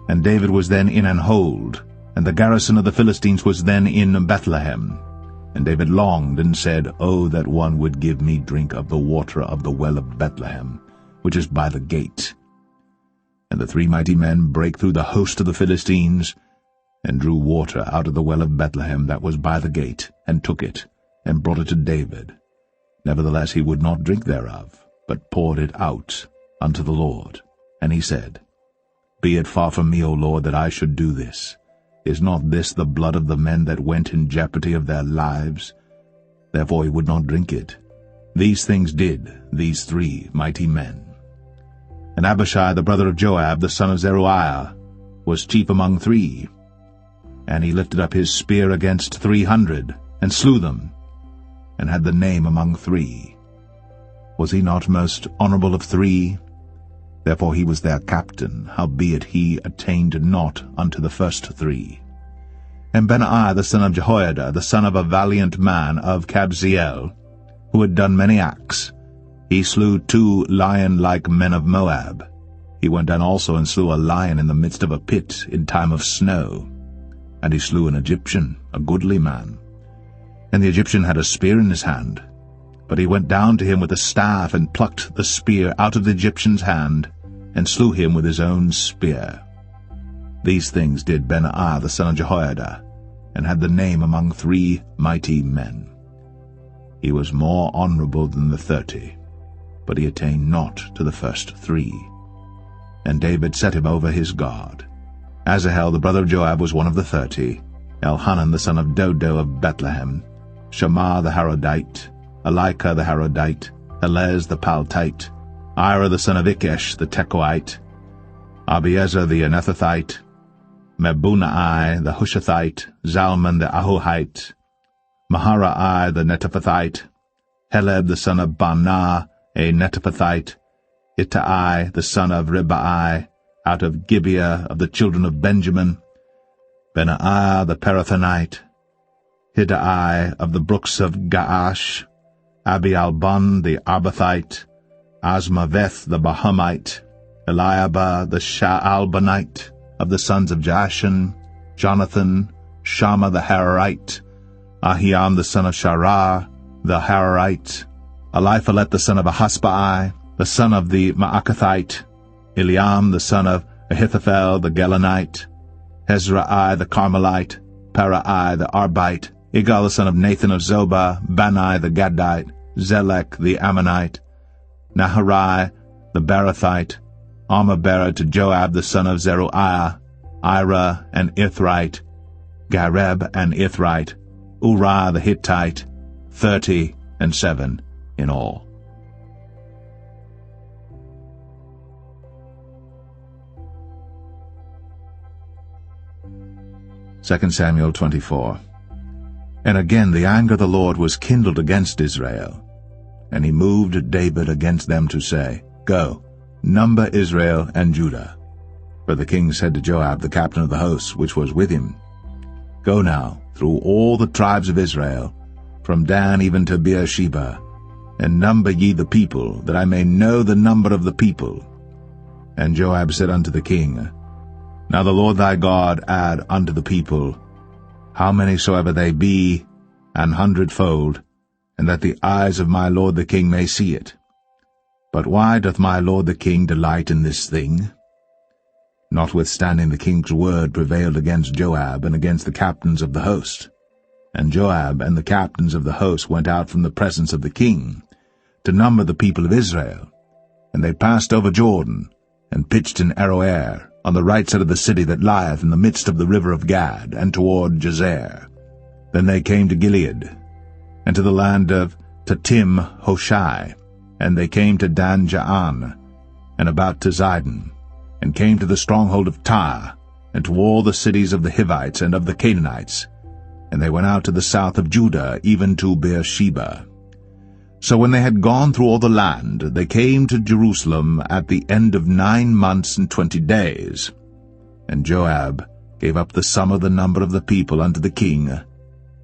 And David was then in an hold, and the garrison of the Philistines was then in Bethlehem. And David longed and said, Oh, that one would give me drink of the water of the well of Bethlehem, which is by the gate. And the 3 mighty men brake through the host of the Philistines, and drew water out of the well of Bethlehem that was by the gate, and took it, and brought it to David. Nevertheless he would not drink thereof, but poured it out unto the Lord. And he said, Be it far from me, O Lord, that I should do this. Is not this the blood of the men that went in jeopardy of their lives? Therefore he would not drink it. These things did these 3 mighty men. And Abishai the brother of Joab, the son of Zeruiah, was chief among 3. And he lifted up his spear against 300, and slew them, and had the name among 3. Was he not most honorable of 3? Therefore he was their captain, howbeit he attained not unto the first 3. And Benaiah the son of Jehoiada, the son of a valiant man of Kabzeel, who had done many acts, he slew 2 lion-like men of Moab. He went down also and slew a lion in the midst of a pit in time of snow. And he slew an Egyptian, a goodly man. And the Egyptian had a spear in his hand. But he went down to him with a staff, and plucked the spear out of the Egyptian's hand, and slew him with his own spear. These things did Benaiah the son of Jehoiada, and had the name among 3 mighty men. He was more honorable than the 30, but he attained not to the first 3. And David set him over his guard. Asahel the brother of Joab was one of the 30, Elhanan the son of Dodo of Bethlehem, Shammah the Harodite, Elika the Harodite, Helez the Paltite, Ira the son of Ikesh the Tekoite, Abiezer the Anethathite, Mebunai the Hushathite, Zalman the Ahuhite, Maharai the Netophathite, Heleb the son of Baanah a Netophathite, Ittai the son of Ribai, out of Gibeah of the children of Benjamin, Benaiah the Parathonite, Hiddai of the brooks of Gaash, Abialbon the Arbathite, Asmaveth the Bahamite, Eliabah the Shaalbanite, of the sons of Jashan, Jonathan, Shammah the Hararite, Ahiam the son of Sharah, the Hararite, Eliphalet the son of Ahasbai, the son of the Maakathite, Eliam the son of Ahithophel the Gelonite, Hezrai the Carmelite, Parai the Arbite, Igal the son of Nathan of Zobah, Bani the Gadite, Zelek the Ammonite, Naharai the Barathite, Armah to Joab the son of Zeruiah, Ira and Ithrite, Gareb and Ithrite, Uriah the Hittite, 37 in all. Second Samuel 24. And again the anger of the Lord was kindled against Israel, and he moved David against them to say, Go, number Israel and Judah. For the king said to Joab, the captain of the host, which was with him, Go now through all the tribes of Israel, from Dan even to Beersheba, and number ye the people, that I may know the number of the people. And Joab said unto the king, Now the Lord thy God add unto the people, how many soever they be, 100-fold, and that the eyes of my lord the king may see it. But why doth my lord the king delight in this thing? Notwithstanding the king's word prevailed against Joab and against the captains of the host. And Joab and the captains of the host went out from the presence of the king, to number the people of Israel. And they passed over Jordan, and pitched in Aroer, on the right side of the city that lieth in the midst of the river of Gad, and toward Jazer. Then they came to Gilead, and to the land of Tatim Hoshai, and they came to Dan Jaan, and about to Zidon, and came to the stronghold of Tyre, and to all the cities of the Hivites and of the Canaanites, and they went out to the south of Judah, even to Beersheba. So when they had gone through all the land, they came to Jerusalem at the end of 9 months and 20 days. And Joab gave up the sum of the number of the people unto the king,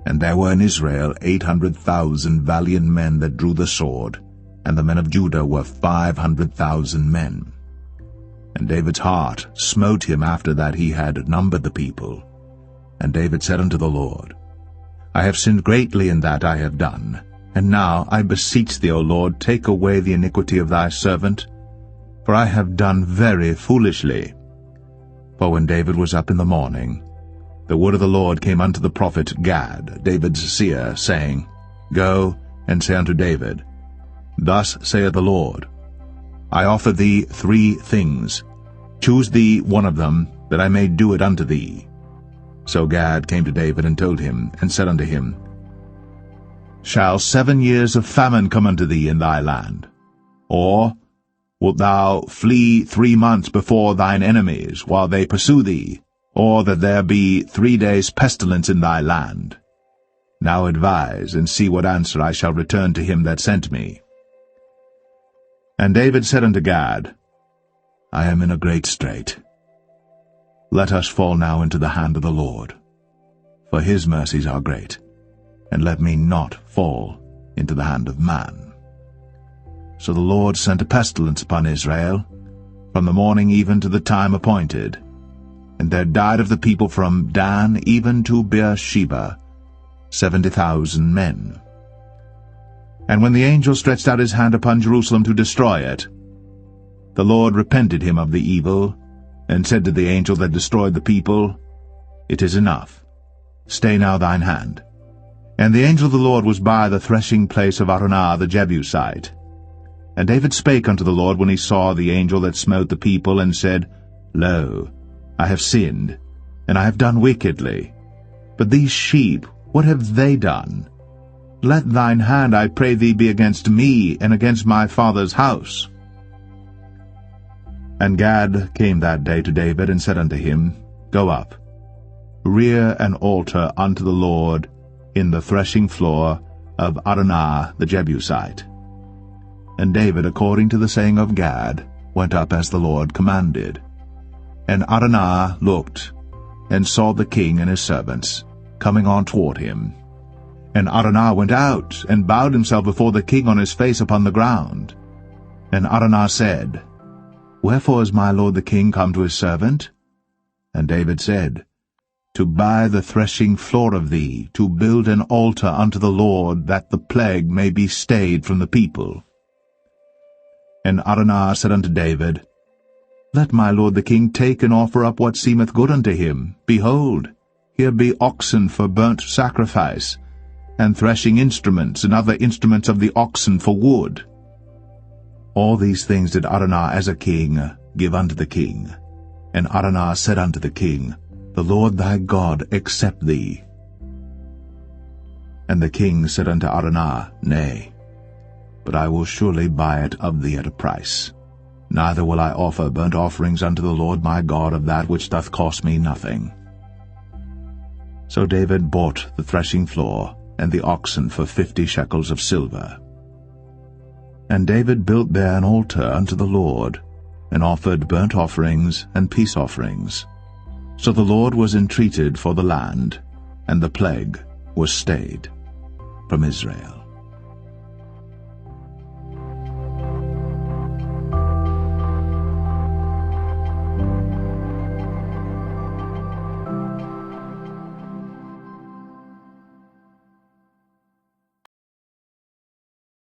and there were in Israel 800,000 valiant men that drew the sword, and the men of Judah were 500,000 men. And David's heart smote him after that he had numbered the people. And David said unto the Lord, I have sinned greatly in that I have done. And now, I beseech thee, O Lord, take away the iniquity of thy servant. for I have done very foolishly. For when David was up in the morning, the word of the Lord came unto the prophet Gad, David's seer, saying, Go and say unto David, Thus saith the Lord, I offer thee 3 things. Choose thee one of them, that I may do it unto thee. So Gad came to David and told him, and said unto him, Shall 7 years of famine come unto thee in thy land? Or wilt thou flee 3 months before thine enemies, while they pursue thee? Or that there be 3 days' pestilence in thy land? Now advise, and see what answer I shall return to him that sent me. And David said unto Gad, I am in a great strait. Let us fall now into the hand of the Lord, for his mercies are great, and let me not fall into the hand of man. So the Lord sent a pestilence upon Israel, from the morning even to the time appointed, and there died of the people from Dan even to Beersheba 70,000 men. And when the angel stretched out his hand upon Jerusalem to destroy it, the Lord repented him of the evil, and said to the angel that destroyed the people, It is enough. Stay now thine hand. And the angel of the Lord was by the threshing place of Araunah the Jebusite. And David spake unto the Lord when he saw the angel that smote the people, and said, Lo, I have sinned, and I have done wickedly. But these sheep, what have they done? Let thine hand, I pray thee, be against me, and against my father's house. And Gad came that day to David, and said unto him, Go up, rear an altar unto the Lord in the threshing floor of Araunah the Jebusite. And David, according to the saying of Gad, went up as the Lord commanded. And Araunah looked, and saw the king and his servants coming on toward him. And Araunah went out, and bowed himself before the king on his face upon the ground. And Araunah said, Wherefore is my lord the king come to his servant? And David said, To buy the threshing floor of thee, to build an altar unto the Lord, that the plague may be stayed from the people. And Araunah said unto David, Let my lord the king take and offer up what seemeth good unto him. Behold, here be oxen for burnt sacrifice, and threshing instruments, and other instruments of the oxen for wood. All these things did Araunah as a king give unto the king. And Araunah said unto the king, The Lord thy God accept thee. And the king said unto Araunah, Nay, but I will surely buy it of thee at a price. Neither will I offer burnt offerings unto the Lord my God of that which doth cost me nothing. So David bought the threshing floor and the oxen for 50 shekels of silver. And David built there an altar unto the Lord, and offered burnt offerings and peace offerings. So the Lord was entreated for the land, and the plague was stayed from Israel.